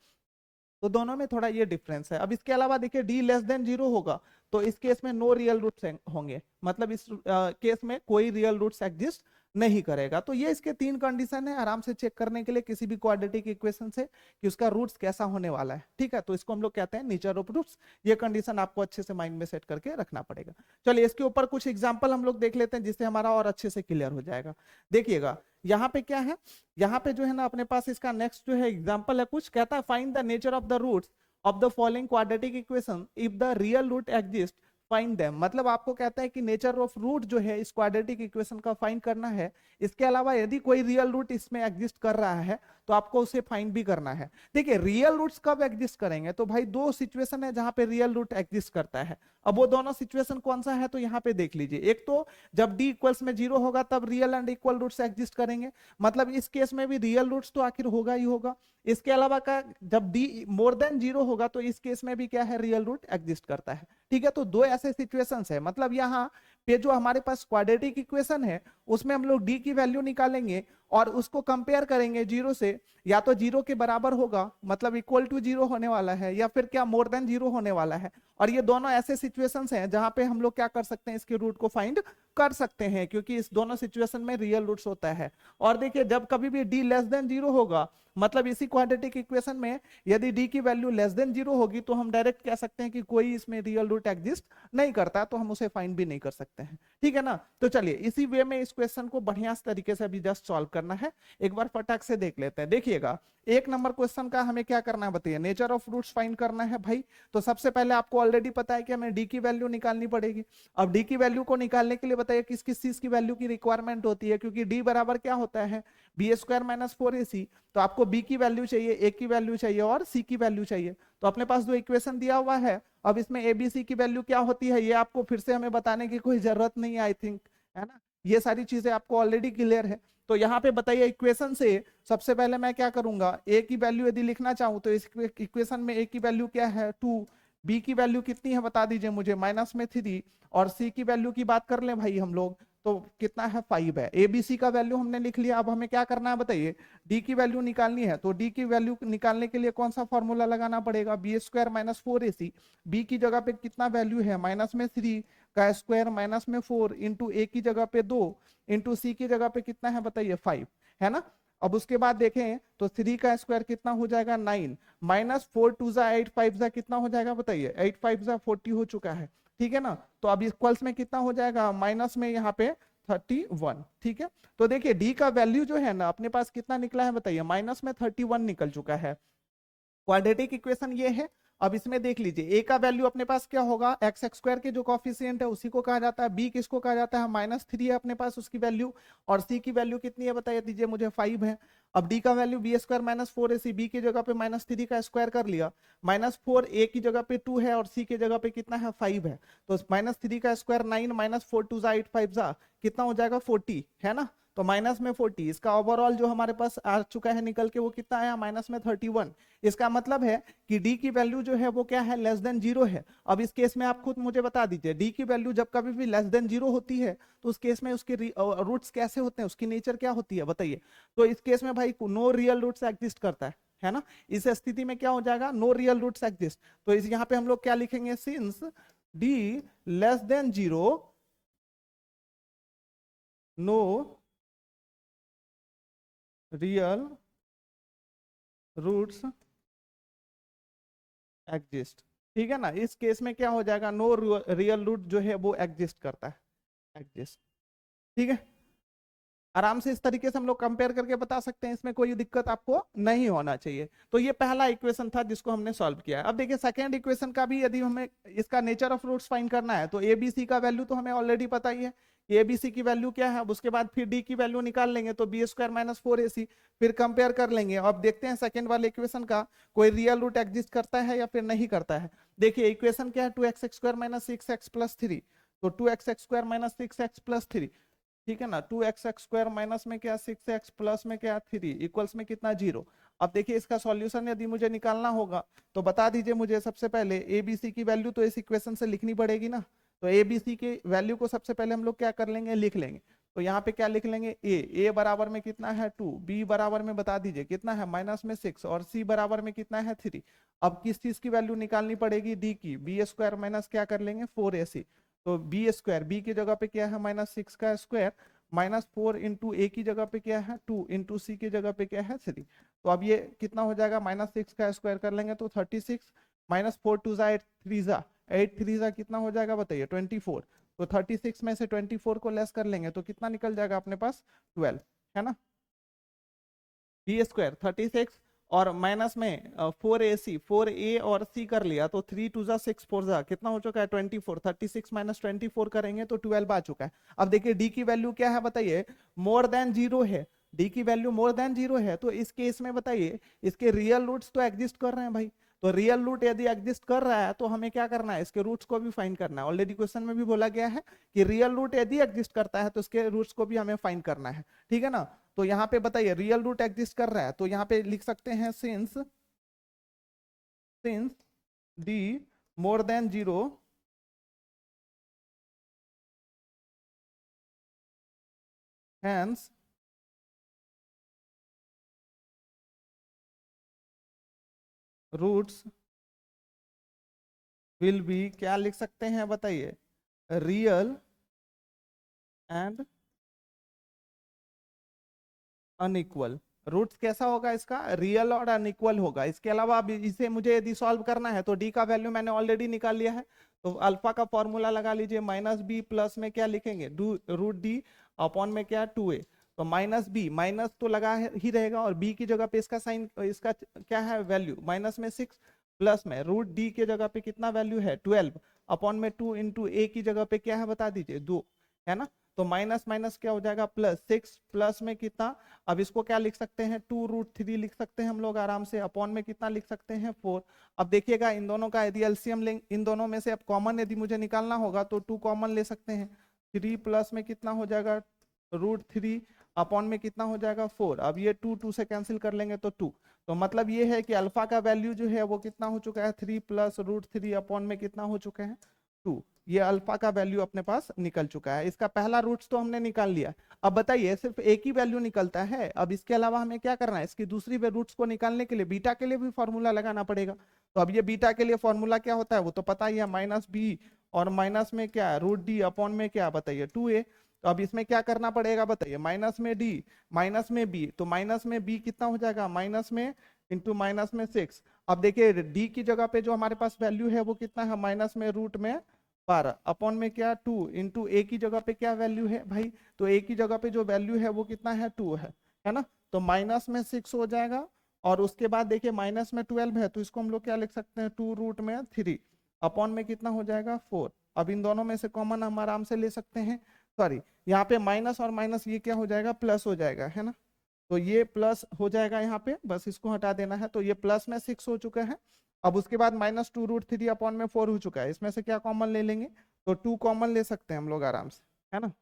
तो दोनों में थोड़ा ये डिफरेंस है। अब इसके अलावा देखिए डी लेस देन 0 होगा तो इस केस में नो रियल रूट्स होंगे, मतलब इस केस में कोई रियल रूट्स एग्जिस्ट नहीं करेगा। तो ये इसके 3 कंडीशन है आराम से चेक करने के लिए किसी भी क्वाड्रेटिक इक्वेशन से कि उसका रूट्स कैसा होने वाला है, ठीक है। तो इसको हम लोग कहते हैं नेचर ऑफ रूट्स। ये कंडीशन आपको अच्छे से माइंड में सेट करके रखना पड़ेगा। चलिए इसके ऊपर कुछ एग्जांपल हम लोग देख लेते हैं जिससे हमारा और अच्छे से क्लियर हो जाएगा। देखिएगा यहाँ पे क्या है, यहाँ पे जो है ना अपने पास इसका नेक्स्ट जो है एग्जाम्पल है, कुछ कहता है find the nature of the roots of the following quadratic equation if the real root exists find them, मतलब आपको कहता है कि नेचर ऑफ रूट जो है इस क्वाड्रेटिक इक्वेशन का फाइंड करना है। इसके अलावा यदि कोई रियल रूट इसमें एग्जिस्ट कर रहा है तो आपको उसे फाइंड भी करना है। देखिए रियल रूट्स कब एग्जिस्ट करेंगे, तो भाई दो सिचुएशन है जहां पे रियल रूट एग्जिस्ट करता है। अब वो दोनों सिचुएशन कौन सा है, तो यहाँ पे देख लीजिए। एक तो जब डी इक्वल्स में 0 होगा तब real and equal roots exist करेंगे, मतलब इस केस में भी रियल रूट्स तो आखिर होगा ही होगा। इसके अलावा का जब डी मोर देन 0 होगा तो इस केस में भी क्या है, रियल रूट एग्जिस्ट करता है। ठीक है, तो दो ऐसे सिचुएशंस है, मतलब यहाँ पे जो हमारे पास क्वाड्रेटिक इक्वेशन है उसमें हम लोग डी की वैल्यू निकालेंगे और उसको कंपेयर करेंगे 0 से, या तो 0 के बराबर होगा मतलब इक्वल टू 0 होने वाला है, या फिर क्या मोर देन 0 होने वाला है। और ये दोनों ऐसे सिचुएशंस हैं जहां पे हम लोग क्या कर सकते हैं, इसके रूट को फाइंड कर सकते हैं, क्योंकि इस दोनों सिचुएशन में रियल रूट्स होता है। और देखिए जब कभी भी डी लेस देन 0 होगा, मतलब इसी क्वाड्रेटिक इक्वेशन में यदि डी की वैल्यू लेस देन 0 होगी तो हम डायरेक्ट कह सकते हैं कि कोई इसमें रियल रूट एग्जिस्ट नहीं करता, तो हम उसे फाइंड भी नहीं कर सकते हैं। ठीक है ना, तो चलिए इसी वे में इस क्वेश्चन को बढ़िया तरीके से अभी जस्ट सॉल्व करना है। एक बार फटाक से देख लेते हैं। देखिएगा एक नंबर क्वेश्चन का हमें क्या करना है बताइए, नेचर ऑफ रूट्स फाइंड करना है भाई। तो सबसे पहले आपको ऑलरेडी पता है कि हमें डी की वैल्यू निकालनी पड़ेगी। अब डी की वैल्यू को निकालने के लिए बताइए किस किस चीज की वैल्यू की रिक्वायरमेंट होती है, क्योंकि डी बराबर क्या होता है, बी स्क्वायर माइनस 4ac। तो आपको बी की वैल्यू चाहिए, ए की वैल्यू चाहिए और सी की वैल्यू चाहिए। तो अपने पास जो इक्वेशन दिया हुआ है, अब इसमें ए बी सी की वैल्यू क्या होती है ये आपको फिर से हमें बताने की कोई जरूरत नहीं है आई थिंक, है ना, ये सारी चीजें आपको ऑलरेडी क्लियर है। तो यहाँ पे बताइए इक्वेशन से सबसे पहले मैं क्या करूंगा, ए की वैल्यू यदि लिखना चाहूं तो इस इक्वेशन में ए की वैल्यू क्या है 2, बी की वैल्यू कितनी है बता दीजिए मुझे माइनस में 3, और सी की वैल्यू की बात कर लें भाई हम लोग तो कितना है 5 है। ए बी सी का वैल्यू हमने लिख लिया, अब हमें क्या करना है बताइए, डी की वैल्यू निकालनी है। तो डी की वैल्यू निकालने के लिए कौन सा फॉर्मूला लगाना पड़ेगा, B square minus 4ac। B की जगह पे कितना वैल्यू है, माइनस में 3 का स्क्वायर माइनस में 4 इंटू ए की जगह पे 2 इंटू सी की जगह पे कितना है बताइए 5, है ना। अब उसके बाद देखें तो 3 का स्क्वायर कितना हो जाएगा 9, माइनस 4 टू जा 8 5 जा कितना हो जाएगा बताइए, 8 5 जा 40 हो चुका है। ठीक है ना, तो अब इक्वल्स में कितना हो जाएगा, माइनस में यहाँ पे 31। ठीक है, तो देखिए डी का वैल्यू जो है ना अपने पास कितना निकला है बताइए, माइनस में 31 निकल चुका है। क्वाड्रेटिक इक्वेशन ये है। अब इसमें देख लीजिए ए का वैल्यू अपने पास क्या होगा, एक्स स्क्वायर के जो कॉफिशिएंट है उसी को कहा जाता है, बी किसको कहा जाता है, -3 है अपने पास उसकी वैल्यू, और सी की वैल्यू कितनी है बताइए दीजिए मुझे 5 है। अब डी का value B square minus 4ac, B की जगह पे -3 का स्क्वायर कर लिया, -4 ए की जगह पे 2 है और सी की जगह पे कितना है 5 है। तो -3 का स्क्वायर 9 माइनस 4 टू जा 8 5 जा कितना हो जाएगा 40, है ना। तो माइनस में 40, इसका ओवरऑल जो हमारे पास आ चुका है निकल के वो कितना आया, माइनस में 31। इसका मतलब है कि डी की वैल्यू जो है वो क्या है, लेस देन 0 है। अब इस केस में आप खुद मुझे बता दीजिए डी की वैल्यू जब कभी भी लेस देन 0 होती है तो उस केस में उसके रूट्स कैसे होते हैं, उसकी नेचर क्या होती है बताइए। तो इस केस में भाई नो रियल रूट्स एग्जिस्ट करता है ना। इस स्थिति में क्या हो जाएगा, नो रियल रूट्स एग्जिस्ट। तो इस यहाँ पे हम लोग क्या लिखेंगे, since D less than 0 no real roots exist. ठीक है ना, इस केस में क्या हो जाएगा, नो रियल रूट जो है वो एग्जिस्ट करता है, एग्जिस्ट। ठीक है, आराम से इस तरीके से हम लोग कंपेयर करके बता सकते हैं, इसमें कोई दिक्कत आपको नहीं होना चाहिए। तो ये पहला इक्वेशन था जिसको हमने सॉल्व किया। अब देखिए सेकंड इक्वेशन का भी यदि हमें इसका नेचर ऑफ रूट्स फाइंड करना है तो एबीसी का वैल्यू तो हमें ऑलरेडी पता ही है, एबीसी की वैल्यू क्या है। अब उसके बाद फिर डी की वैल्यू निकाल लेंगे तो बी स्क्वायर माइनस 4ac, फिर कंपेयर कर लेंगे। अब देखते हैं सेकंड वाले इक्वेशन का कोई रियल रूट एग्जिस्ट करता है या फिर नहीं करता है। देखिए इक्वेशन क्या है, 2x square minus 6x plus 3, तो 2x square minus 6x plus 3, ठीक है ना। 2x स्क्वायर माइनस में क्या 6x प्लस में क्या 3 इक्वल्स में कितना 0। अब देखिए इसका सॉल्यूशन यदि मुझे निकालना होगा तो बता दीजिए मुझे, सबसे पहले ए बी सी की वैल्यू तो इस इक्वेशन से लिखनी पड़ेगी ना। तो ए बी सी की वैल्यू को सबसे पहले हम लोग क्या कर लेंगे, लिख लेंगे। तो यहाँ पे क्या लिख लेंगे, ए बराबर में कितना है 2, बी बराबर में बता दीजिए कितना है माइनस में 6, और सी बराबर में कितना है 3। अब किस चीज की वैल्यू निकालनी पड़ेगी, डी की, बी स्क्वायर माइनस क्या कर लेंगे 4ac। तो बी स्क्वायर, बी की जगह पे क्या है -6 का स्क्वायर, -4 इंटू ए की जगह पे क्या है 2 इंटू सी की जगह पे क्या है 3। तो अब ये कितना हो जाएगा, -6 का स्क्वायर कर लेंगे तो 36, -4 टू जा 8 3 जा 8 3 जा कितना हो जाएगा बताइए 24। तो 36 में से 24 को लेस कर लेंगे तो कितना निकल जाएगा अपने पास 12, है ना। बी स्क्वायर 36 और माइनस में 4ac 4a और c कर लिया तो 3 2 जा 6 4 जा कितना हो चुका है 24, 36 माइनस 24 करेंगे तो 12 आ चुका है। अब देखिए डी की वैल्यू क्या है बताइए, मोर देन जीरो है, डी की वैल्यू मोर देन जीरो है, तो इस केस में बताइए इसके रियल रूट्स तो एग्जिस्ट कर रहे हैं भाई, तो रियल रूट यदि एग्जिस्ट कर रहा है तो हमें क्या करना है, इसके रूट्स को भी फाइंड करना है। ऑलरेडी क्वेश्चन में भी बोला गया है कि रियल रूट यदि एग्जिस्ट करता है तो इसके रूट्स को भी हमें फाइंड करना है, ठीक है ना। तो यहाँ पे बताइए रियल रूट एग्जिस्ट कर रहा है तो यहाँ पे लिख सकते हैं since D more than zero hence roots will be, क्या लिख सकते हैं बताइए, रियल एंड अनइक्वल। रूट्स कैसा होगा इसका, रियल और अनइक्वल होगा। इसके अलावा अब इसे मुझे यदि सॉल्व करना है तो डी का वैल्यू मैंने ऑलरेडी निकाल लिया है, तो अल्फा का फॉर्मूला लगा लीजिए, माइनस बी प्लस में क्या लिखेंगे रूट डी अपॉन में क्या 2a, तो माइनस बी माइनस तो लगा ही रहेगा और बी की जगह पे इसका साइन, इसका क्या है वैल्यू माइनस में 6 प्लस में रूट डी के जगह पे कितना वैल्यू है 12 अपॉन में 2 इंटू ए की जगह पे क्या है बता दीजिए 2, है ना। तो माइनस माइनस क्या हो जाएगा प्लस 6 प्लस में कितना, अब इसको क्या लिख सकते हैं 2√3 लिख सकते हैं हम लोग आराम से, अपॉन में कितना लिख सकते हैं 4। अब देखिएगा इन दोनों का यदि एलसीएम लें, इन दोनों में से अब कॉमन यदि मुझे निकालना होगा तो 2 कॉमन ले सकते हैं, 3 प्लस में कितना हो जाएगा √3 अपॉन में कितना हो जाएगा 4। अब ये 2 2 से कैंसिल कर लेंगे तो 2, तो मतलब ये है कि अल्फा का वैल्यू जो है वो कितना हो चुका है 3 प्लस √3 अपॉन में कितना हो चुके हैं 2। ये अल्फा का वैल्यू अपने पास निकल चुका है। इसका पहला रूट्स तो हमने निकाल लिया। अब बताइए सिर्फ एक ही वैल्यू निकलता है, अब इसके अलावा हमें क्या करना है, इसकी दूसरी रूट्स को निकालने के लिए बीटा के लिए भी फॉर्मूला लगाना पड़ेगा। तो अब ये बीटा के लिए फॉर्मूला क्या होता है वो तो पता ही है, माइनस बी और माइनस में क्या रूट डी अपॉन में क्या बताइए 2a। तो अब इसमें क्या करना पड़ेगा बताइए, माइनस में डी माइनस में बी, तो माइनस में बी कितना हो जाएगा माइनस में इंटू माइनस में 6। अब देखिए डी की जगह पे जो हमारे पास वैल्यू है वो कितना है माइनस में रूट में 12 अपॉन में क्या 2 इंटू ए की जगह पे क्या वैल्यू है भाई, तो ए की जगह पे जो वैल्यू है वो कितना है 2 है ना। तो माइनस में 6 हो जाएगा और उसके बाद देखिए माइनस में 12 है तो इसको हम लोग क्या लिख सकते हैं 2√3 अपॉन में कितना हो जाएगा 4। अब इन दोनों में से कॉमन हम आराम से ले सकते हैं, सॉरी यहाँ पे माइनस और माइनस ये क्या हो जाएगा प्लस हो जाएगा, है ना। तो ये प्लस हो जाएगा यहाँ पे, बस इसको हटा देना है, तो ये प्लस में 6 हो चुका है। अब उसके बाद माइनस 2√3 अपॉन में 4 हो चुका है, इसमें से क्या कॉमन ले लेंगे, तो 2 कॉमन ले सकते हैं हम लोग आराम से, है ना।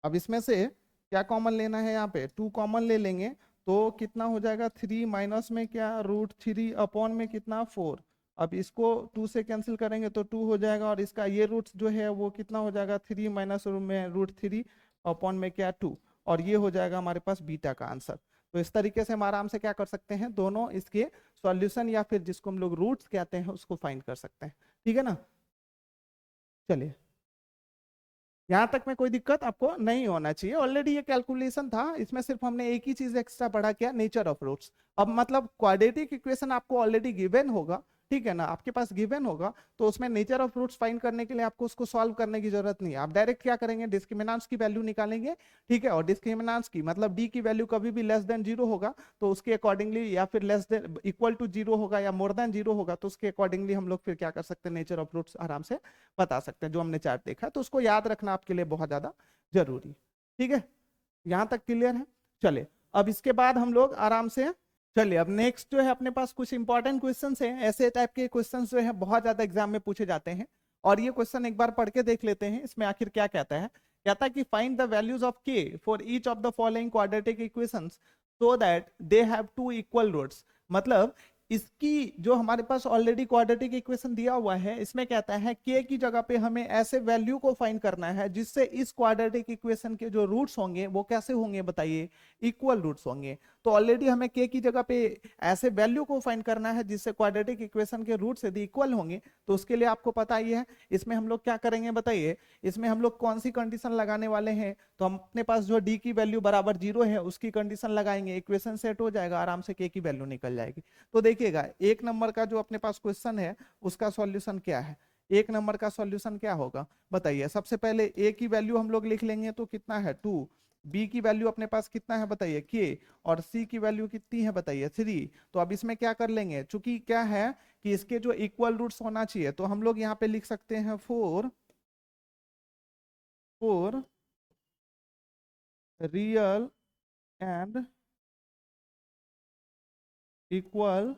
अब इसमें से क्या कॉमन लेना है, यहाँ पे 2 कॉमन ले लेंगे तो कितना हो जाएगा 3 माइनस में क्या √3 अपॉन में कितना 4। अब इसको 2 से कैंसिल करेंगे तो 2 हो जाएगा और इसका ये रूट्स जो है वो कितना हो जाएगा 3 माइनस में √3 अपॉन में क्या 2, और ये हो जाएगा हमारे पास बीटा का आंसर। तो इस तरीके से हम आराम से क्या कर सकते हैं, दोनों इसके सॉल्यूशन या फिर जिसको हम लोग रूट्स कहते हैं उसको फाइंड कर सकते हैं, ठीक है ना। चलिए यहाँ तक में कोई दिक्कत आपको नहीं होना चाहिए, ऑलरेडी ये कैलकुलेशन था, इसमें सिर्फ हमने एक ही चीज एक्स्ट्रा पढ़ा क्या, नेचर ऑफ रूट्स। अब मतलब क्वाड्रेटिक इक्वेशन आपको ऑलरेडी गिवन होगा, ठीक है ना, आपके पास गिवन होगा तो उसमें नेचर ऑफ रूट्स फाइंड करने के लिए आपको उसको सॉल्व करने की जरूरत नहीं है। आप डायरेक्ट क्या करेंगे, डिस्क्रिमिनेंट्स की वैल्यू निकालेंगे, ठीक है, और डिस्क्रिमिनेंट्स की मतलब डी की वैल्यू कभी भी लेस देन जीरो होगा तो उसके अकॉर्डिंगली, या फिर less than equal to zero होगा या मोर देन जीरो होगा तो उसके अकॉर्डिंगली हम लोग फिर क्या कर सकते हैं, नेचर ऑफ रूट्स आराम से बता सकते हैं, जो हमने चार्ट देखा। तो उसको याद रखना आपके लिए बहुत ज्यादा जरूरी, ठीक है, यहाँ तक क्लियर है। चलिए अब इसके बाद हम लोग आराम से, चलिए अब नेक्स्ट जो है अपने पास कुछ इंपॉर्टेंट क्वेश्चंस हैं, ऐसे टाइप के क्वेश्चंस जो है बहुत ज्यादा एग्जाम में पूछे जाते हैं, और ये क्वेश्चन एक बार पढ़ के देख लेते हैं इसमें आखिर क्या कहता है। कहता है कि find the values of K for each of the following quadratic equations so that they have two equal roots. मतलब इसकी जो हमारे पास ऑलरेडी क्वाड्रेटिक इक्वेशन दिया हुआ है इसमें कहता है के की जगह पे हमें ऐसे वैल्यू को फाइंड करना है जिससे इस क्वाड्रेटिक इक्वेशन के जो रूट्स होंगे वो कैसे होंगे बताइए, इक्वल रूट्स होंगे। तो ऑलरेडी हमें के की जगह पे ऐसे वैल्यू को फाइंड करना है जिससे क्वाड्रेटिक इक्वेशन के रूट्स यदि इक्वल होंगे, तो उसके लिए आपको पता ही है इसमें हम लोग क्या करेंगे बताइए, इसमें हम लोग कौन सी कंडीशन लगाने वाले हैं, तो हम अपने पास जो डी की वैल्यू बराबर 0 है उसकी कंडीशन लगाएंगे, इक्वेशन सेट हो जाएगा, आराम से के की वैल्यू निकल जाएगी। तो देखिएगा एक नंबर का जो अपने पास क्वेश्चन है उसका सॉल्यूशन क्या है, एक नंबर का सॉल्यूशन क्या होगा बताइए। सबसे पहले ए की वैल्यू हम लोग लिख लेंगे तो कितना है 2, बी की वैल्यू अपने पास कितना है बताइए के, और सी की वैल्यू कितनी है बताइए 3। तो अब इसमें क्या कर लेंगे, चूंकि क्या है कि इसके जो इक्वल रूट्स होना चाहिए, तो हम लोग यहाँ पे लिख सकते हैं for real and equal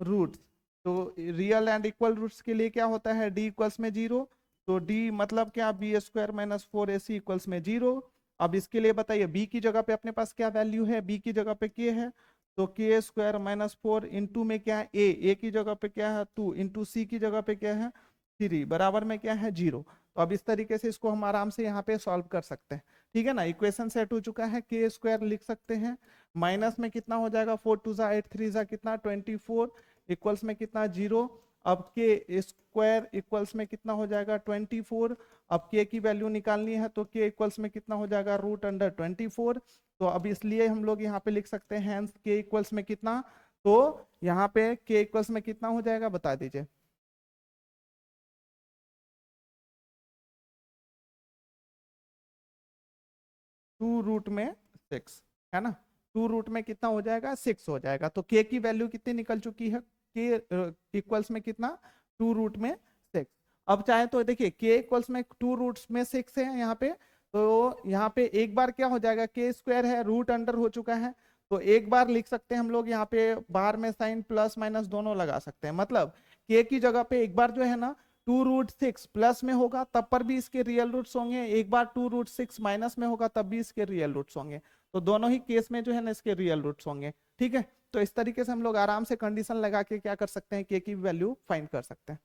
roots. तो रियल एंड इक्वल रूट्स के लिए क्या होता है, डी इक्वल्स में 0। तो डी मतलब क्या, B square minus 4ac equals में 0। अब इसके लिए बताइए बी की जगह पे अपने पास क्या वैल्यू है, बी की जगह पे के है, तो के स्क्वायर माइनस 4 इंटू में क्या है ए की जगह पे क्या है 2 इंटू सी की जगह पे क्या है 3 बराबर में क्या है 0। तो अब इस तरीके से इसको हम आराम से यहाँ पे सॉल्व कर सकते हैं। ठीक है ना, इक्वेशन सेट हो चुका है, के स्क्वायर लिख सकते हैं, माइनस में कितना हो जाएगा 4 2 जा 8 3 जा कितना 24 इक्वल्स में कितना 0। अब के स्क्वायर इक्वल्स में कितना हो जाएगा 24। अब के की वैल्यू निकालनी है, तो के इक्वल्स में कितना हो जाएगा रूट अंडर 24। तो अब इसलिए हम लोग यहाँ पे लिख सकते हैं हेंस के इक्वल्स में कितना, तो यहाँ पे के इक्वल्स में कितना हो जाएगा बता दीजिए। टू रूट में 6 है ना, टू रूट में कितना हो जाएगा 6 हो जाएगा। तो के की वैल्यू कितनी निकल चुकी है, के इक्वल्स में कितना टू रूट में 6। अब चाहे तो देखिए के इक्वल्स में टू रूट्स में 6 है यहाँ पे, तो यहाँ पे एक बार क्या हो जाएगा के स्क्वायर है रूट अंडर हो चुका है, तो एक बार लिख सकते हैं हम लोग यहाँ पे बाहर में साइन प्लस माइनस दोनों लगा सकते हैं। मतलब के की जगह पे एक बार जो है ना 2√6 प्लस में होगा तब पर भी इसके रियल रूट्स होंगे, एक बार 2√6 माइनस में होगा तब भी इसके रियल रूट्स होंगे। तो दोनों ही केस में जो है ना इसके रियल रूट्स होंगे। ठीक है, तो इस तरीके से हम लोग आराम से कंडीशन लगा के क्या कर सकते हैं, के की वैल्यू फाइंड कर सकते हैं।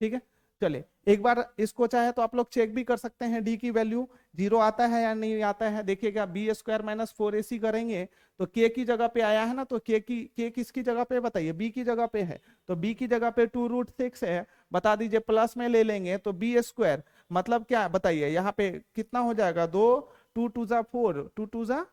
ठीक है, चलिए एक बार इसको चाहे तो आप लोग चेक भी कर सकते हैं डी की वैल्यू 0 आता है या नहीं आता है। देखिएगा बी स्क्वायर माइनस 4ac करेंगे तो के की जगह पे आया है ना, तो के किसकी जगह पे बताइए, बी की जगह पे है, तो बी की जगह पे 2√6 है, बता दीजिए प्लस में ले लेंगे तो बी स्क्वायर मतलब क्या बताइए, यहाँ पे कितना हो जाएगा 2 2 2 जा 4 2 2 जा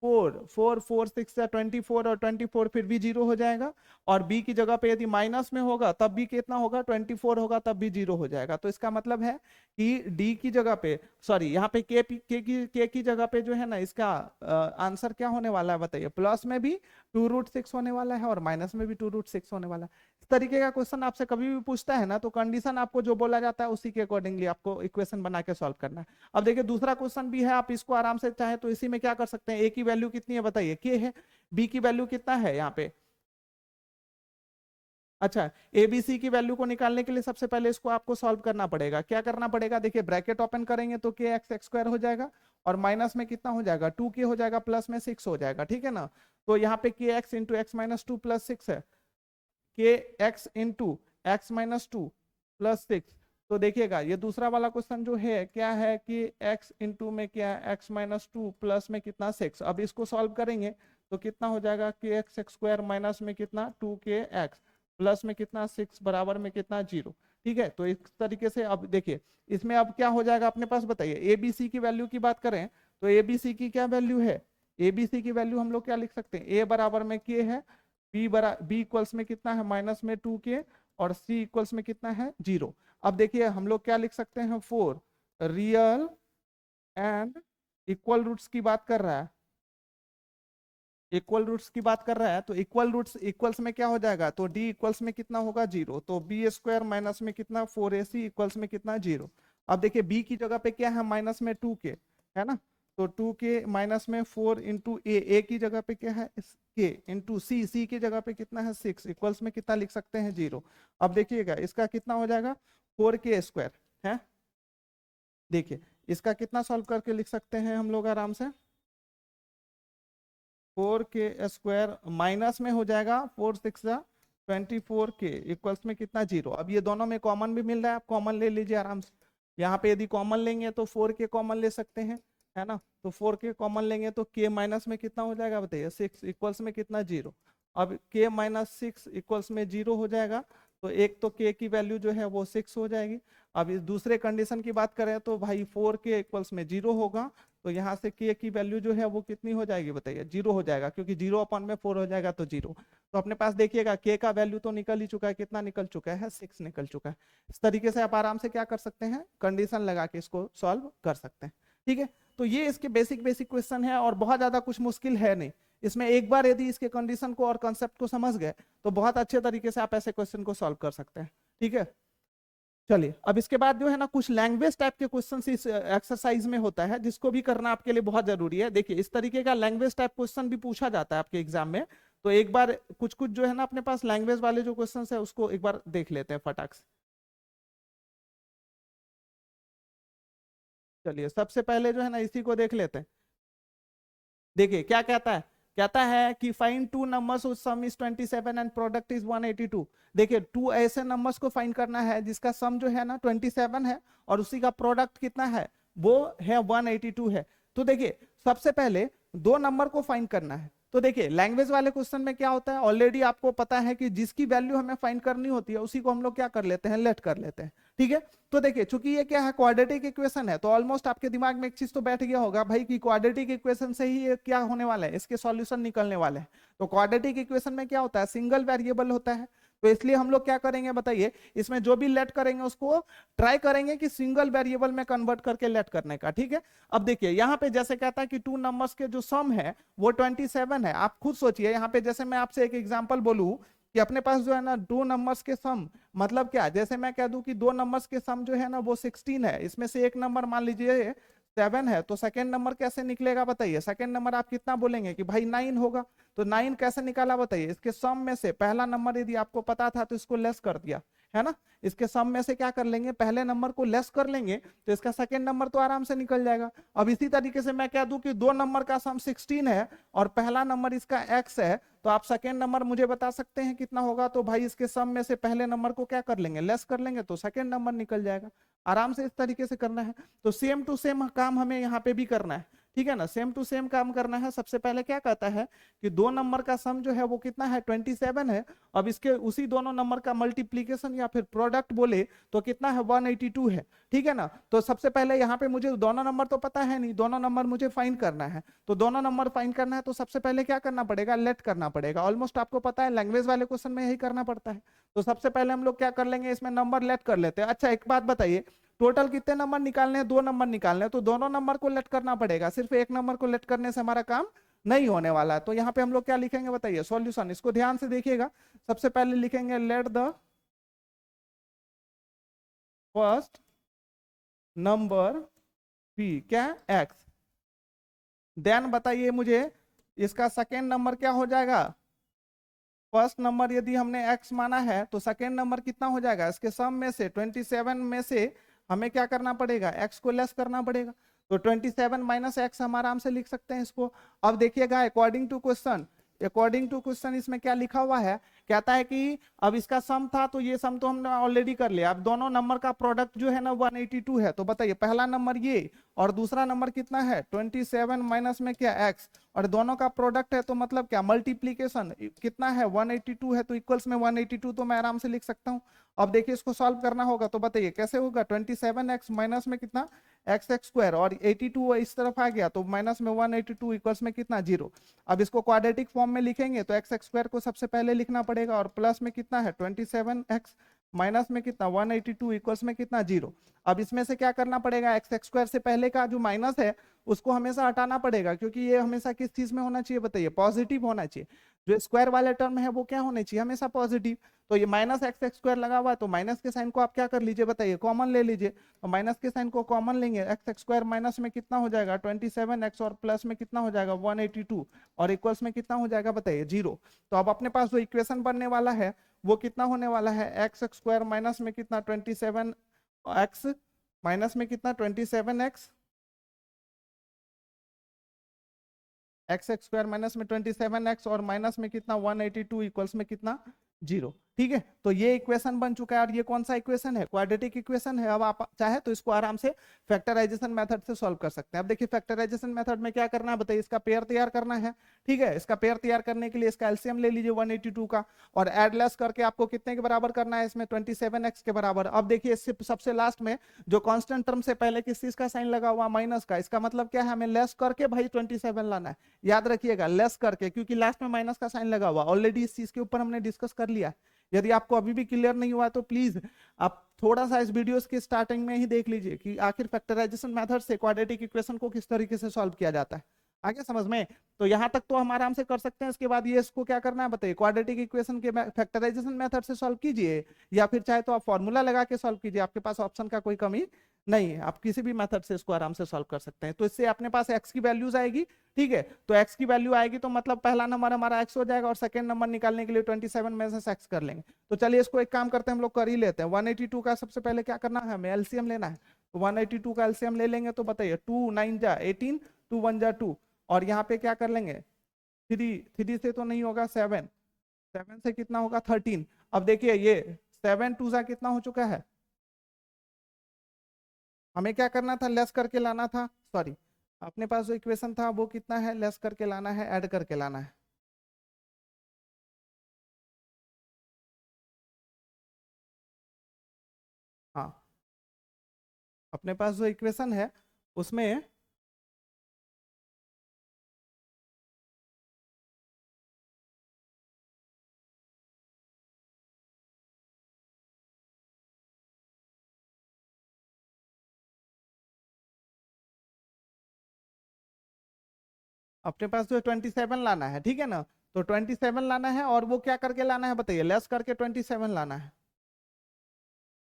4 4 4 6 या 24 और 24 फिर भी 0 हो जाएगा। और b की जगह पे यदि माइनस में होगा तब भी कितना होगा 24 होगा तब भी 0 हो जाएगा। तो इसका मतलब है कि d की जगह पे सॉरी यहाँ पे के की जगह पे जो है ना इसका आंसर क्या होने वाला है बताइए, प्लस में भी 2√6 होने वाला है और माइनस में भी 2√6 होने वाला है। इस तरीके का क्वेश्चन आपसे कभी भी पूछता है ना, तो कंडीशन आपको जो बोला जाता है उसी के अकॉर्डिंगली आपको इक्वेशन बना के सॉल्व करना है। अब देखिए दूसरा क्वेश्चन भी है, आप इसको आराम से चाहे तो इसी में क्या कर सकते हैं, ए की वैल्यू कितनी है बताइए के है, बी की वैल्यू कितना है यहाँ पे, अच्छा एबीसी की वैल्यू को निकालने के लिए सबसे पहले इसको आपको सॉल्व करना पड़ेगा। क्या करना पड़ेगा, देखिए ब्रैकेट ओपन करेंगे तो के एक्स एक्स स्क्वायर हो जाएगा और माइनस में कितना हो जाएगा 2k हो जाएगा प्लस में 6 हो जाएगा। ठीक है ना, तो यहाँ पे के x into x minus 2 plus 6 है, के x into x minus 2 plus 6। तो देखिएगा ये दूसरा वाला क्वेश्चन जो है क्या है कि x इंटू में क्या है एक्स माइनस 2 प्लस में कितना 6। अब इसको सॉल्व करेंगे तो कितना हो जाएगा के एक्स एक्स स्क्वायर माइनस में कितना 2k x प्लस में कितना 6 बराबर में कितना 0। ठीक है, तो इस तरीके से अब देखिए इसमें अब क्या हो जाएगा अपने पास बताइए, ए बी सी की वैल्यू की बात करें तो ए बी सी की क्या वैल्यू है, ए बी सी की वैल्यू हम लोग क्या लिख सकते हैं, ए बराबर में के है, बी इक्वल्स में कितना है माइनस में 2k और सी इक्वल्स में कितना है 0। अब देखिए हम लोग क्या लिख सकते हैं, 4 रियल एंड इक्वल रूट्स की बात कर रहा है, इक्वल रूट्स की बात कर रहा है, तो इक्वल रूट्स इक्वल्स में क्या हो जाएगा, तो डी इक्वल्स में कितना होगा 0, तो बी स्क्वायर माइनस में कितना 4ac इक्वल्स में कितना 0। अब देखिए बी की जगह पे क्या है माइनस में 2k है ना, तो 2k माइनस में 4 इंटू ए की जगह पे क्या है के इंटू सी की जगह पे कितना है 6 इक्वल्स में कितना लिख सकते हैं 0। अब देखिएगा इसका कितना हो जाएगा 4k स्क्वायर है, देखिए इसका कितना सॉल्व करके लिख सकते हैं हम लोग आराम से, 4k स्क्वायर माइनस में हो जाएगा 4 6 24k इक्वल्स में कितना 0। अब ये दोनों में कॉमन भी मिल रहा है, आप कॉमन ले लीजिए आराम से। यहाँ पे यदि कॉमन लेंगे तो 4k कॉमन ले सकते हैं है ना, तो 4k कॉमन लेंगे तो k माइनस में कितना हो जाएगा बताइए 6 इक्वल्स में कितना 0। अब k माइनस 6 इक्वल्स में 0 हो जाएगा, तो एक तो k की वैल्यू जो है वो 6 हो जाएगी। अब इस दूसरे कंडीशन की बात करें तो भाई 4k इक्वल्स में 0 होगा, तो यहाँ से k की वैल्यू जो है वो कितनी हो जाएगी बताइए 0 हो जाएगा, क्योंकि 0 अपॉन में 4 हो जाएगा तो 0। तो अपने पास देखिएगा k का वैल्यू तो निकल ही चुका है, कितना निकल चुका है 6 निकल चुका है। इस तरीके से आप आराम से क्या कर सकते हैं, कंडीशन लगा के इसको सॉल्व कर सकते हैं। ठीक है, तो ये इसके बेसिक बेसिक क्वेश्चन है और बहुत ज्यादा कुछ मुश्किल है नहीं इसमें। एक बार यदि इसके कंडीशन को और कंसेप्ट को समझ गए तो बहुत अच्छे तरीके से आप ऐसे क्वेश्चन को सॉल्व कर सकते हैं। ठीक है, चलिए अब इसके बाद जो है ना कुछ लैंग्वेज टाइप के क्वेश्चन इस एक्सरसाइज में होता है जिसको भी करना आपके लिए बहुत जरूरी है। देखिए इस तरीके का लैंग्वेज टाइप क्वेश्चन भी पूछा जाता है आपके एग्जाम में, तो एक बार कुछ कुछ जो है ना अपने पास लैंग्वेज वाले जो क्वेश्चन है उसको एक बार देख लेते हैं फटाक से। चलिए सबसे पहले जो है ना इसी को देख लेते हैं। देखिए क्या कहता है, कहता है कि find two numbers whose sum is 27 and product is 182। देखिए टू ऐसे नंबर्स को फाइंड करना है जिसका सम जो है ना 27 है और उसी का प्रोडक्ट कितना है वो है 182 है। तो देखिए सबसे पहले दो नंबर को फाइंड करना है। तो देखिए लैंग्वेज वाले क्वेश्चन में क्या होता है, ऑलरेडी आपको पता है कि जिसकी वैल्यू हमें फाइंड करनी होती है उसी को हम लोग क्या कर लेते हैं, लेट कर लेते हैं। ठीक है, तो देखिए चूंकि ये क्या है क्वाड्रेटिक इक्वेशन है तो ऑलमोस्ट आपके दिमाग में एक चीज तो बैठ गया होगा भाई कि क्वाड्रेटिक इक्वेशन से ही ये क्या होने वाला है, इसके सॉल्यूशन निकलने वाले हैं। तो क्वाड्रेटिक इक्वेशन में क्या होता है, सिंगल वेरिएबल होता है। तो इसलिए हम लोग क्या करेंगे बताइए, इसमें जो भी लेट करेंगे उसको ट्राई करेंगे कि सिंगल वेरिएबल में कन्वर्ट करके लेट करने का। ठीक है, अब देखिए यहाँ पे जैसे कहता है कि टू नंबर्स के जो सम है वो 27 है। आप खुद सोचिए यहाँ पे, जैसे मैं आपसे एक एग्जांपल बोलूं कि अपने पास जो है ना दो नंबर्स के सम, मतलब क्या, जैसे मैं कह दूं कि दो नंबर्स के सम जो है ना वो 16 है, इसमें से एक नंबर मान लीजिए 7 है, तो सेकेंड नंबर कैसे निकलेगा बताइए। सेकेंड नंबर आप कितना बोलेंगे कि भाई 9 होगा। तो 9 कैसे निकाला बताइए, इसके सम में से पहला नंबर यदि आपको पता था तो इसको लेस कर दिया, है ना। इसके सम में से क्या कर लेंगे, पहले नंबर को लेस कर लेंगे तो इसका सेकेंड नंबर तो आराम से निकल जाएगा। अब इसी तरीके से मैं कह दूं कि दो नंबर का सम 16 है और पहला नंबर इसका x है, तो आप सेकेंड नंबर मुझे बता सकते हैं कितना होगा। तो भाई इसके सम में से पहले नंबर को क्या कर लेंगे, लेस कर लेंगे, तो सेकेंड नंबर निकल जाएगा। आराम से इस तरीके से करना है। तो सेम टू सेम काम हमें यहाँ पे भी करना है। ठीक है ना, सेम टू सेम काम करना है। सबसे पहले क्या कहता है कि दो नंबर का सम जो है वो कितना है, 27 है। अब इसके उसी दोनों नंबर का मल्टीप्लीकेशन या फिर प्रोडक्ट बोले तो कितना है, 182 है। ठीक है ना, तो सबसे पहले यहाँ पे मुझे दोनों नंबर तो पता है नहीं, दोनों नंबर मुझे फाइंड करना है। तो दोनों नंबर फाइंड करना है तो सबसे पहले क्या करना पड़ेगा, लेट करना पड़ेगा। ऑलमोस्ट आपको पता है लैंग्वेज वाले क्वेश्चन में यही करना पड़ता है। तो सबसे पहले हम लोग क्या कर लेंगे, इसमें नंबर लेट कर लेते हैं। अच्छा एक बात बताइए, टोटल कितने नंबर निकालने हैं, दो नंबर निकालने हैं, तो दोनों नंबर को लेट करना पड़ेगा। सिर्फ एक नंबर को लेट करने से हमारा काम नहीं होने वाला है। तो यहाँ पे हम लोग क्या लिखेंगे बताइए, सॉल्यूशन। इसको ध्यान से देखिएगा। सबसे पहले लिखेंगे let the first number P क्या है, एक्स। देन बताइए मुझे इसका सेकेंड नंबर क्या हो जाएगा। फर्स्ट नंबर यदि हमने x माना है तो सेकेंड नंबर कितना हो जाएगा, इसके सम में से 27 में से हमें क्या करना पड़ेगा, x को लेस करना पड़ेगा। तो 27 माइनस एक्स हम आराम से लिख सकते हैं इसको। अब देखिएगा according to question, according to question इसमें क्या लिखा हुआ है, कहता है कि अब इसका सम था तो ये सम तो हमने ऑलरेडी कर लिया। अब दोनों नंबर का प्रोडक्ट जो है ना 182 है। तो बताइए पहला नंबर ये और दूसरा नंबर कितना है, 27 माइनस में क्या x, और दोनों का प्रोडक्ट है तो मतलब क्या, मल्टीप्लीकेशन कितना है 182 है, तो इक्वल्स में 182 तो मैं आराम से लिख सकता हूँ। अब देखिए इसको सॉल्व करना होगा तो बताइए कैसे होगा, 27x माइनस में कितना एक्स एक्स स्क्वायर और 82 इस तरफ आ गया तो माइनस में 182 इक्वल्स में कितना, 0। अब इसको क्वाड्रेटिक फॉर्म में लिखेंगे तो एक्स एक्स स्क्वायर को सबसे पहले लिखना पड़ेगा और प्लस में कितना है 27x माइनस में कितना 182 इक्वल्स में कितना, 0। अब इसमें से क्या करना पड़ेगा, एक्स एक्स स्क्वायर से पहले का जो माइनस है उसको हमेशा हटाना पड़ेगा, क्योंकि ये हमेशा किस चीज में होना चाहिए बताइए, पॉजिटिव होना चाहिए। जो स्क्वायर वाले टर्म है वो क्या होने चाहिए, हमेशा पॉजिटिव। तो ये माइनस एक्स एक्स स्क्वायर लगा हुआ है तो माइनस के साइन को आप क्या कर लीजिए बताइए, कॉमन ले लीजिए। तो माइनस के साइन को कॉमन लेंगे, एक्स एक्स स्क्वायर माइनस में कितना हो जाएगा 27x और प्लस में कितना हो जाएगा 182 और इक्वल्स में कितना हो जाएगा बताइए, 0। तो अब अपने पास जो इक्वेशन बनने वाला है वो कितना होने वाला है, एक्स एक्स स्क्वायर माइनस में कितना 27x माइनस में कितना 27x, x x square minus में 27x और माइनस में कितना 182 इक्वल्स में कितना, 0। ठीक है, तो ये इक्वेशन बन चुका है और ये कौन सा इक्वेशन है, क्वाड्रेटिक इक्वेशन है। अब आप चाहे तो इसको आराम से फैक्टराइजेशन मेथड से सॉल्व कर सकते हैं। अब देखिए फैक्टराइजेशन मेथड में क्या करना है बताइए, इसका पेयर तैयार करना है। ठीक है, इसका पेयर तैयार करने के लिए इसका एलसीएम ले लीजिए 182 का और एड लेस करके आपको कितने के बराबर करना है, इसमें 27x के बराबर। अब देखिए इससे सबसे लास्ट में जो कांस्टेंट टर्म से पहले किस चीज का साइन लगा हुआ, माइनस का, इसका मतलब क्या है, हमें लेस करके भाई 27 लाना है। याद रखिएगा लेस करके, क्योंकि लास्ट में माइनस का साइन लगा हुआ, ऑलरेडी इस चीज के ऊपर हमने डिस्कस कर लिया। यदि आपको अभी भी क्लियर नहीं हुआ तो प्लीज आप थोड़ा सा इस वीडियोस के स्टार्टिंग में ही देख लीजिए कि आखिर फैक्टराइजेशन मेथड से क्वाड्रेटिक इक्वेशन को किस तरीके से सॉल्व किया जाता है। आगे समझ में? तो यहां तक तो हम आराम से कर सकते हैं। इसके बाद ये इसको क्या करना है बताइए, क्वाड्रेटिक इक्वेशन के फैक्टराइजेशन मेथड से सॉल्व कीजिए, या फिर चाहे तो आप फॉर्मूला लगा के सॉल्व कीजिए, आपके पास ऑप्शन का कोई कमी नहीं है, आप किसी भी मेथड से इसको आराम से सॉल्व कर सकते हैं। तो इससे अपने पास एक्स की वैल्यूज आएगी, ठीक है। तो एक्स की वैल्यू आएगी तो मतलब पहला नंबर हमारा एक्स हो जाएगा, और सेकंड नंबर निकालने के लिए 27 में से एक्स कर लेंगे। तो चलिए इसको एक काम करते हैं, हम लोग कर ही लेते हैं। 182 का सबसे पहले क्या करना है, हमें एलसीएम लेना है। तो 182 का एलसीएम ले लेंगे तो बताइए, 2 9 जा 18, 2 1 जा 2, और यहाँ पे क्या कर लेंगे, 3 से तो नहीं होगा, 7 7 से कितना होगा 13। अब देखिए ये 7 2 जा कितना हो चुका है, हमें क्या करना था, लेस करके लाना था, सॉरी अपने पास जो इक्वेशन था वो कितना है, लेस करके लाना है, ऐड करके लाना है। हाँ, अपने पास जो इक्वेशन है उसमें अपने पास जो 27 लाना है, ठीक है ना। तो 27 लाना है, और वो क्या करके लाना है बताइए, लेस करके 27 लाना है।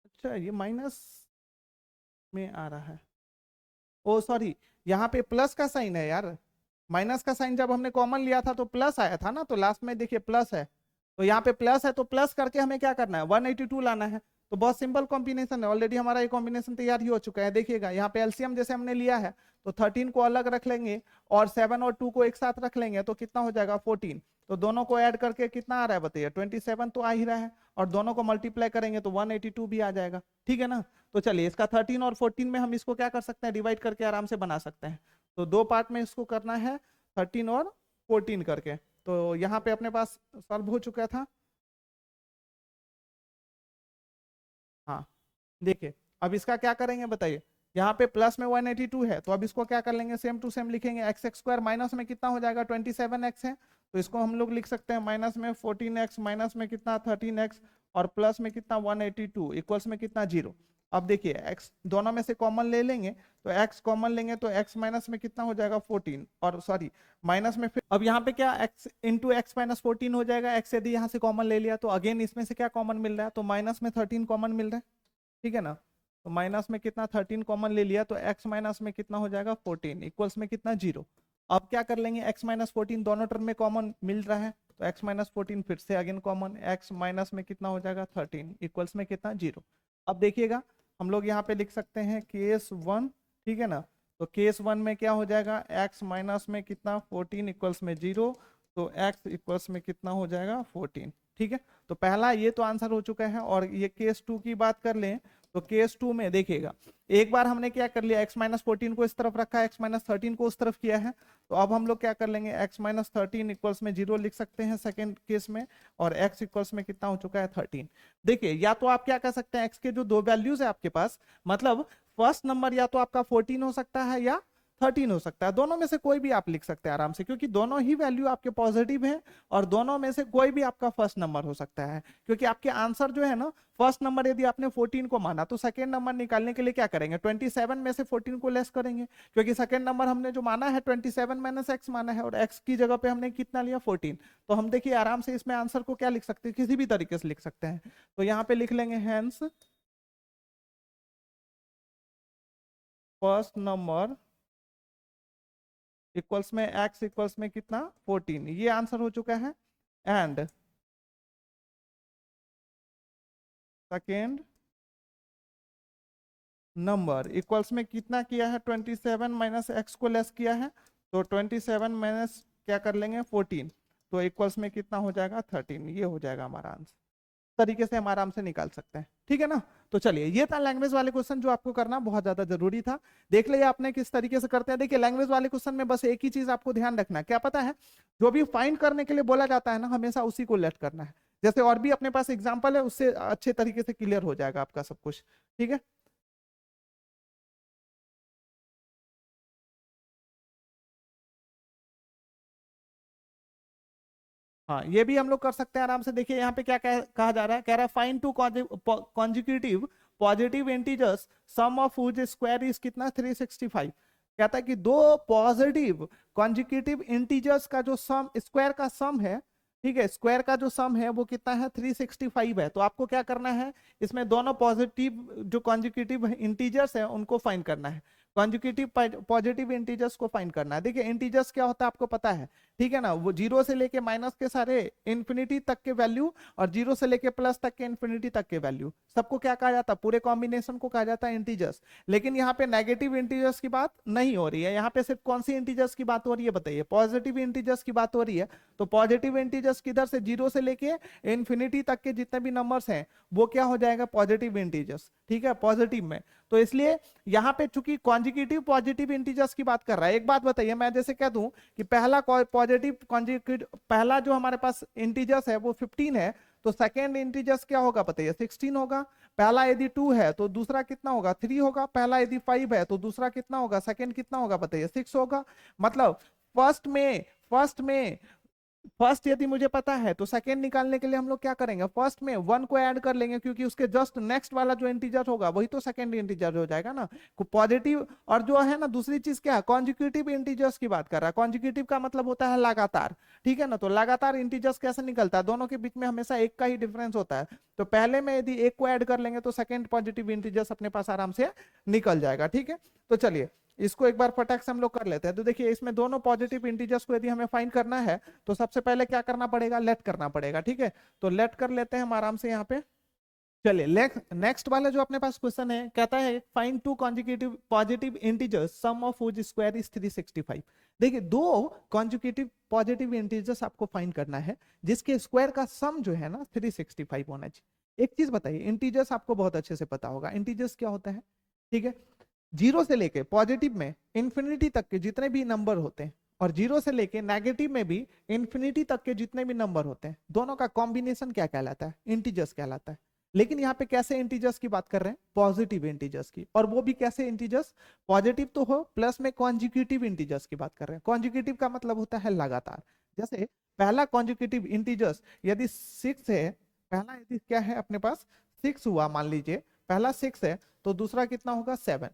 अच्छा, ये माइनस में आ रहा है, ओ सॉरी, यहाँ पे प्लस का साइन है यार। माइनस का साइन जब हमने कॉमन लिया था तो प्लस आया था ना, तो लास्ट में देखिए प्लस है, तो यहाँ पे प्लस है, तो प्लस करके हमें क्या करना है, 182 लाना है। तो बहुत सिंपल कॉम्बिनेशन है, ऑलरेडी हमारा ये कॉम्बिनेशन तैयार ही हो चुका है। देखिएगा यहाँ पे एलसीएम जैसे हमने लिया है, तो 13 को अलग रख लेंगे, और 7 और 2 को एक साथ रख लेंगे, तो कितना हो जाएगा 14। तो दोनों को ऐड करके कितना आ रहा है बताइए, 27 तो आ ही रहा है, और दोनों को मल्टीप्लाई करेंगे तो 182 भी आ जाएगा, ठीक है ना। तो चलिए इसका 13 और 14 में हम इसको क्या कर सकते हैं, डिवाइड करके आराम से बना सकते हैं। तो दो पार्ट में इसको करना है, 13 और 14 करके। तो यहाँ पे अपने पास सॉल्व हो चुका था। हाँ, देखिए अब इसका क्या करेंगे बताइए, यहाँ पे प्लस में 182 है, तो अब इसको क्या कर लेंगे, सेम टू सेम लिखेंगे, एक्स एक्स स्क्वायर माइनस में कितना हो जाएगा, 27x है, तो इसको हम लोग लिख सकते हैं माइनस में 14x, माइनस में कितना 13x, और प्लस में कितना 182, इक्वल्स में कितना 0। अब देखिए x दोनों में से कॉमन ले लेंगे, तो x कॉमन लेंगे तो x माइनस में कितना हो जाएगा 14, और सॉरी माइनस में, फिर अब यहाँ पे क्या x इंटू एक्स माइनस 14 हो जाएगा, x यदि यहाँ से कॉमन ले लिया तो अगेन इसमें से क्या कॉमन मिल रहा है, तो माइनस में 13 कॉमन मिल रहा है, ठीक है ना। तो माइनस में कितना 13 कॉमन ले लिया, तो x माइनस में कितना हो जाएगा 14, इक्वल्स में कितना 0। अब क्या कर लेंगे, x माइनस 14 दोनों टर्म में कॉमन मिल रहा है, तो x माइनस 14 फिर से अगेन कॉमन, x माइनस में कितना हो जाएगा 13, इक्वल्स में कितना 0। अब देखिएगा हम लोग यहाँ पे लिख सकते हैं केस 1, ठीक है ना। तो केस 1 में क्या हो जाएगा, x माइनस में कितना 14 इक्वल्स में 0, तो x इक्वल्स में कितना हो जाएगा 14, ठीक है। तो पहला ये तो आंसर हो चुका है। और ये केस 2 की बात कर लें, तो केस 2 में देखिएगा, एक बार हमने क्या कर लिया, x माइनस 14 को इस तरफ रखा, x माइनस 13 को उस तरफ किया है, तो अब हम लोग क्या कर लेंगे, x माइनस 13 इक्वल्स में 0 लिख सकते हैं सेकेंड केस में, और x इक्वल्स में कितना हो चुका है 13। देखिए या तो आप क्या कर सकते हैं, x के जो दो वैल्यूज है आपके पास, मतलब फर्स्ट नंबर या तो आपका 14 हो सकता है या 13 हो सकता है, दोनों में से कोई भी आप लिख सकते हैं आराम से, क्योंकि दोनों ही वैल्यू आपके पॉजिटिव हैं, और दोनों में से कोई भी आपका फर्स्ट नंबर हो सकता है, क्योंकि आपके आंसर जो है ना, फर्स्ट नंबर यदि आपने 14 को माना, तो सेकेंड नंबर निकालने के लिए क्या करेंगे, 27 में से 14 को लेस करेंगे, क्योंकि सेकेंड नंबर हमने जो माना है 27 माइनस एक्स माना है, और एक्स की जगह पे हमने कितना लिया 14। तो हम देखिए आराम से इसमें आंसर को क्या लिख सकते हैं, किसी भी तरीके से लिख सकते हैं। तो यहाँ पे लिख लेंगे हैंस फर्स्ट नंबर इक्वल्स में एक्स इक्वल्स में कितना 14, ये आंसर हो चुका है। एंड सेकेंड नंबर इक्वल्स में कितना किया है, 27 माइनस एक्स को लेस किया है, तो 27 माइनस क्या कर लेंगे 14, तो इक्वल्स में कितना हो जाएगा 13, ये हो जाएगा हमारा आंसर। तरीके से हम आराम से निकाल सकते हैं, ठीक है ना। तो चलिए ये था लैंग्वेज वाले क्वेश्चन, जो आपको करना बहुत ज्यादा जरूरी था। देख लिया आपने किस तरीके से करते हैं। देखिए लैंग्वेज वाले क्वेश्चन में बस एक ही चीज आपको ध्यान रखना है, क्या पता है, जो भी फाइंड करने के लिए बोला जाता है ना, हमेशा उसी को लेट करना है। जैसे और भी अपने पास एग्जाम्पल है, उससे अच्छे तरीके से क्लियर हो जाएगा आपका सब कुछ, ठीक है। हाँ, ये भी हम लोग कर सकते हैं आराम से। देखिए यहाँ पे क्या कहा जा रहा है, कह रहा है find two consecutive positive integers sum of which square is कितना 365। कहता है कि दो पॉजिटिव कॉन्जिक्यूटिव इंटीजर्स का जो सम स्क्वायर का सम है, ठीक है, स्क्वायर का जो सम है वो कितना है 365 है। तो आपको क्या करना है, इसमें दोनों पॉजिटिव जो कॉन्जिक्यूटिव इंटीजर्स है उनको फाइंड करना है, कॉन्जिक्यूटिव पॉजिटिव इंटीजर्स को फाइंड करना है। देखिए इंटीजर्स क्या होता है आपको पता है, ठीक है ना, वो जीरो से लेके माइनस के सारे इंफिनिटी तक के वैल्यू, और जीरो से लेके प्लस तक के इंफिनिटी तक के वैल्यू, सबको क्या कहा जाता है, पूरे कॉम्बिनेशन को कहा जाता है इंटीजर्स। लेकिन यहाँ पे नेगेटिव इंटीजर्स की बात नहीं हो रही है, यहाँ पे सिर्फ कौन सी इंटीजर्स की बात हो रही है बताइए, पॉजिटिव इंटीजर्स की बात हो रही है। तो पॉजिटिव इंटीजर्स किधर से, जीरो से लेके इंफिनिटी तक के जितने भी नंबर्स हैं वो क्या हो जाएगा, पॉजिटिव इंटीजर्स, ठीक है, पॉजिटिव में। तो इसलिए यहाँ पे चूंकि कॉन्जिक्यूटिव पॉजिटिव इंटीजर्स की बात कर रहा है, एक बात बताइए, मैं जैसे कह दूं कि पहला पॉजिटिव कॉन्जिक्यूटिव, पहला जो हमारे पास इंटीजर्स है वो 15 है, तो सेकेंड इंटीजर्स क्या होगा बताइए, 16 होगा। पहला यदि 2 है तो दूसरा कितना होगा, 3 होगा। पहला यदि 5 है तो दूसरा कितना होगा, सेकेंड कितना होगा बताइए, 6 होगा। मतलब फर्स्ट में फर्स्ट यदि मुझे पता है तो सेकेंड निकालने के लिए हम लोग क्या करेंगे, फर्स्ट में 1 को ऐड कर लेंगे, क्योंकि उसके जस्ट नेक्स्ट वाला जो इंटीजर होगा वही तो सेकेंड इंटीजर हो जाएगा ना, पॉजिटिव। और जो है ना दूसरी चीज क्या है, कॉन्जिक्यूटिव इंटीजर्स की बात कर रहा है, कॉन्जिक्यूटिव का मतलब होता है लगातार, ठीक है ना। तो लगातार इंटीजर्स कैसे निकलता है, दोनों के बीच में हमेशा एक का ही डिफरेंस होता है। तो पहले में यदि एक को ऐड कर लेंगे तो सेकेंड पॉजिटिव इंटीजर्स अपने पास आराम से निकल जाएगा, ठीक है। तो चलिए इसको एक बार फटाक से हम लोग कर लेते हैं। तो देखिए इसमें दोनों पॉजिटिव इंटीजर्स को यदि हमें फाइंड करना है तो सबसे पहले क्या करना पड़ेगा, लेट करना पड़ेगा, ठीक है। तो लेट कर लेते हैं हम आराम से यहाँ पे। चलिए नेक्स्ट वाला जो अपने पास क्वेश्चन है, कहता है find two consecutive positive integers sum of which square is 365। देखिए दो कॉन्जिक्यूटिव पॉजिटिव इंटीजर्स आपको फाइंड करना है जिसके स्क्वायर का सम जो है ना 365 होना चाहिए। एक चीज बताइए, इंटीजर्स आपको बहुत अच्छे से पता होगा, इंटीजर्स क्या होता है, ठीक है। जीरो से लेके पॉजिटिव में इंफिनिटी तक के जितने भी नंबर होते हैं, और जीरो से लेके नेगेटिव में भी इंफिनिटी तक के जितने भी नंबर होते हैं, दोनों का कॉम्बिनेशन क्या कहलाता है, इंटीजर्स कहलाता है। लेकिन यहाँ पे कैसे इंटीजर्स की बात कर रहे हैं, पॉजिटिव इंटीजर्स की, और वो भी कैसे इंटीजर्स, पॉजिटिव तो हो प्लस में कॉन्जिक्यूटिव इंटीजर्स की बात कर रहे हैं। कॉन्जिक्यूटिव का मतलब होता है लगातार। जैसे पहला कॉन्जिक्यूटिव इंटीजर्स यदि 6 है, पहला यदि क्या है अपने पास 6 हुआ, मान लीजिए पहला 6 है तो दूसरा कितना होगा 7,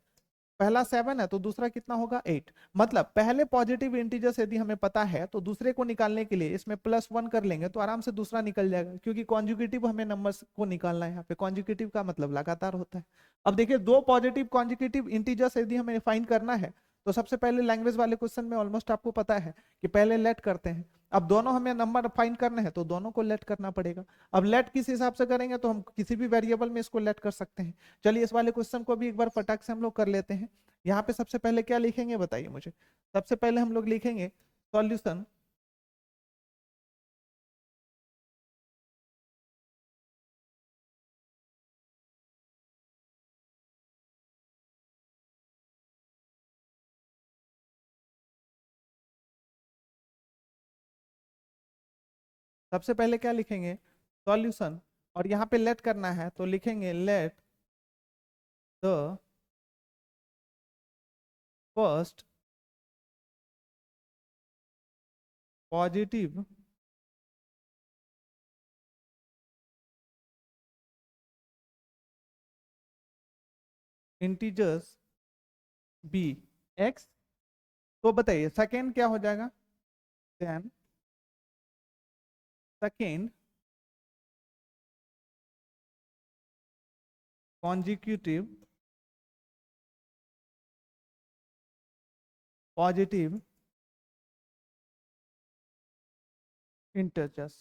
पहला 7 है तो दूसरा कितना होगा 8। मतलब पहले पॉजिटिव इंटीजर्स यदि हमें पता है तो दूसरे को निकालने के लिए इसमें +1 कर लेंगे तो आराम से दूसरा निकल जाएगा, क्योंकि कॉन्जुगेटिव हमें नंबर्स को निकालना है। यहाँ पे कॉन्जुगेटिव का मतलब लगातार होता है। अब देखिए दो पॉजिटिव कॉन्जुगेटिव इंटीजर्स यदि हमें फाइंड करना है तो सबसे पहले लैंग्वेज वाले क्वेश्चन में ऑलमोस्ट आपको पता है कि पहले लेट करते हैं। अब दोनों हमें नंबर फाइंड करने हैं तो दोनों को लेट करना पड़ेगा। अब लेट किस हिसाब से करेंगे, तो हम किसी भी वेरिएबल में इसको लेट कर सकते हैं। चलिए इस वाले क्वेश्चन को भी एक बार फटाक से हम लोग कर लेते हैं। यहाँ पे सबसे पहले क्या लिखेंगे बताइए मुझे, सबसे पहले हम लोग लिखेंगे सॉल्यूशन सबसे पहले क्या लिखेंगे, सॉल्यूशन, और यहाँ पे लेट करना है तो लिखेंगे let the first positive integers be x. तो बताइए सेकेंड क्या हो जाएगा, then second consecutive positive integers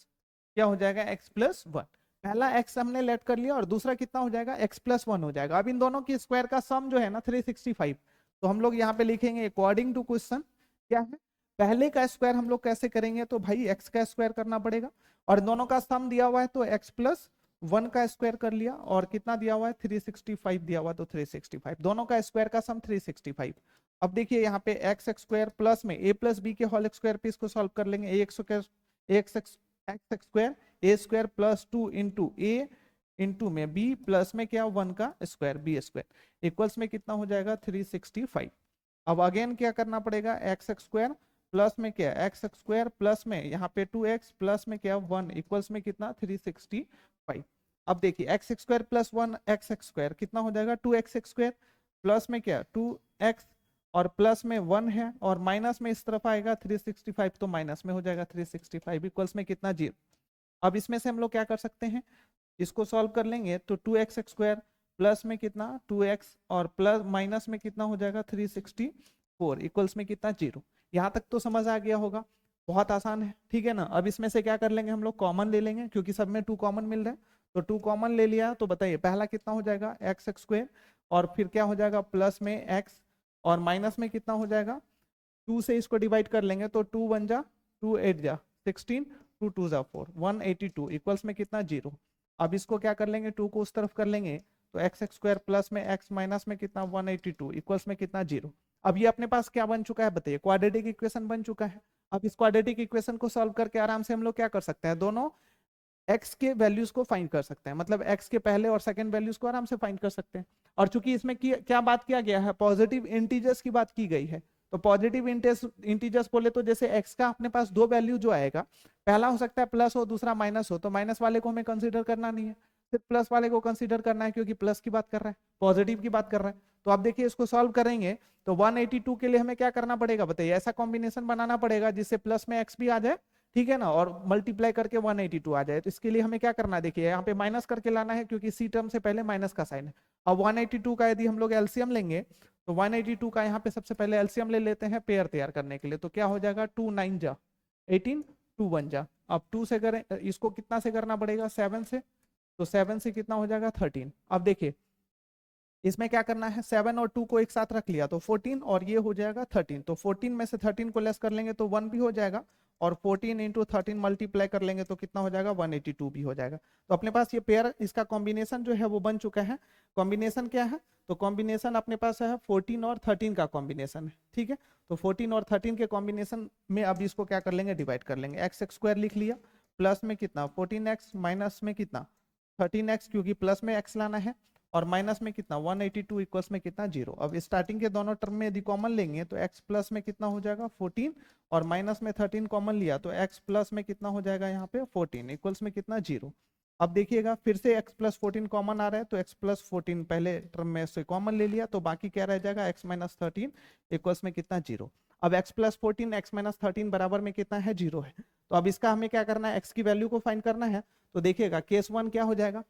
क्या हो जाएगा, x+1। पहला x हमने लेट कर लिया और दूसरा कितना हो जाएगा, x+1 हो जाएगा। अब इन दोनों की स्क्वायर का सम जो है ना 365। तो हम लोग यहाँ पे लिखेंगे अकॉर्डिंग टू क्वेश्चन क्या है, पहले का स्क्वायर हम लोग कैसे करेंगे, तो भाई x का स्क्वायर करना पड़ेगा, और दोनों का सम दिया हुआ है तो x+1 का स्क्वायर कर लिया, और कितना दिया हुआ है 365 दिया हुआ, तो 365 दोनों का स्क्वायर का सम 365। अब देखिए यहाँ पे एक्स स्क्वायर प्लस में a+b के होल स्क्वायर पे इसको सॉल्व कर लेंगे, एक्स स्क्वायर ए स्क्वायर +2 इंटू ए इंटू में बी प्लस में क्या 1 का स्क्वायर बी स्क्वायर इक्वल्स में कितना हो जाएगा 365। अब अगेन क्या करना पड़ेगा, एक्स स्क्वायर प्लस में क्या एक्स स्क्वायर प्लस में यहाँ पे 2x प्लस में क्या 1 इक्वल्स में कितना 365। अब देखिए x square plus 1 x square कितना हो जाएगा 2x स्क्वायर प्लस में क्या 2x और प्लस में 1 है और माइनस में इस तरफ आएगा 365 तो माइनस में हो जाएगा 365 इक्वल्स में कितना 0। अब इसमें से हम लोग क्या कर सकते हैं इसको सॉल्व कर लेंगे तो 2x स्क्वायर प्लस में कितना 2x और प्लस माइनस में कितना हो जाएगा 364 इक्वल्स में कितना 0। यहाँ तक तो समझ आ गया होगा, बहुत आसान है, ठीक है ना। अब इसमें से क्या कर लेंगे हम लोग कॉमन ले लेंगे क्योंकि सब में 2 कॉमन मिल रहा है, तो 2 कॉमन ले लिया तो बताइए पहला कितना हो जाएगा एक्स स्क्वायर और फिर क्या हो जाएगा प्लस में एक्स और माइनस में कितना हो जाएगा 2 से इसको डिवाइड कर लेंगे तो 2 1 जा 2 8 जा 16 2 2 जा 4 182 इक्वल्स में कितना 0। अब इसको क्या कर लेंगे 2 को उस तरफ कर लेंगे तो एक्स स्क्वायर प्लस में एक्स माइनस में कितना 182 इक्वल्स में कितना 0। अब ये अपने पास क्या बन चुका है बताइए क्वाड्रेटिक इक्वेशन बन चुका है। अब इस क्वाड्रेटिक इक्वेशन को सॉल्व करके आराम से हम लोग क्या कर सकते हैं दोनों एक्स के वैल्यूज को फाइंड कर सकते हैं, मतलब एक्स के पहले और सेकंड वैल्यूज को आराम से फाइंड कर सकते हैं। और चूंकि इसमें क्या बात किया गया है पॉजिटिव इंटीजर्स की बात की गई है, तो पॉजिटिव इंटीजर्स बोले तो जैसे एक्स का अपने पास 2 वैल्यू जो आएगा पहला हो सकता है प्लस हो दूसरा माइनस हो, तो माइनस वाले को हमें कंसिडर करना नहीं है, सिर्फ प्लस वाले को कंसिडर करना है क्योंकि प्लस की बात कर रहा है पॉजिटिव की बात कर रहा है। तो आप देखिए इसको सॉल्व करेंगे तो 182 के लिए हमें क्या करना पड़ेगा बताइए ऐसा कॉम्बिनेशन बनाना पड़ेगा जिससे प्लस में एक्स भी आ जाए, ठीक है ना, और मल्टीप्लाई करके 182 आ जाए। तो इसके लिए हमें क्या करना है देखिए यहाँ पे माइनस करके लाना है क्योंकि सी टर्म से पहले माइनस का साइन है। अब 182 का यदि हम लोग एलसीएम लेंगे तो 182 का यहाँ पे सबसे पहले एलसीएम ले लेते हैं पेयर तैयार करने के लिए, तो क्या हो जाएगा 2 9 जा 18 2 1 जा। अब 2 से करें इसको कितना से करना पड़ेगा 7 से, तो 7 से कितना हो जाएगा 13। अब देखिए इसमें क्या करना है 7 और 2 को एक साथ रख लिया तो 14 और ये हो जाएगा 13, तो 14 में से 13 को लेस कर लेंगे तो 1 भी हो जाएगा और 14 इंटू 13 मल्टीप्लाई कर लेंगे तो कितना हो जाएगा 182 भी हो जाएगा। तो अपने पास ये पेयर इसका कॉम्बिनेशन जो है वो बन चुका है। कॉम्बिनेशन क्या है तो कॉम्बिनेशन अपने पास है 14 और 13 का कॉम्बिनेशन है, ठीक है। तो 14 और 13 के कॉम्बिनेशन में अब इसको क्या कर लेंगे डिवाइड कर लेंगे, एक्स स्क्वायर लिख लिया प्लस में कितना 14x माइनस में कितना 13x क्योंकि प्लस में x लाना है और माइनस में कितना 182 इक्वल्स में कितना 0। अब स्टार्टिंग के दोनों टर्म में यदि कॉमन लेंगे तो x प्लस में कितना हो जाएगा 14 और माइनस में 13 कॉमन लिया तो x प्लस में कितना हो जाएगा यहाँ पे 14 इक्वल्स में कितना 0। अब देखिएगा फिर से x प्लस 14 कॉमन आ रहा है तो x प्लस 14 पहले टर्म में से कॉमन ले लिया तो बाकी क्या रह जाएगा x माइनस 13 इक्वल्स में कितना 0। अब x प्लस 14 x माइनस 13 बराबर में कितना है 0 है। तो अब इसका हमें क्या करना है x की वैल्यू को फाइंड करना है। तो देखिएगा केस 1 क्या हो जाएगा,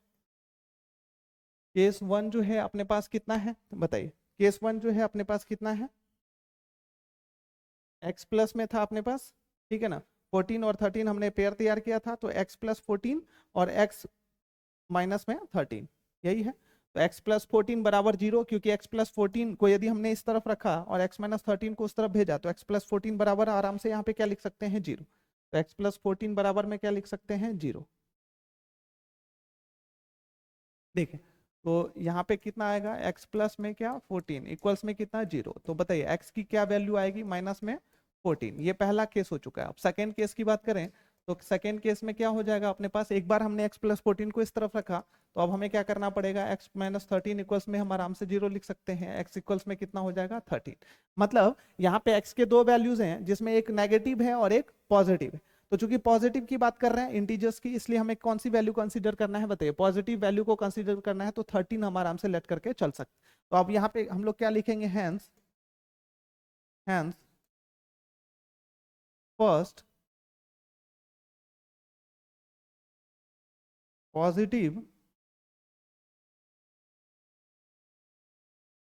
केस 1 जो है अपने पास कितना है बताइए, केस 1 जो है अपने पास कितना है x प्लस में था अपने पास, ठीक है ना, 14 और 13 हमने पेयर तैयार किया था तो x प्लस 14 और x माइनस में 13 यही है। तो x प्लस 14 बराबर 0 क्योंकि x प्लस 14 को यदि हमने इस तरफ रखा और x माइनस 13 को उस तरफ भेजा तो x प्लस 14 बराबर आराम से यहाँ पे क्या लिख सकते हैं 0। तो x प्लस 14 बराबर में क्या लिख सकते हैं 0। देखिए तो यहाँ पे कितना आएगा x प्लस में क्या 14 इक्वल्स में कितना 0, तो बताइए x की क्या वैल्यू आएगी माइनस में 14। ये पहला केस हो चुका है। अब सेकेंड केस की बात करें तो सेकेंड केस में क्या हो जाएगा अपने पास एक बार हमने x प्लस 14 को इस तरफ रखा तो अब हमें क्या करना पड़ेगा x माइनस 13 इक्वल्स में हम आराम से 0 लिख सकते हैं, x इक्वल्स में कितना हो जाएगा 13। मतलब यहाँ पे x के 2 वैल्यूज हैं जिसमें एक नेगेटिव है और एक पॉजिटिव है। तो चूंकि पॉजिटिव की बात कर रहे हैं इंटीजर्स की इसलिए हमें कौन सी वैल्यू कंसीडर करना है बताइए, पॉजिटिव वैल्यू को कंसीडर करना है तो 13 हम आराम से लेट करके चल सकते। तो अब यहाँ पे हम लोग क्या लिखेंगे hence hence first positive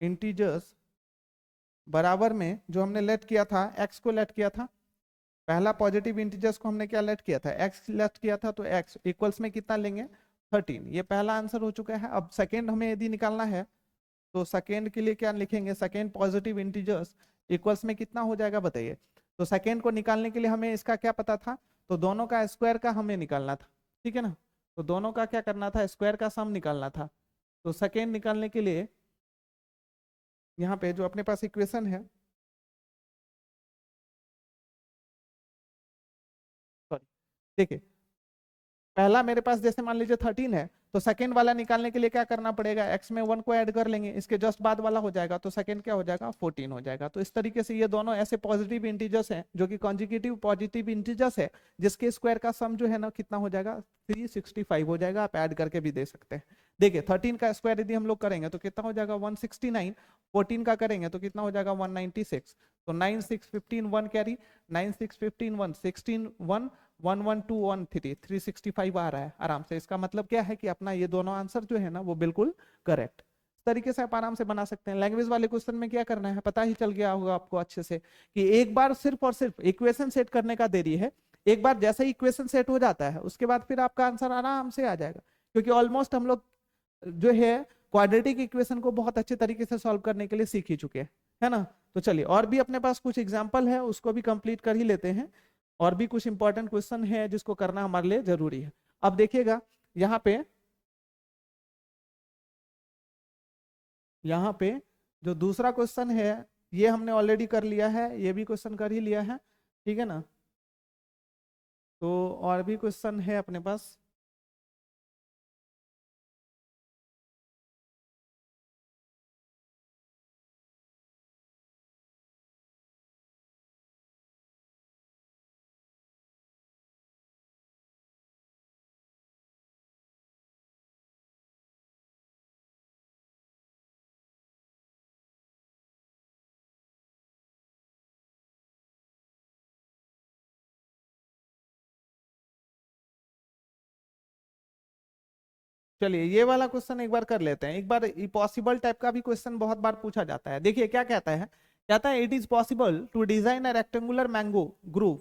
integers बराबर में जो हमने लेट किया था x को लेट किया था, पहला पॉजिटिव इंटीजर्स को हमने क्या लेट किया था x लेट किया था तो x इक्वल्स में कितना लेंगे 13। ये पहला आंसर हो चुका है। अब सेकेंड हमें यदि निकालना है तो सेकेंड के लिए क्या लिखेंगे सेकेंड पॉजिटिव इंटीजर्स इक्वल्स में कितना हो जाएगा बताइए। तो सेकेंड को निकालने के लिए हमें इसका क्या पता था, तो दोनों का स्क्वायर का हमें निकालना था, ठीक है ना। तो दोनों का क्या करना था स्क्वायर का सम निकालना था। तो सेकेंड निकालने के लिए यहाँ पे जो अपने पास इक्वेशन है, सॉरी देखिए पहला मेरे पास जैसे मान लीजिए 13 है, तो सेकंड वाला निकालने के लिए क्या करना पड़ेगा, x में 1 को ऐड कर लेंगे, इसके जस्ट बाद वाला हो जाएगा, तो सेकंड क्या हो जाएगा 14 हो जाएगा। तो इस तरीके से ये दोनों ऐसे पॉजिटिव इंटीजर्स हैं जो कि कॉन्जिक्यूटिव पॉजिटिव इंटीजर्स है, जिसके स्क्वायर का सम जो है ना कितना हो जाएगा 365 हो जाएगा। आप ऐड करके भी दे सकते हैं। देखिए 13 का स्क्वायर यदि हम लोग करेंगे तो कितना हो जाएगा 169, 14 का करेंगे तो कितना हो जाएगा 196, तो 9 6 15 1 कैरी, 9 6 15 1 16 1 1 1 2 1 3 365 आ रहा है आराम से। इसका मतलब क्या है कि अपना ये दोनों आंसर जो है ना वो बिल्कुल करेक्ट। इस तरीके से आप आराम से बना सकते हैं। लैंग्वेज वाले क्वेश्चन में क्या करना है पता ही चल गया होगा आपको अच्छे से, कि एक बार सिर्फ और सिर्फ इक्वेशन सेट करने का देरी है। एक बार जैसे ही इक्वेशन सेट हो जाता है उसके बाद फिर आपका आंसर आराम से आ जाएगा, क्योंकि ऑलमोस्ट हम लोग जो है क्वाड्रेटिक इक्वेशन को बहुत अच्छे तरीके से सॉल्व करने के लिए सीख ही चुके हैं, है ना। तो चलिए और भी अपने पास कुछ एग्जांपल है, उसको भी कंप्लीट कर ही लेते हैं। और भी कुछ इंपॉर्टेंट क्वेश्चन है जिसको करना हमारे लिए जरूरी है। अब देखिएगा यहाँ पे जो दूसरा क्वेश्चन है ये हमने ऑलरेडी कर लिया है, ये भी क्वेश्चन कर ही लिया है, ठीक है ना। तो और भी क्वेश्चन है अपने पास। चलिए ये वाला क्वेश्चन एक बार कर लेते हैं। एक बार पॉसिबल टाइप का भी क्वेश्चन बहुत बार पूछा जाता है। देखिए क्या कहता है it is possible to design a rectangular mango grove,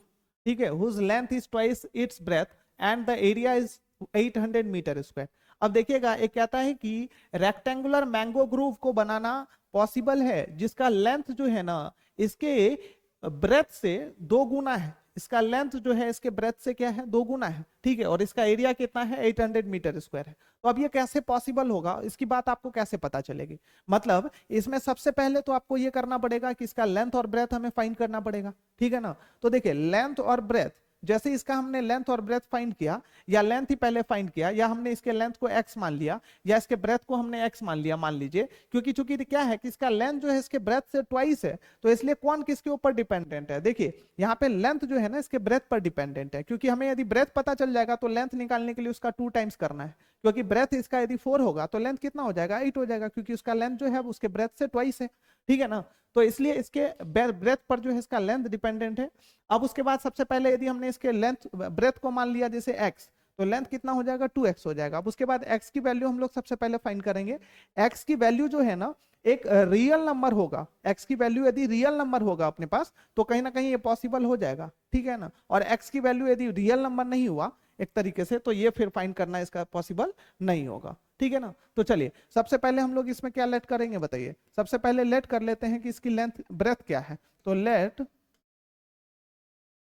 ठीक है, whose length is twice its breadth and the area is 800 metre square. अब देखिएगा एक कहता है कि रेक्टेंगुलर मैंगो ग्रूव को बनाना पॉसिबल है जिसका लेंथ जो है ना इसके ब्रेथ से 2 गुना है। इसका लेंथ जो है इसके ब्रेथ से क्या है 2 गुना है, ठीक है, और इसका एरिया कितना है 800 मीटर स्क्वायर है। तो अब ये कैसे पॉसिबल होगा, इसकी बात आपको कैसे पता चलेगी। मतलब इसमें सबसे पहले तो आपको ये करना पड़ेगा कि इसका लेंथ और ब्रेथ हमें फाइंड करना पड़ेगा, ठीक है ना। तो देखिए लेंथ और ब्रेथ, जैसे इसका हमने लेंथ और ब्रेथ फाइंड किया, या लेंथ ही पहले फाइंड किया, या हमने इसके लेंथ को x मान लिया, या इसके ब्रेथ को हमने x मान लिया, मान लीजिए, क्योंकि चूंकि क्या है कि इसका लेंथ जो है इसके ब्रेथ से ट्वाइस है, तो इसलिए कौन किसके ऊपर डिपेंडेंट है। देखिए यहाँ पे लेंथ जो है ना इसके ब्रेथ पर डिपेंडेंट है, क्योंकि हमें यदि ब्रेथ पता चल जाएगा तो लेंथ निकालने के लिए उसका 2 टाइम्स करना है, क्योंकि ब्रेथ इसका यदि 4 होगा तो लेंथ कितना हो जाएगा 8 हो जाएगा, क्योंकि उसका लेंथ जो है उसके ब्रेथ से ट्वाइस है, ठीक है ना। तो इसलिए इसके ब्रेथ पर जो है इसका लेंथ डिपेंडेंट है। अब उसके बाद सबसे पहले यदि हमने इसके लेंथ ब्रेथ को मान लिया जैसे x, तो लेंथ कितना हो जाएगा 2x हो जाएगा। अब उसके बाद x की वैल्यू हम लोग सबसे पहले फाइंड करेंगे। x की वैल्यू जो है ना एक रियल नंबर होगा, x की वैल्यू यदि रियल नंबर होगा अपने पास तो कहीं ना कहीं ये पॉसिबल हो जाएगा, ठीक है ना। और x की वैल्यू यदि रियल नंबर नहीं हुआ एक तरीके से तो ये फिर फाइंड करना इसका पॉसिबल नहीं होगा, ठीक है ना। तो चलिए सबसे पहले हम लोग इसमें क्या लेट करेंगे बताइए। सबसे पहले लेट कर लेते हैं कि इसकी लेंथ ब्रेथ क्या है। तो let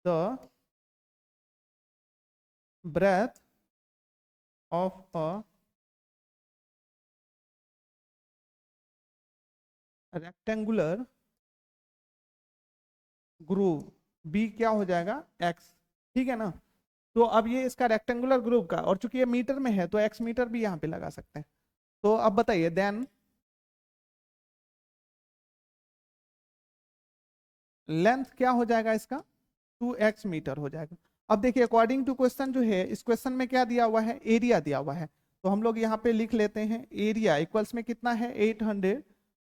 the breadth of a rectangular groove b क्या हो जाएगा x, ठीक है ना। तो अब ये इसका रेक्टेंगुलर ग्रुप का, और चूंकि ये मीटर में है तो x मीटर भी यहाँ पे लगा सकते हैं। तो अब बताइए देन लेंथ क्या हो जाएगा इसका 2x मीटर हो जाएगा। अब देखिए अकॉर्डिंग टू क्वेश्चन जो है इस क्वेश्चन में क्या दिया हुआ है, एरिया दिया हुआ है, तो हम लोग यहाँ पे लिख लेते हैं एरिया इक्वल्स में कितना है 800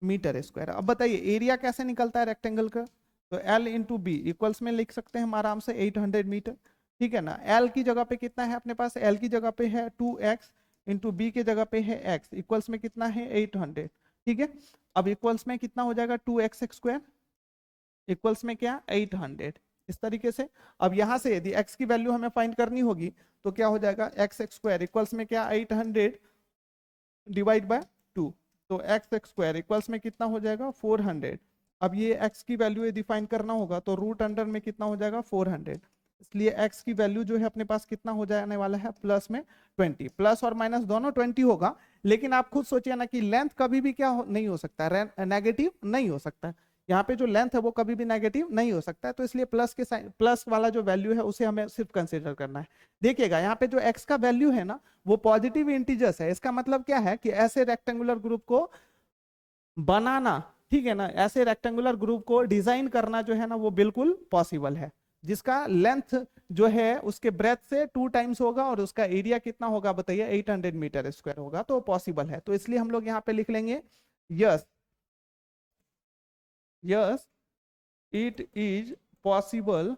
मीटर स्क्वायर। अब बताइए एरिया कैसे निकलता है रेक्टेंगल का, तो L इंटू बी इक्वल्स में लिख सकते हैं हम आराम से 800 मीटर, ठीक है ना। L की जगह पे कितना है अपने पास, L की जगह पे है 2x इंटू बी की जगह पे है x इक्वल्स में कितना है 800, ठीक है। अब इक्वल्स में कितना हो जाएगा 2x स्क्वायर इक्वल्स में क्या 800, इस तरीके से। अब यहां से यदि x की वैल्यू हमें फाइंड करनी होगी तो क्या हो जाएगा x स्क्वायर इक्वल्स में क्या 800 डिवाइड बाय 2, तो x स्क्वायर इक्वल्स में कितना हो जाएगा 400। अब ये x की वैल्यू यदि फाइंड करना होगा तो रूट अंडर में कितना हो जाएगा 400, इसलिए x की वैल्यू जो है अपने पास कितना हो जाने वाला है प्लस में 20, प्लस और माइनस दोनों 20 होगा। लेकिन आप खुद सोचिए ना कि लेंथ कभी भी क्या नहीं हो सकता है, नेगेटिव नहीं हो सकता है, यहाँ पे जो लेंथ है वो कभी भी नेगेटिव नहीं हो सकता है, तो इसलिए प्लस के साइन, प्लस वाला जो वैल्यू है उसे हमें सिर्फ कंसिडर करना है। देखिएगा यहाँ पे जो x का वैल्यू है ना वो पॉजिटिव इंटीजर्स है। इसका मतलब क्या है कि ऐसे रेक्टेंगुलर ग्रुप को बनाना, ठीक है ना, ऐसे रेक्टेंगुलर ग्रुप को डिजाइन करना जो है ना वो बिल्कुल पॉसिबल है, जिसका लेंथ जो है उसके ब्रेथ से 2 टाइम्स होगा और उसका एरिया कितना होगा बताइए, 800 मीटर स्क्वायर होगा, तो पॉसिबल है। तो इसलिए हम लोग यहाँ पे लिख लेंगे yes, yes it is possible,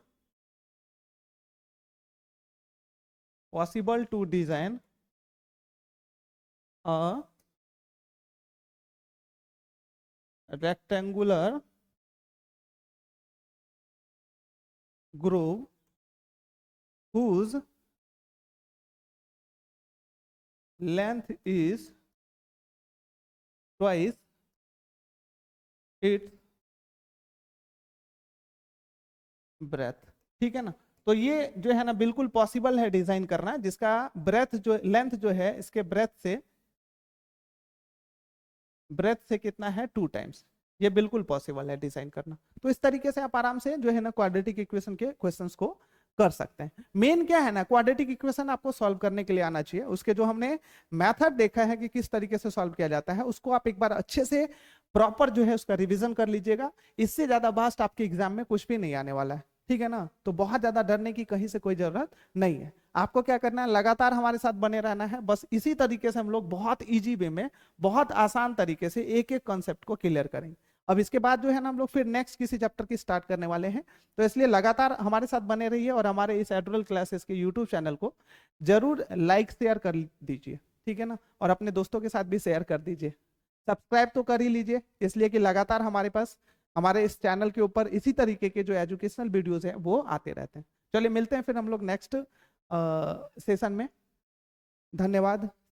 possible to design a rectangular group whose length is twice its breadth, ठीक है ना। तो ये जो है ना बिल्कुल पॉसिबल है डिजाइन करना, जिसका ब्रेथ जो लेंथ जो है इसके ब्रेथ से कितना है 2 टाइम्स, ये बिल्कुल पॉसिबल है डिजाइन करना। तो इस तरीके से आप आराम से जो है ना क्वाड्रेटिक इक्वेशन के क्वेश्चंस को कर सकते हैं। मेन क्या है ना, क्वाड्रेटिक इक्वेशन आपको सॉल्व करने के लिए आना चाहिए। उसके जो हमने मेथड देखा है कि किस तरीके से सॉल्व किया जाता है, उसको आप एक बार अच्छे से प्रॉपर जो है उसका रिवीजन कर लीजिएगा। इससे ज्यादा वास्ट आपके एग्जाम में कुछ भी नहीं आने वाला है, ठीक है ना। तो बहुत ज्यादा डरने की कहीं से कोई जरूरत नहीं है। आपको क्या करना है, लगातार हमारे साथ बने रहना है। बस इसी तरीके से हम लोग बहुत इजी वे में, बहुत आसान तरीके से एक एक कॉन्सेप्ट को क्लियर करेंगे। अब इसके बाद जो है ना हम लोग फिर नेक्स्ट किसी चैप्टर की स्टार्ट करने वाले हैं। तो इसलिए लगातार हमारे साथ बने रहिए और हमारे इस एडुअल क्लासेस के यूट्यूब चैनल को जरूर लाइक शेयर कर दीजिए, ठीक है ना, और अपने दोस्तों के साथ भी शेयर कर दीजिए। सब्सक्राइब तो कर ही लीजिए, इसलिए कि लगातार हमारे पास हमारे इस चैनल के ऊपर इसी तरीके के जो एजुकेशनल वीडियोस हैं वो आते रहते हैं। चलिए मिलते हैं फिर हम लोग नेक्स्ट सेशन में। धन्यवाद।